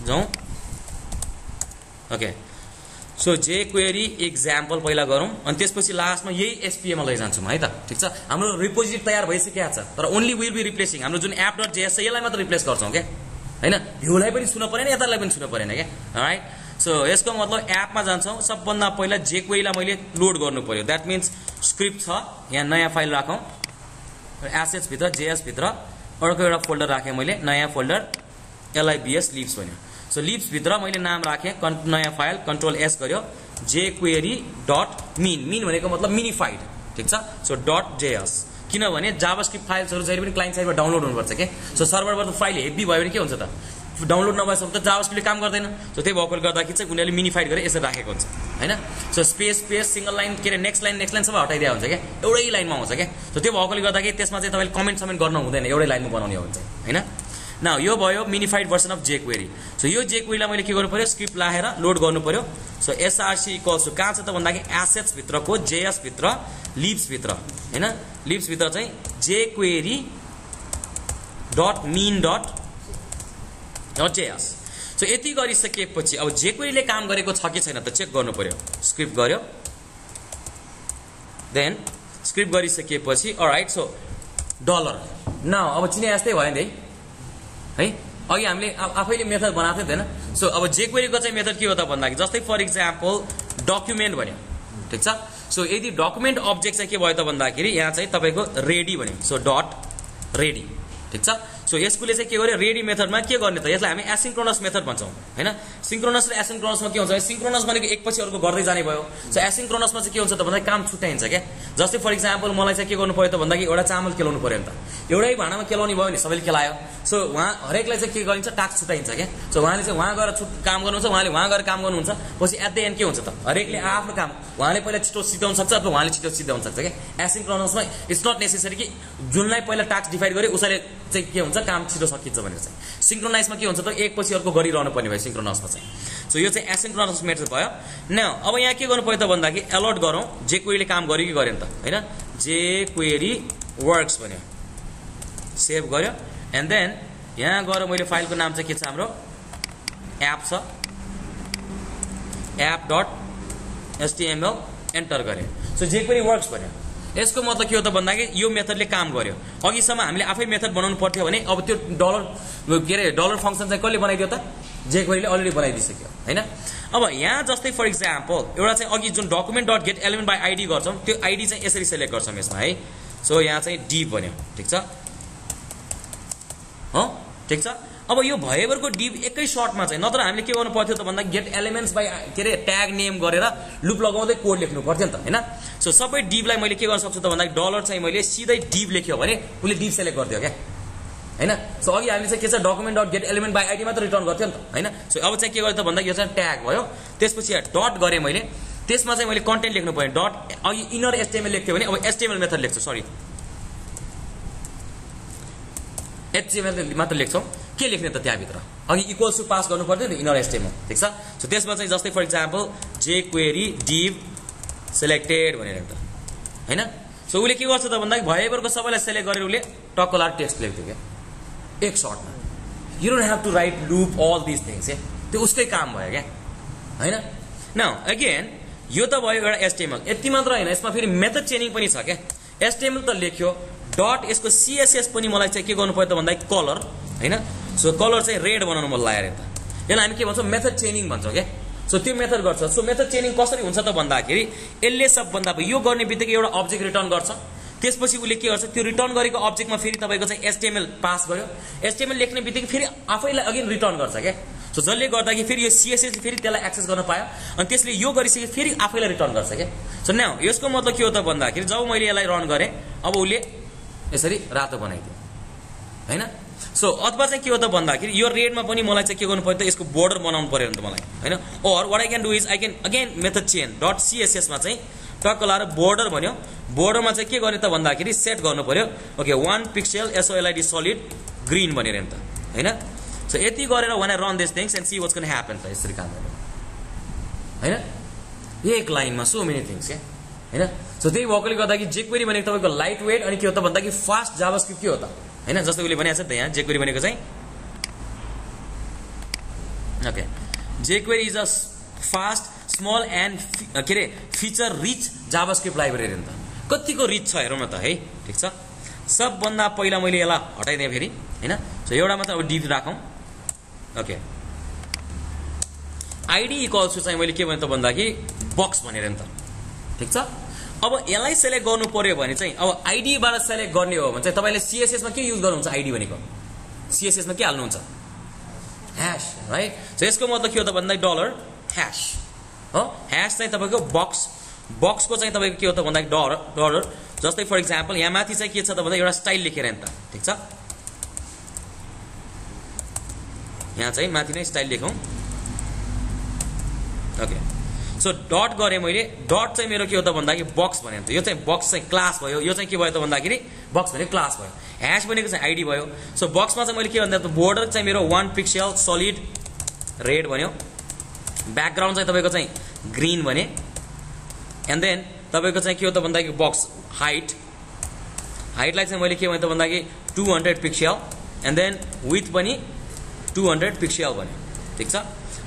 जाउँ, ओके। सो jQuery एक्जाम्पल पहिला गरौँ अनि त्यसपछि लास्टमा यही SPM लैजान्छौँ है त, ठीक छ। हाम्रो रिपोजिटरी तयार भइसकेको छ तर ओन्ली विल बी रिप्लेसिङ हाम्रो जुन app.js छ यसलाई मात्र रिप्लेस गर्छौँ के हैन। भ्यूलाई पनि छुन परेन, यतालाई पनि छुन परेन के, राइट। सो यसको मतलब एपमा जान्छौँ, सबभन्दा पहिला jQuery लाई मैले लोड गर्नु पर्यो। द्याट मिन्स स्क्रिप्ट छ, यहाँ नयाँ फाइल राखौँ, एसेट्स भित्र JS भित्र अर्को एउटा फोल्डर राखेँ मैले, नयाँ फोल्डर libs लिप्स भन्यो। सो लिप्स भित्र मैले नाम राखेँ, नयाँ फाइल कन्ट्रोल एस गर्यो jQuery.min, min भनेको मतलब मिनिफाइड, ठीक छ। सो .js किनभने जाभास्क्रिप्ट फाइल्सहरु जहिले पनि क्लाइन्ट साइडबाट डाउनलोड हुनुपर्छ के। सो सर्भरबाट फाइल हेभी भयो भने के हुन्छ त डाउनलोड नभएसम्म त जाभास्क्रिप्टले काम गर्दैन। सो त्यही भएकोले गर्दाखेरि चाहिँ उनीहरूले मिनिफाइड गरेर यसरी राखेको हुन्छ हैन। सो स्पेस सिंगल लाइन के अरे नेक्स्ट लाइन सबै हटाइदिया हुन्छ के, एउटै लाइनमा आउँछ के। सो त्यो भएकोले गर्दाखेरि त्यसमा चाहिँ तपाईले कमेन्ट गर्नु हुँदैन, एउटै लाइनमा बनाउने हो भने चाहिँ हैन। नाउ यो भयो minified version of jQuery। So यो jQuery लाई मैले के गर्नु पर्यो, स्क्रिप्ट लाएर लोड गर्नु पर्यो। सो src इक्वल्स टु कहाँ छ त भन्दाखेरि एसेट्स भित्रको JS भित्र लिप्स भित्र हैन। लिप्स भित्र चाहिँ jQuery.min.js। सो यति गरिसकेपछि अब jQuery ले काम गरेको छ कि छैन त चेक गर्नु पर्यो। स्क्रिप्ट गर्यो, देन स्क्रिप्ट गरिसकेपछि अलराइट। सो डलर नाउ अब चिने यस्तै भयो नि है। अघि हामीले आफैले मेथड बनाएको थिएन। सो अब jQuery को चाहिँ मेथड के हो त भन्दाखेरि जस्तै फर एक्जाम्पल डकुमेन्ट भन्यो, ठीक छ। सो यदि डकुमेन्ट अब्जेक्ट चाहिँ के भयो त भन्दाखेरि यहाँ चाहिँ तपाईको रेडी भन्यो। सो डट रेडी, ठीक छ। सो यसकोले चाहिँ के गर्यो, रेडी मेथडमा के गर्ने त यसलाई हामी एसिन्क्रोनस मेथड भन्छौँ हैन। सिन्क्रोनस र एसिन्क्रोनसमा के हुन्छ, सिन्क्रोनस भनेको एकपछि अर्को गर्दै जाने भयो। सो एसिन्क्रोनसमा चाहिँ के हुन्छ त भन्दा काम छुट्याइन्छ के। जस्तै फर एक्जाम्पल मलाई चाहिँ के गर्नु पर्यो त भन्दाखेरि एउटा चामल केलाउनु पर्यो नि त, एउटै भाँडामा केलाउने भयो नि सबैले केलायो। सो वहाँ हरेकलाई चाहिँ के गरिन्छ, टास्क छुट्याइन्छ के। सो उहाँले चाहिँ वहाँ गएर काम गर्नुहुन्छ, उहाँले वहाँ गएर काम गर्नुहुन्छ, पछि एट द एन्ड के हुन्छ त हरेकले आफ्नो काम उहाँले पहिला छिटो सिद्धाउन सक्छ अथवा उहाँले छिटो सिद्धाउन सक्छ के। एसिन्क्रोनसमा इट्स नट नेसेसरी कि जुनलाई पहिला टास्क डिफाइड गरे उसैले चाहिँ के हुन्छ काम छिटो सकिन्छ भनेर चाहिँ। सिन्क्रोनाइजमा के हुन्छ त एकपछि अर्को गरिरहनु पर्ने भयो सिन्क्रोनसमा चाहिँ। सो यो चाहिँ एसिन्क्रोनस मेथड भयो। न अब यहाँ के गर्नु पर्यो त भन्दाखेरि अलर्ट गरौँ jQuery ले काम गर्यो कि गरेन त हैन। jQuery वर्क्स भन्यो, सेभ गर्यो एन्ड देन यहाँ गएर मैले फाइलको नाम चाहिँ के छ हाम्रो एप छ, app.html एन्टर गरे। सो jQuery वर्क्स भन्यो। यसको मतलब के हो त भन्दाखेरि यो मेथडले काम गर्यो। अघिसम्म हामीले आफै मेथड बनाउनु पर्थ्यो भने अब त्यो डलर फंक्सन चाहिँ कसले बनाइदियो त jQuery ले अलरेडी बनाइदिसक्यो हैन। अब यहाँ जस्तै फर एक्जाम्पल एउटा चाहिँ अघि जुन document.getElementById गर्छौं त्यो आईडी चाहिँ यसरी सिलेक्ट गर्छौं यसमा है। सो यहाँ चाहिँ div भन्यो, ठीक छ हो, ठीक छ। अब यो भएभरको div एकै सर्टमा चाहिँ नत्र हामीले के गर्नु पर्थ्यो त भन्दा getElements by के रे ट्याग नेम गरेर लुप लगाउँदै कोड लेख्नु पर्थ्यो नि त हैन। सो सबै div लाई मैले के गर्न सक्छु त भन्दा डलर चाहिँ मैले सिधै div लेख्यो भने उले div सेलेक्ट गर्दियो के हैन। सो अघि हामीले चाहिँ के छ document.getElementById मात्र रिटर्न गर्थ्यो नि त हैन। सो अब चाहिँ के गर्यो त भन्दा यो चाहिँ ट्याग भयो, त्यसपछि यहाँ डट गरे मैले, त्यसमा चाहिँ मैले कन्टेन्ट लेख्नु पर्यो। डट अघि इनर HTML लेख्थ्यो भने अब HTML मेथड लेख्छु, सरी HTML मात्र लेख्छौं। के लेख्ने त त्यहाँ भित्र अघि इक्वल्स टु पास गर्नु पर्दैन इनर HTML, ठीक छ। सो त्यसमा चाहिँ जस्तै for example jQuery div selected भनेर त हैन सो उसले के गर्छ त भन्दाखेरि भएभरको सबैलाई सेलेक्ट गरेर उसले टक्क लाएर टेक्स्ट लेख्थ्यो क्या एक सर्टमा you don't have to write loop all this things क्या त्यो उसकै काम भयो क्या हैन नाउ अगेन यो त भयो एउटा एचटीएमएल यति मात्र हैन यसमा फेरि मेथड चेनिङ पनि छ क्या एचटीएमएल त लेख्यो डट यसको सीएसएस पनि मलाई चाहिँ के गर्नु पर्यो त भन्दाखेरि कलर हैन सो कलर चाहिँ रेड बनाउनु मन लाग्यो त यसलाई हामी के भन्छौँ मेथड चेनिङ भन्छौँ क्या सो त्यो मेथड गर्छ सो मेथड चेनिङ कसरी हुन्छ त भन्दाखेरि यसले सबभन्दा यो गर्ने बित्तिकै एउटा अब्जेक्ट रिटर्न गर्छ त्यसपछि उसले के गर्छ त्यो रिटर्न गरेको अब्जेक्टमा फेरि तपाईँको चाहिँ एचटीएमएल पास गर्यो एचटीएमएल लेख्ने बित्तिकै फेरि आफैलाई अगेन रिटर्न गर्छ क्या सो जसले गर्दाखेरि फेरि यो सीएसएसले फेरि त्यसलाई एक्सेस गर्न पायो अनि त्यसले यो गरिसके फेरि आफैलाई रिटर्न गर्छ क्या सो नाउ यसको मतलब के हो त भन्दाखेरि जब मैले यसलाई रन गरेँ अब उसले यसरी रातो बनाइदियो हैन सो अथवा चाहिँ के हो त भन्दाखेरि यो रेडमा पनि मलाई चाहिँ के गर्नु पर्यो त यसको बोर्डर बनाउनु पर्यो नि त मलाई हैन और what I can do is I can again method chain dot CSS मा चाहिँ टक्क लाएर बोर्डर भन्यो बोर्डरमा चाहिँ के गर्ने त भन्दाखेरि सेट गर्नु पर्यो okay 1 pixel SOLID solid green भनेर नि त हैन सो यति गरेर when I run these things and see what's going to happen त यसरी काम गर्नु हैन एक लाइनमा सो मेनी थिंग्स के हैन सो त्यही भएकोले गर्दाखेरि jQuery भनेको तपाईको लाइट वेट अनि के हो त भन्दाखेरि फास्ट जावास्क्रिप्ट के हो त हैन जस्तो उले भनेको छ त यहाँ jQuery भनेको चाहिँ okay jQuery is a fast small and के रे फीचर रिच जावास्क्रिप्ट लाइब्रेरी नि त कतिको रिच छ हेरौँ न त है ठीक छ सबभन्दा पहिला मैले यसलाई हटाइदिएँ फेरि हैन सो एउटा मात्र अब डिभ राखौँ ओके आईडी इक्वल्स टु चाहिँ मैले के भने त भन्दाखेरि बक्स भनेर नि त ठीक छ अब यसलाई सेलेक्ट गर्नु पर्यो भने चाहिँ अब आईडी बाट सेलेक्ट गर्ने हो भने चाहिँ तपाईले सीएसएस मा के युज गर्नुहुन्छ आईडी भनेको सीएसएस मा के हाल्नुहुन्छ ह्याश राइट सो यसको मतलब के हो त भन्दाखेरि डलर ह्याश हो ह्याश चाहिँ तपाईको बक्सको चाहिँ तपाईको के हो त भन्दाखेरि डलर जस्तै फर एक्जाम्पल यहाँ माथि चाहिँ के छ त भन्दा एउटा स्टाइल लेखेर नि त ठीक छ यहाँ चाहिँ माथि नै स्टाइल लेखौं ओके सो डट गरे मैले डट चाहिँ मेरो के हो त भन्दाखेरि बक्स भन्यो त यो चाहिँ बक्स चाहिँ क्लास भयो यो चाहिँ के भयो त भन्दाखेरि बक्स भनेको क्लास भयो ह्याश भनेको चाहिँ आईडी भयो सो बक्समा चाहिँ मैले के भन्दा त बोर्डर चाहिँ मेरो 1 पिक्सल सलिड रेड भन्यो ब्याकग्राउन्ड चाहिँ तपाईको चाहिँ ग्रीन भने एन्ड देन तपाईको चाहिँ के हो त भन्दाखेरि बक्स हाइटलाई चाहिँ मैले के भने त भन्दाखेरि 200 पिक्सल एन्ड देन विड्थ पनि 200 पिक्सल भन्यो ठीक छ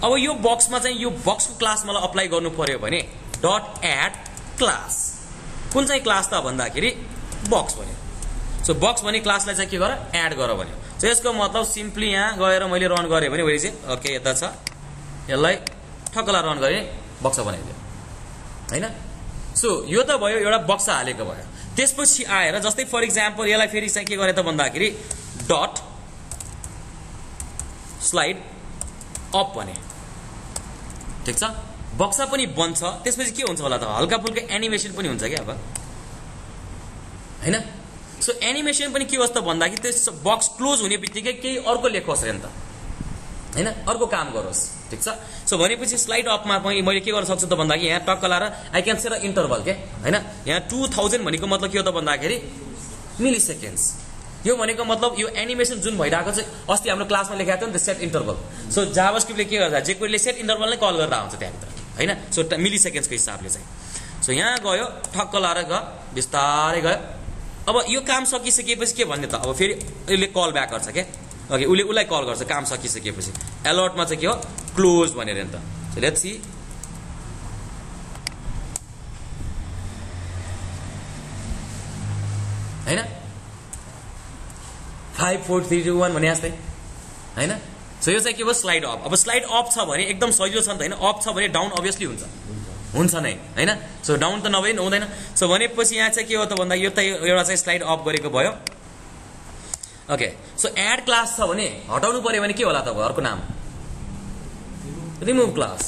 अब यो बक्समा चाहिँ यो बक्सको क्लास मलाई अप्लाई गर्नु पर्यो भने डट एड क्लास कुन चाहिँ क्लास त भन्दाखेरि बक्स भन्यो सो बक्स भन्ने क्लासलाई चाहिँ के गर एड गर भन्यो सो यसको मतलब सिम्पली यहाँ गएर मैले रन गरे भने वहिले चाहिँ ओके यता छ यसलाई ठक्कला रन गरे बक्स बनाइदियो हैन सो यो त भयो एउटा बक्स हालेको भयो त्यसपछि आएर जस्तै फर एक्जाम्पल यसलाई फेरि चाहिँ के गरे त भन्दाखेरि डट स्लाइड अप भने ठीक छ बक्सा पनि बन्छ त्यसपछि के हुन्छ होला त हल्का फुल्का एनिमेसन पनि हुन्छ क्या अब हैन सो एनिमेसन पनि के होस् त भन्दाखेरि त्यस बक्स क्लोज हुने बित्तिकै केही अर्को लेखोस् रे नि त हैन अर्को काम गरोस् ठीक छ सो भनेपछि स्लाइड अपमा पनि मैले के गर्न सक्छु त भन्दाखेरि यहाँ टक्क लाएर I can set a interval के हैन यहाँ 2000 भनेको मतलब के हो त भन्दाखेरि मिली सेकेन्ड्स यो भनेको मतलब यो एनिमेसन जुन भइरहेको छ अस्ति हाम्रो क्लासमा लेखेको थियो नि त सेट इन्टरभल सो जावास्क्रिप्टले के गर्छ jQuery ले सेट इन्टरभल नै कल गरेर आउँछ त्यहाँ भित्र हैन सो मिली सेकेन्ड्सको हिसाबले चाहिँ सो यहाँ गयो ठक्क लाएर गयो बिस्तारै गयो अब यो काम सकिसकेपछि के भन्ने त अब फेरि यसले कल ब्याक गर्छ के ओके उसलाई कल गर्छ काम सकिसकेपछि अलर्टमा चाहिँ के हो क्लोज भनेर नि त सो लेट्स सी हैन 5 4 3 2 1 भने जस्तै हैन सो यो चाहिँ के भयो स्लाइड अप अब स्लाइड अप छ भने एकदम सजिलो छ नि त हैन अप छ भने डाउन अभियसली हुन्छ नै हैन सो डाउन त नभए नि हुँदैन सो भनेपछि यहाँ चाहिँ के हो त भन्दा यो त एउटा चाहिँ स्लाइड अप गरेको भयो ओके सो एड क्लास छ भने हटाउनु पर्यो भने के होला त अर्को नाम रिमुभ क्लास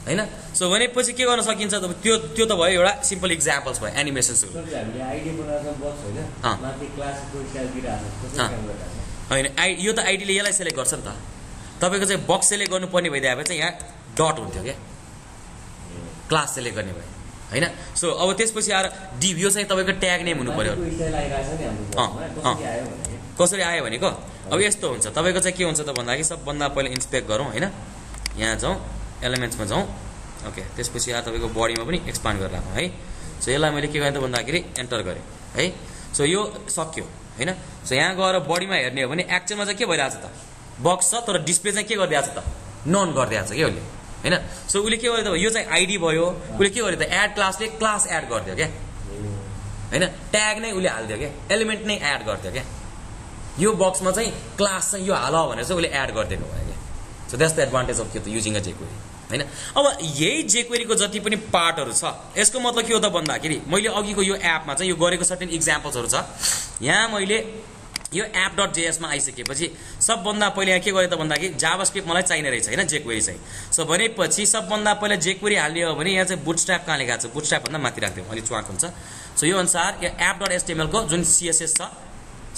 हैन सो भनेपछि के गर्न सकिन्छ त त्यो त भयो एउटा सिम्पल एक्जाम्पल्स भयो एनिमेसन्स हामीले आईडी बनाउँदा बक्स हैन माथि क्लासको स्टाइल दिइराछ हैन यो त आईडीले यसलाई सेलेक्ट गर्छ नि त तपाईको चाहिँ बक्स सेलेक्ट गर्नुपर्ने भइदिए भए चाहिँ यहाँ डट हुन्थ्यो के क्लास सेलेक्ट गर्ने भए हैन सो अब त्यसपछि आएर डिभ यो चाहिँ तपाईको ट्याग नेम हुनु पर्यो कसरी आयो भनेको अब यस्तो हुन्छ तपाईको चाहिँ के हुन्छ त भन्दाखेरि सबभन्दा पहिला इन्स्पेक्ट गरौँ हैन यहाँ जाउँ एलिमेन्ट्समा जाउँ ओके त्यसपछि आएर तपाईको बडीमा पनि एक्सपान्ड गरेर राखौँ है सो यसलाई मैले के गरेँ त भन्दाखेरि एन्टर गरेँ है। सो यो सक्यो हैन। सो यहाँ गएर बडीमा हेर्ने हो भने एक्चुअलमा चाहिँ के भइरहेछ त बक्स छ तर डिस्प्ले चाहिँ के गरिदिएको छ त नन गरिदिएको छ के उसले हैन। सो उसले के गर्यो त यो चाहिँ आइडी भयो उसले के गर्यो त एड क्लासले क्लास एड गरिदियो क्या हैन। ट्याग नै उसले हालिदियो क्या एलिमेन्ट नै एड गरिदियो क्या यो बक्समा चाहिँ क्लास चाहिँ यो हाल भनेर चाहिँ उसले एड गरिदिएको भयो क्या। So that's the advantage of के त युजिङ अ जेक्वेरी हैन। अब यही जेक्वेरीको जति पनि पार्टहरू छ यसको मतलब के हो त भन्दाखेरि मैले अघिको यो एपमा चाहिँ यो गरेको सर्टेन इक्जाम्पल्सहरू छ। यहाँ मैले यो app.js मा आइसकेपछि सबभन्दा पहिले यहाँ के गरेँ त भन्दाखेरि जावास्क्रिप्ट मलाई चाहिने रहेछ हैन जेक्वेरी चाहिँ। सो भनेपछि सबभन्दा पहिला जेक्वेरी हाल्ने हो भने यहाँ चाहिँ बुटस्ट्र्याप कहाँ लेखेको छ बुटस्ट्र्याप भन्दा माथि राख्दिउँ अलि च्वाक हुन्छ। सो यो अनुसार यो app.html को जुन CSS छ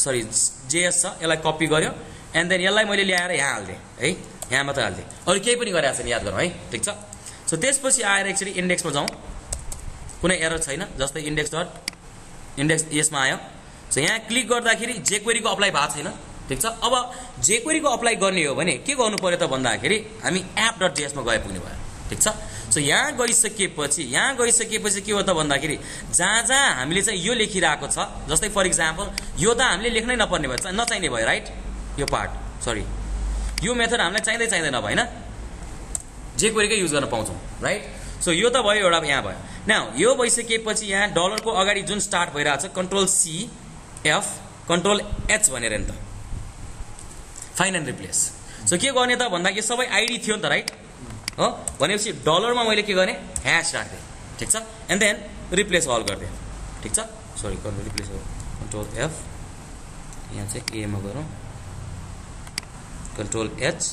सरी JS छ यसलाई कपी गर्यो एन्ड देन यसलाई मैले ल्याएर यहाँ हाल्दिएँ है यहाँ मात्र हाल्दिएँ अरू केही पनि गरेको छैन याद गरौँ है ठिक छ। सो त्यसपछि आएर एकचोटि इन्डेक्समा जाउँ कुनै एरर छैन जस्तै इन्डेक्स यसमा आयो। सो यहाँ क्लिक गर्दाखेरि जेक्वेरीको अप्लाई भएको छैन ठिक छ। अब जेक्वेरीको अप्लाई गर्ने हो भने के गर्नु पर्यो त भन्दाखेरि हामी app.js मा गइपुग्ने भयो ठिक छ। सो यहाँ गइसकेपछि के हो त भन्दाखेरि जहाँ हामीले चाहिँ यो लेखिरहेको छ जस्तै फर इक्जाम्पल यो त हामीले लेख्नै नपर्ने भयो नचाहिने भयो राइट यो पार्ट सरी यो मेथड हामीलाई चाहिँदैन अब हैन जेक्वेरीकै युज गर्न पाउँछौँ राइट। सो यो त भयो एउटा यहाँ भयो नाउ यो भइसकेपछि यहाँ डलरको अगाडि जुन स्टार्ट भइरहेको छ Ctrl+C Ctrl+H भनेर नि त फाइन्ड एन्ड रिप्लेस। सो के गर्ने त भन्दा यो सबै आइडी थियो नि त राइट हो भनेपछि डलरमा मैले के गरेँ ह्यास राख्दिएँ ठिक छ एन्ड देन रिप्लेस अल गरिदिएँ ठिक छ। सरी रिप्लेस Ctrl+F यहाँ चाहिँ A मा गरौँ Ctrl+H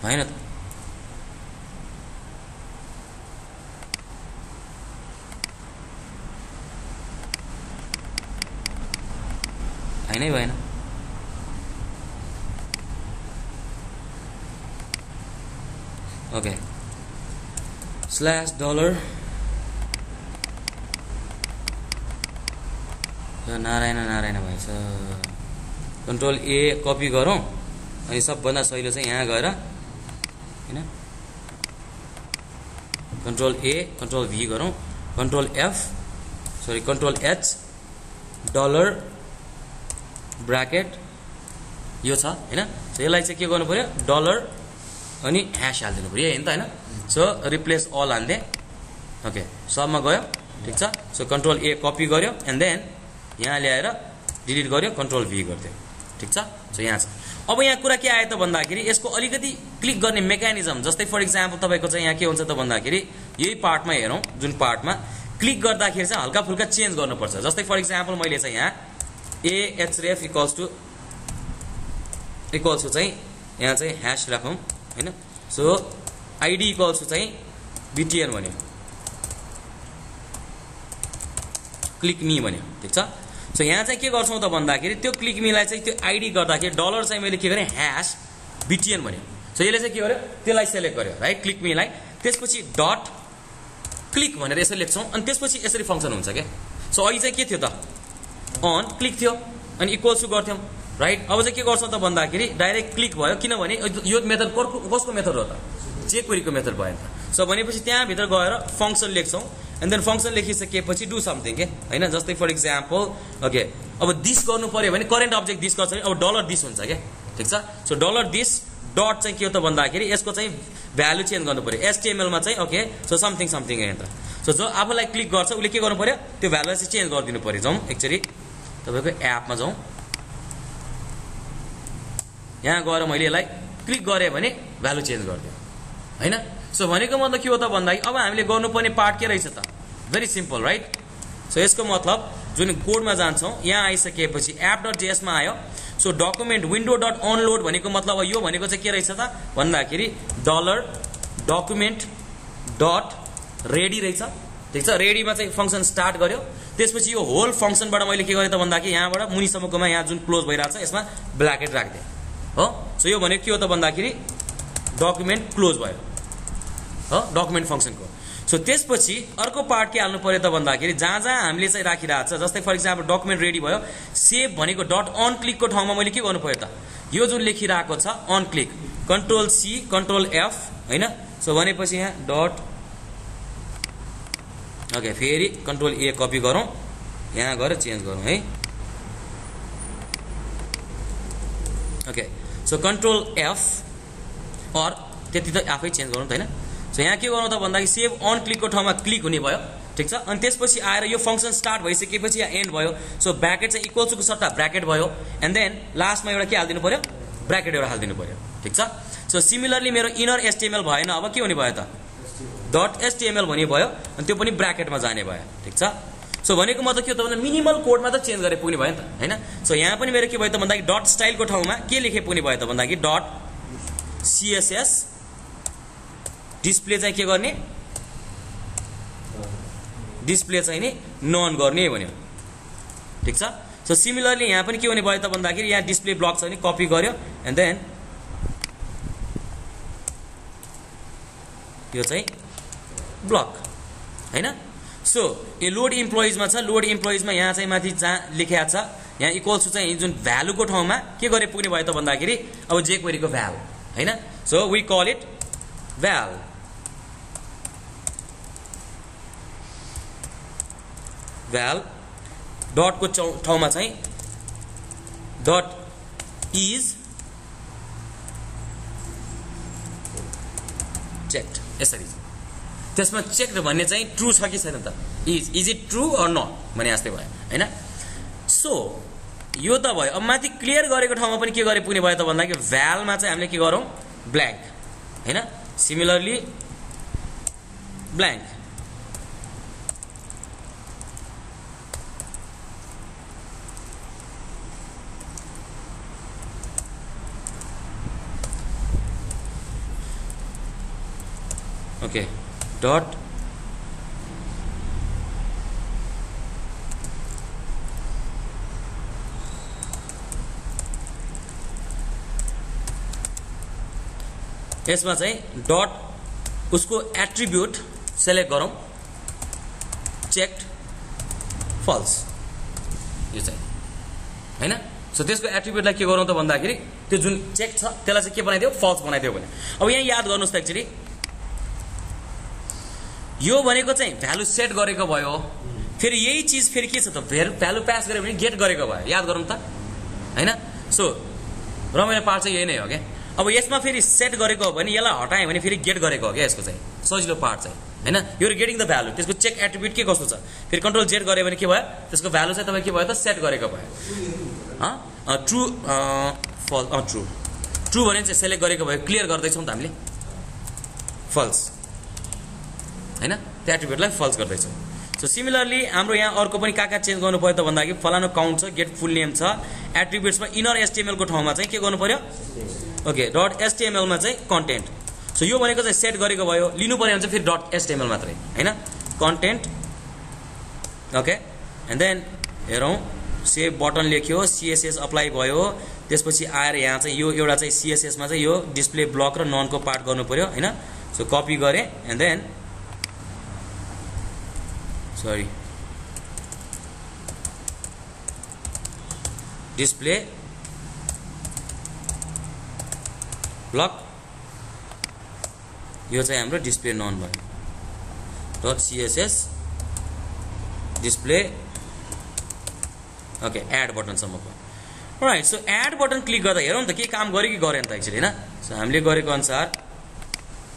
होइन त हैनै भएन। ओके $$ नारायण भएछ। Ctrl+A कपी गरौँ अनि सबभन्दा सजिलो चाहिँ यहाँ गएर हैन Ctrl+A Ctrl+V गरौँ Ctrl+H $ब्राकेट यो छ हैन। सो यसलाई चाहिँ के गर्नु पर्यो डलर अनि ह्यास हाल्दिनु पर्यो हैन त हैन। सो रिप्लेस अल हाल्दिए ओके सबमा गयो ठिक छ। सो Ctrl+A कपी गर्यो एन्ड देन यहाँ ल्याएर डिलिट गर्यो Ctrl+V गरिदियो ठिक छ। सो यहाँ छ। अब यहाँ कुरा के आयो त भन्दाखेरि यसको अलिकति क्लिक गर्ने मेकानिजम जस्तै फर इक्जाम्पल तपाईँको चाहिँ यहाँ के हुन्छ त भन्दाखेरि यही पार्टमा हेरौँ जुन पार्टमा क्लिक गर्दाखेरि चाहिँ हल्का फुल्का चेन्ज गर्नुपर्छ। जस्तै फर इक्जाम्पल मैले चाहिँ यहाँ ahref इक्वल्स टु चाहिँ यहाँ चाहिँ ह्यास राखौँ हैन। सो आइडी इक्वल्स टु चाहिँ btn भन्यो क्लिक मी भन्यो ठिक छ। सो यहाँ चाहिँ के गर्छौँ त भन्दाखेरि त्यो क्लिक मीलाई चाहिँ त्यो आइडी गर्दाखेरि डलर चाहिँ मैले के गरेँ ह्यास btn भन्यो। सो यसले चाहिँ के गर्यो त्यसलाई सेलेक्ट गर्यो राइट क्लिक मीलाई त्यसपछि डट क्लिक भनेर यसरी लेख्छौँ अनि त्यसपछि यसरी फङ्सन हुन्छ क्या। सो अघि चाहिँ के थियो त अन क्लिक थियो अनि इक्वल्स टु गर्थ्यौँ राइट। अब चाहिँ के गर्छौँ त भन्दाखेरि डाइरेक्ट क्लिक भयो किनभने यो मेथड कसको मेथड हो त जेक्वेरीको मेथड भयो नि त। सो भनेपछि त्यहाँभित्र गएर फङ्सन लेख्छौँ एन्ड देन फङ्सन लेखिसकेपछि डु समथिङ के हैन। जस्तै फर इक्जाम्पल ओके अब दिस गर्नु पर्यो भने करेन्ट अब्जेक्ट दिस गर्छ भने अब $दिस हुन्छ क्या ठिक छ। सो $दिस डट चाहिँ के हो त भन्दाखेरि यसको चाहिँ भ्यालु चेन्ज गर्नु पर्यो HTML मा चाहिँ ओके। सो समथिङ यहाँ त सो जो आफूलाई क्लिक गर्छ उसले के गर्नु पर्यो त्यो भ्यालुलाई चाहिँ चेन्ज गरिदिनु पर्यो। जाउँ एकचोटि तपाईँको एपमा जाउँ यहाँ गएर मैले यसलाई क्लिक गरेँ भने भ्यालु चेन्ज गरिदियो हैन। सो भनेको मतलब के हो त भन्दाखेरि अब हामीले गर्नुपर्ने पार्ट के रहेछ त भेरी सिम्पल राइट। सो यसको मतलब जुन कोडमा जान्छौँ यहाँ आइसकेपछि app.js मा आयो। सो डकुमेन्ट window.onload भनेको मतलब यो भनेको चाहिँ के रहेछ त भन्दाखेरि $document.ready रहेछ ठिक छ। रेडीमा चाहिँ फङ्सन स्टार्ट गर्यो त्यसपछि यो होल फङ्सनबाट मैले के गरेँ त भन्दाखेरि यहाँबाट मुनिसम्मकोमा यहाँ जुन क्लोज भइरहेको छ यसमा ब्ल्याकेट राखिदिएँ हो। सो यो भनेको के हो त भन्दाखेरि डकुमेन्ट क्लोज भयो हो डकुमेन्ट फङ्सनको। सो त्यसपछि अर्को पार्ट के हाल्नु पर्यो त भन्दाखेरि जहाँ हामीले चाहिँ राखिरहेको छ जस्तै फर इक्जाम्पल डकुमेन्ट रेडी भयो सेभ भनेको .on क्लिकको ठाउँमा मैले के गर्नु पर्यो त यो जुन लेखिरहेको छ अन क्लिक Ctrl+C Ctrl+F हैन। सो भनेपछि यहाँ डट ओके फेरि कन्ट्रोल ए कपी गरौँ, यहाँ गएर चेन्ज गरौँ है। Okay so control F or त्यति त आफै चेन्ज गरौँ त हैन। सो यहाँ के गरौँ त भन्दाखेरि सेभ अन क्लिकको ठाउँमा क्लिक हुने भयो, ठिक छ। अनि त्यसपछि आएर यो फंक्सन स्टार्ट भइसकेपछि यहाँ एन्ड भयो। सो ब्र्याकेट चाहिँ इक्वल टुको सट्टा ब्र्याकेट भयो एन्ड देन लास्टमा एउटा के हाल्दिनु पर्यो, ब्र्याकेट एउटा हाल्दिनु पर्यो, ठिक छ। सो सिमिलरली मेरो इनर एचटीएमएल भएन, अब के हुने भयो त डट एचटीएमएल भन्ने भयो अनि त्यो पनि ब्र्याकेटमा जाने भयो, ठिक छ। सो भनेको मतलब के हो त भन्दा मिनिमल कोडमा त चेन्ज गरे पुग्ने भयो नि त हैन। सो यहाँ पनि मेरो के भयो त भन्दाखेरि डट स्टाइलको ठाउँमा के लेखे पुग्ने भयो त भन्दाखेरि डट सीएसएस डिस्प्ले चाहिँ के गर्ने, डिस्प्ले चाहिँ नि नन गर्ने भन्यो, ठिक छ। सो सिमिलरली यहाँ पनि के हुने भयो त भन्दाखेरि यहाँ डिस्प्ले ब्लक छ नि कपी गर्यो एन्ड देन यो चाहिँ ब्लक हैन। सो यो लोड इम्प्लोइजमा छ, लोड इम्प्लोइजमा यहाँ चाहिँ माथि जहाँ लेखेको छ यहाँ इक्वल्स टु चाहिँ जुन भ्यालुको ठाउँमा के गरे पुग्ने भयो त भन्दाखेरि अब जेक्वेरीको भ्याल हैन। सो वी कल इट भ्याल, भ्याल डटको ठाउँमा चाहिँ डट इज चेक्ड, यसरी त्यसमा चेक्ड भन्ने चाहिँ ट्रु छ कि छैन त, is it true or not भने जस्तै भयो हैन। सो यो त भयो। अब माथि क्लियर गरेको ठाउँमा पनि के गरे पुग्ने भयो त भन्दाखेरि भ्यालमा चाहिँ हामीले के गरौँ ब्ल्याङ्क हैन। सिमिलरली ब्ल्याङ्क ओके डट यसमा चाहिँ डट उसको एट्रिब्युट सेलेक्ट गरौँ चेक्ड फल्स यो चाहिँ हैन। सो त्यसको एट्रिब्युटलाई के गरौँ त भन्दाखेरि त्यो जुन चेक छ त्यसलाई चाहिँ के बनाइदियो फल्स बनाइदियो भने। अब यहाँ याद गर्नुहोस् त एक्चुअली यो भनेको चाहिँ भ्यालु सेट गरेको भयो, फेरि यही चिज फेरि के छ त भ्यालु पास गर्यो भने गेट गरेको भयो, याद गरौँ त हैन। सो रमाइलो पार्ट चाहिँ यही नै हो क्या। अब यसमा फेरि सेट गरेको हो भने यसलाई हटाएँ भने फेरि गेट गरेको हो क्या यसको चाहिँ सजिलो पार्ट चाहिँ हैन। यो गेटिङ द भ्यालु त्यसको चेक एट्रिब्युट के कस्तो छ फेरि कन्ट्रोल जेड गऱ्यो भने के भयो त्यसको भ्यालु चाहिँ तपाईँ के भयो त सेट गरेको भयो। ट्रु फल्स ट्रु ट्रु भने चाहिँ सेलेक्ट गरेको भयो, क्लियर गर्दैछौँ त हामीले फल्स हैन, त्यो एट्रिब्युटलाई फल्स गर्दैछौँ। सो सिमिलरली हाम्रो यहाँ अर्को पनि कहाँ चेन्ज गर्नु पर्यो त भन्दाखेरि फलानु काउन्ट छ, गेट फुल नेम छ, एट्रिब्युट्समा इनर एचटीएमएल को ठाउँमा चाहिँ के गर्नु पर्यो ओके डट एचटीएमएल मा चाहिँ कन्टेन्ट। सो यो भनेको चाहिँ सेट गरेको भयो, लिनु पर्यो भने चाहिँ फेरि डट एचटीएमएल मात्रै हैन कन्टेन्ट ओके। एन्ड देन हेरौँ सेभ बटन लेख्यो, सीएसएस अप्लाई भयो, त्यसपछि आएर यहाँ चाहिँ यो एउटा चाहिँ सीएसएस मा चाहिँ यो डिस्प्ले ब्लक र नन को पार्ट गर्नु पर्यो हैन। सो कपी गरे and then sorry display block यो चाहिँ हाम्रो डिस्प्ले नन भयो dot CSS display okay add बटनसम्मको right. So add button click गर्दा हेरौँ त के काम गर्यो कि गरेन त एक्चुअली हैन। सो हामीले गरेको अनुसार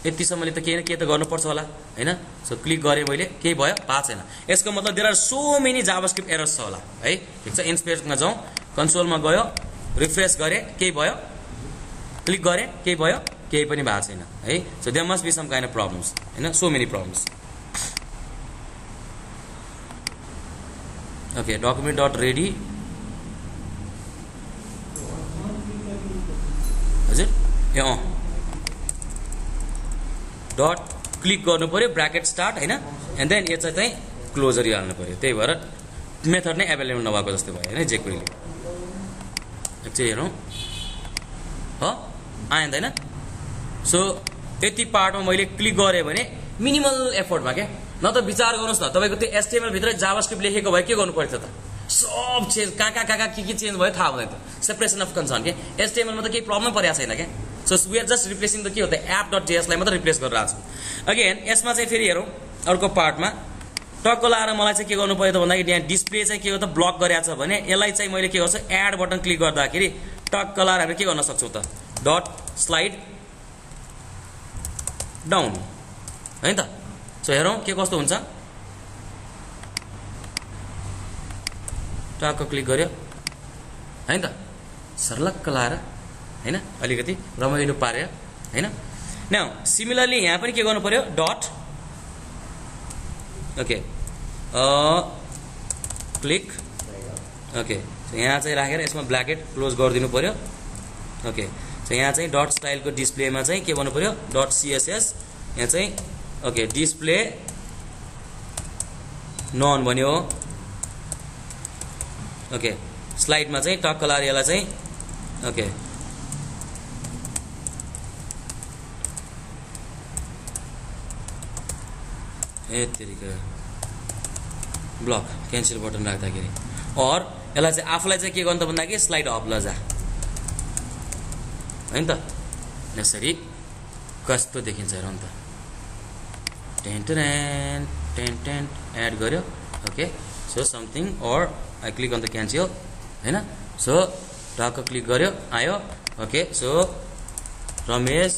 यतिसम्मले त केही न केही त गर्नुपर्छ होला हैन। सो क्लिक गरेँ मैले केही भयो भएको छैन, यसको मतलब there are so many JavaScript errors छ होला है, ठिक छ। इन्सपेक्टरमा जाउँ, कन्सोलमा गयो, रिफ्रेस गरेँ केही भयो, क्लिक गरेँ केही भयो, केही पनि भएको छैन है। So there must be some kind of problems हैन, so many problems. Okay document dot ready हजुर ए डट क्लिक गर्नु पर्यो ब्र्याकेट स्टार्ट हैन एन्ड देन यो चाहिँ क्लोजर हाल्नु पर्यो, त्यही भएर मेथड नै एभाइलेबल नभएको जस्तो भयो हैन जेक्वेरीले। एकचोटि हेरौँ हो आएन। सो यति पार्टमा मैले क्लिक गरेँ भने मिनिमल एफोर्टमा क्या, न त विचार गर्नुहोस् न तपाईँको त्यो एचटीएमएल भित्र जाभास्क्रिप्ट लेखेको भए के गर्नु पर्थ्यो त, सब चेन्ज कहाँ के चेन्ज भयो थाहा हुँदैन, सेपरेसन अफ कन्सर्न के एचटीएमएल मा त केही प्रब्लम परेको छैन क्या so we are just replacing the के हो त app.js लाई मात्र रिप्लेस गरेर आएको छु। अगेन यसमा चाहिँ फेरि हेरौँ अर्को पार्टमा टक्क लाएर मलाई चाहिँ के गर्नु पर्यो त भन्दाखेरि यहाँ डिस्प्ले चाहिँ के हो त ब्लक गरेछ भने यसलाई चाहिँ मैले के गर्छु एड बटन क्लिक गर्दाखेरि टक्क लाएर हामीले के गर्न सक्छौँ त डट स्लाइड डाउन हैन त। सो हेरौँ के कस्तो हुन्छ। टक्क क्लिक गर्यो हैन त सर्लक्क लाएर हैन अलिकति रमाइलो पार्यो हैन। नाउ सिमिलरली यहाँ पनि के गर्नु पर्यो डट ओके क्लिक ओके यहाँ चाहिँ राखेर यसमा ब्ल्याकेट क्लोज गरिदिनु पर्यो। ओके सो यहाँ चाहिँ डट स्टाइलको डिस्प्लेमा चाहिँ के गर्नु पर्यो डट सीएसएस यहाँ चाहिँ ओके डिस्प्ले नन भन्यो। ओके स्लाइडमा चाहिँ टक्क लाएर यसलाई चाहिँ ओके यतिकै ब्लक क्यान्सल बटन राख्दाखेरि और यसलाई चाहिँ आफूलाई चाहिँ के गर्नु त भन्दाखेरि स्लाइड अप लजा हैन त यसरी कस्तो देखिन्छ हेरौँ त टेन टेन एड गर्यो। Okay so something or I click on the cancel हैन। सो टक्क क्लिक गर्यो आयो। ओके सो रमेश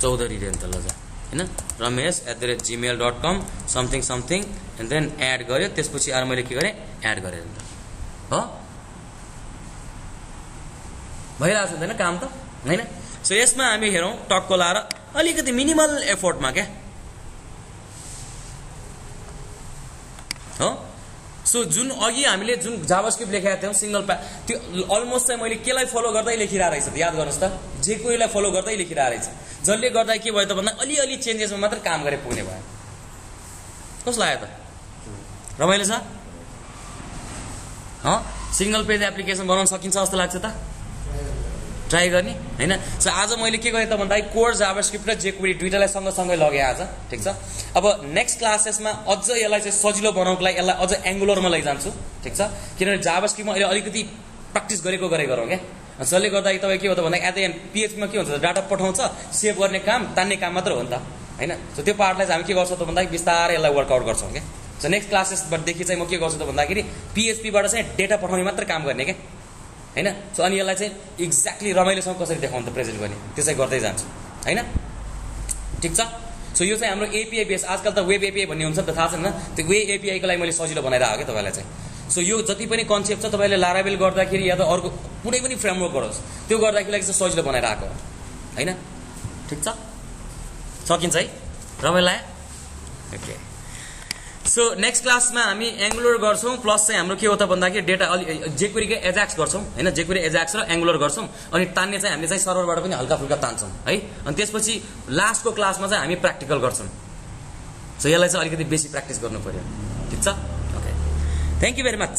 चौधरी रे त लजा हैन ramesh@gmail.com something something and then add गर्यो। त्यसपछि आएर मैले के गरेँ एड गरेँ नि त हो भइरहेको छ हैन काम त हैन। सो यसमा हामी हेरौँ टक्क लाएर अलिकति मिनिमल एफोर्टमा क्या हो। सो जुन अघि हामीले जुन जावास्क्रिप्ट लेखेका थियौँ सिंगल त्यो अलमोस्ट चाहिँ मैले केलाई फलो गर्दै लेखिरहेको रहेछ याद गर्नुहोस् त जेक्वेरीलाई फलो गर्दै लेखिरहेको रहेछ जसले गर्दा के भयो त भन्दा अलिअलि चेन्जेसमा मात्र काम गरे पुग्ने भयो। कस्तो लाग्यो त रमाइलो छ सिंगल पेज एप्लिकेसन बनाउन सकिन्छ जस्तो लाग्छ त ट्राई गर्ने हैन। सो आज मैले के गरेँ त भन्दाखेरि कोर जावास्क्रिप्ट र जेक्वेरी दुईटालाई सँगसँगै लगेँ आज ठिक छ। अब नेक्स्ट क्लासेसमा अझ यसलाई चाहिँ सजिलो बनाउनको लागि यसलाई अझ एङ्गुलरमा लैजान्छु ठिक छ किनभने जावास्क्रिप्टमा अहिले अलिकति प्र्याक्टिस गरेको गरौँ क्या जसले गर्दाखेरि तपाईँ के हो त भन्दा एट द एन्ड पिएचपीमा के हुन्छ डाटा पठाउँछ सेभ गर्ने काम तान्ने काम मात्र हो नि त हैन। सो त्यो पार्टलाई चाहिँ हामी के गर्छौँ त भन्दाखेरि बिस्तारै यसलाई वर्कआउट गर्छौँ क्या। सो नेक्स्ट क्लासेसदेखि चाहिँ म के गर्छु त भन्दाखेरि पिएचपीबाट चाहिँ डेटा पठाउने मात्र काम गर्ने क्या हैन। सो अनि यसलाई चाहिँ एक्ज्याक्टली रमाइलोसँग कसरी देखाउनु त प्रेजेन्ट गर्ने त्यो चाहिँ गर्दै जान्छु हैन ठिक छ। सो यो चाहिँ हाम्रो एपीआई बेस आजकल त वेब एपीआई भन्ने हुन्छ त थाहा छैन त्यो वेब एपीआईको लागि मैले सजिलो बनाइरहेको क्या तपाईँलाई चाहिँ। सो यो जति पनि कन्सेप्ट छ तपाईँले लारावेल गर्दाखेरि या त अर्को कुनै पनि फ्रेमवर्क गरोस् त्यो गर्दाखेरि लागि चाहिँ सजिलो बनाइरहेको हैन ठिक छ सकिन्छ है रमाइलो लाग्यो। ओके सो नेक्स्ट क्लासमा हामी एङ्गुलर गर्छौँ प्लस चाहिँ हाम्रो के हो त भन्दाखेरि डेटा जेक्वेरीकै एजाक्स गर्छौँ हैन जेक्वेरी एजाक्स र एङ्गुलर गर्छौँ अनि तान्ने चाहिँ हामीले चाहिँ सर्भरबाट पनि हल्का फुल्का तान्छौँ है। अनि त्यसपछि लास्टको क्लासमा चाहिँ हामी प्र्याक्टिकल गर्छौँ। सो यसलाई चाहिँ अलिकति बेसी प्र्याक्टिस गर्नु पर्यो ठिक छ। Okay thank you very much.